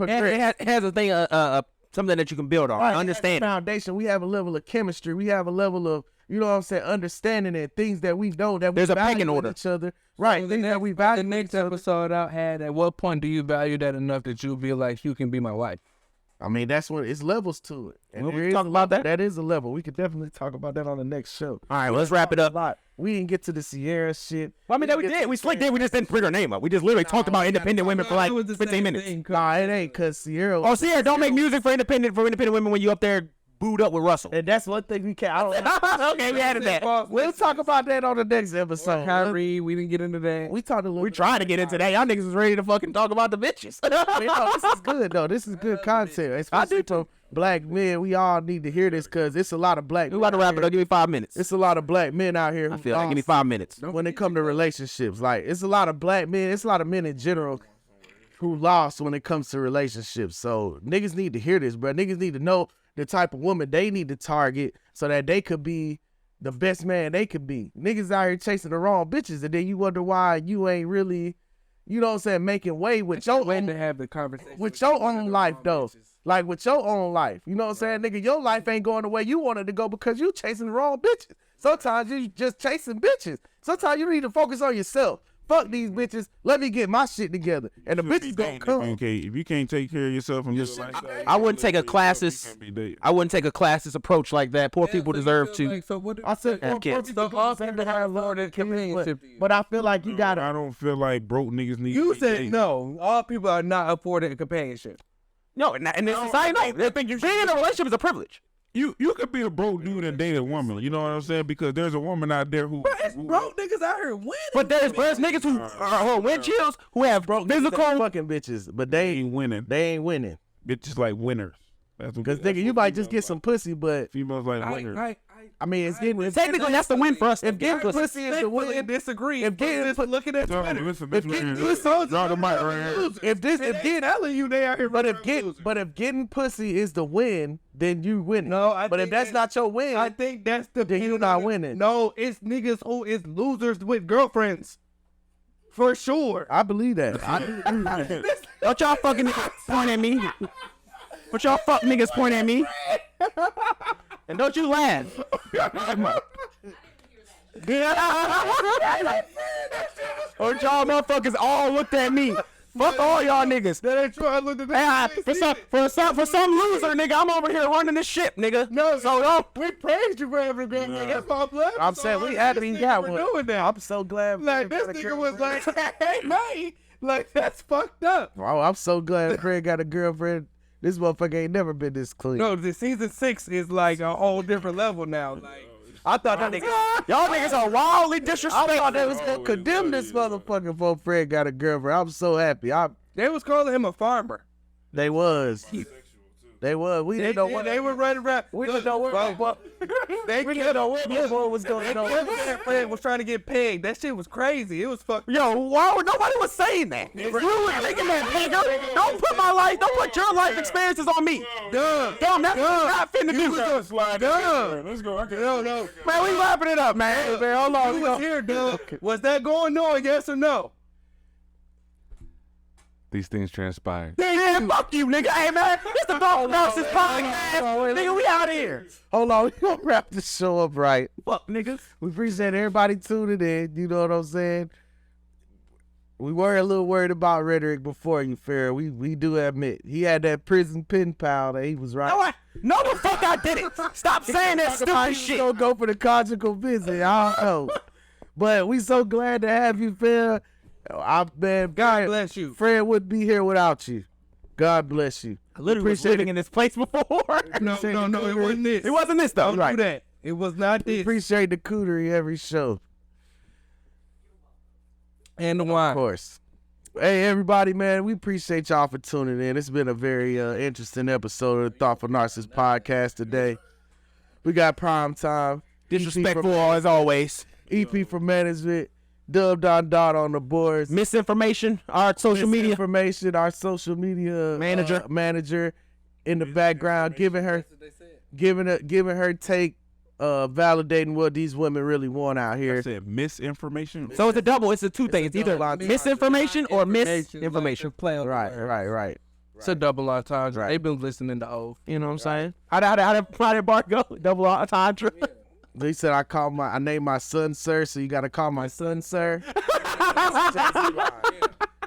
It has a thing, something that you can build on. Right, Understand. foundation. We have a level of chemistry. We have a level of, you know what I'm saying, understanding and things that we know that There's we a pecking value in order. each other. Right, So things that we the value. next episode I had, at what point do you value that enough that you'll be like, you can be my wife? I mean, that's what it's levels to it. And Well, we there can is talk a about level. that. That is a level. We could definitely talk about that on the next show. All right, well, let's wrap it up. A lot. We didn't get to the Sierra shit. Well, I mean, that we didn't get did. to We the slick did. We just didn't bring her name up. We just literally talked about independent women for like 15 minutes. Nah, it ain't, because Sierra. Oh, Sierra, don't make music for independent women when you up there booed up with Russell. And that's one thing we can't. I don't. Okay, we added that. We'll talk about that on the next episode. Kyrie, we didn't get into that. We talked a little. We tried to get into that. Y'all niggas was ready to fucking talk about the bitches. I mean, no, this is good though. This is good content, especially for black men. We all need to hear this because it's a lot of black. We about to wrap it up. Give me 5 minutes. It's a lot of black men out here. I Who feel like give me 5 minutes. when it come to relationships. Like, it's a lot of black men. It's a lot of men in general who lost when it comes to relationships. So niggas need to hear this, bro. Niggas need to know the type of woman they need to target so that they could be the best man they could be. Niggas out here chasing the wrong bitches, and then you wonder why you ain't really, you know what I'm saying, making way with your When own, to have the conversation with your own life though. Like with your own life. You know what I'm saying? Nigga, your life ain't going the way you wanted to go because you chasing the wrong bitches. Sometimes you just chasing bitches. Sometimes you need to focus on yourself. Fuck these bitches. Let me get my shit together. And the bitches gonna come. Okay, if you can't take care of yourself and your lifestyle, I wouldn't take a classist. I wouldn't take a classist approach like that. Poor people deserve to. Like, so what? I said, Have kids. So all people have lower companionship. but I feel like you gotta. I don't feel like broke niggas need. You to said date. no. All people are not afforded companionship. No, and this society, no. They think being in a relationship is a privilege. You could be a broke dude and date a woman. You know what I'm saying? Because there's a woman out there who. Broke niggas out here winning. But there's niggas who are win chills who have physical. fucking bitches, but they ain't winning. they ain't winning. Bitches like winners. That's what. Cause that's nigga, you what might females just get some pussy, but Females like winners. I mean, it's getting Technically, that's the win for us. if getting pussy is the win. disagree. If getting looking at So, Twitter. listen, If listen, getting listen. pussy, Draw the mic right here. if this, if getting, telling you they out here. but if getting pussy is the win, then you win. No, I But if think that's not your win, I think that's the. then you not winning. No, it's niggas who is losers with girlfriends. For sure. I believe that. Don't y'all fucking niggas point at me. Don't y'all fuck niggas point at me. And don't you laugh. Or y'all motherfuckers all looked at me. Fuck all y'all niggas. That ain't true. I looked at that. Hey, for some loser, nigga, I'm over here running this ship, nigga. No, so we praised you for every girl. That's my blood. I'm saying we haven't got We're one. doing that. I'm so glad. Like this nigga was like, hey man, like that's fucked up. Wow, I'm so glad Fred got a girlfriend. This motherfucker ain't never been this clean. No, the season 6 is like a whole different level now. Like I thought that nigga. Y'all niggas are wildly I disrespectful. thought they was gonna condemn this motherfucker before Fred got a girlfriend. I'm so happy. they was calling him a farmer. They was. They was. We didn't know what they were running around. We didn't know what. They We didn't know what was going on. Fred was trying to get pegged. That shit was crazy. It was fucking. Yo, why nobody was saying that? You was thinking that, nigga. Don't put my life, don't put your life experiences on me. Dumb. Dumb, that's what I'm not finna do. Let's go. Okay. No. Man, we wrapping it up, man. Man, hold on. You was here, dude. Was that going on? Yes or no? These things transpired. Man, fuck you, nigga. Hey, man, it's the Dog Narcissist podcast. Nigga, we out here. Hold on, we gonna wrap this show up right. Fuck, niggas. We appreciate everybody tuning in. You know what I'm saying? We were a little worried about Rhetoric before you, Fair. We do admit he had that prison pen pal that he was right. No, the fuck I didn't. Stop saying that stupid shit. Don't go for the conjugal visit. I don't know. But we so glad to have you, Fair. Man, God bless you. Fred wouldn't be here without you. God bless you. I literally was living in this place before. No, it wasn't this. It wasn't this though. Don't Right. do that. It was not We this. appreciate the cootery every show. And the Of wine. course. Hey, everybody, man, we appreciate y'all for tuning in. It's been a very interesting episode of the Thoughtful Narcissist podcast today. We got Prime Time. Disrespectful as always. EP for management. Dub Don Dot on the boards. Misinformation. Our social media. Information. Our social media manager in the background, giving her take, validating what these women really want out I here. said misinformation. So it's a double. It's a two things. It's either double misinformation or misinformation. Play on Right. It's a double entendre. Right. They've been listening to old. You know what I'm saying? How did Bart go? Double entendre. They said I named my son Sir, so you gotta call my son Sir.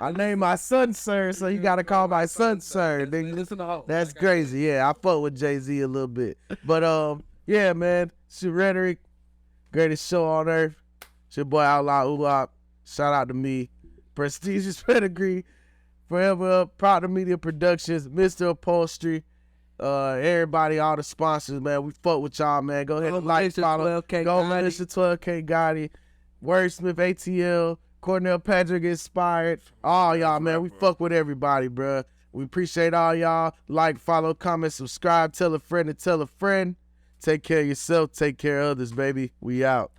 I named my son Sir, so you gotta call my son Sir. Nigga. Listen to old. That's crazy. Yeah, I fuck with Jay-Z a little bit. But yeah, man. It's your Rhetoric. Greatest show on earth. It's your boy Outlaw Ulop. Shout out to me. Prestigious Pedigree. Forever Up. Proud of Media Productions. Mr. Upholstery. Everybody, all the sponsors, man. We fuck with y'all, man. Go ahead and like, follow. 12K Go Gotti. manage the 12K Gotti. Wordsmith, ATL. Cornell Patrick Inspired. All y'all, man. We fuck with everybody, bruh. We appreciate all y'all. Like, follow, comment, subscribe. Tell a friend and tell a friend. Take care of yourself. Take care of others, baby. We out.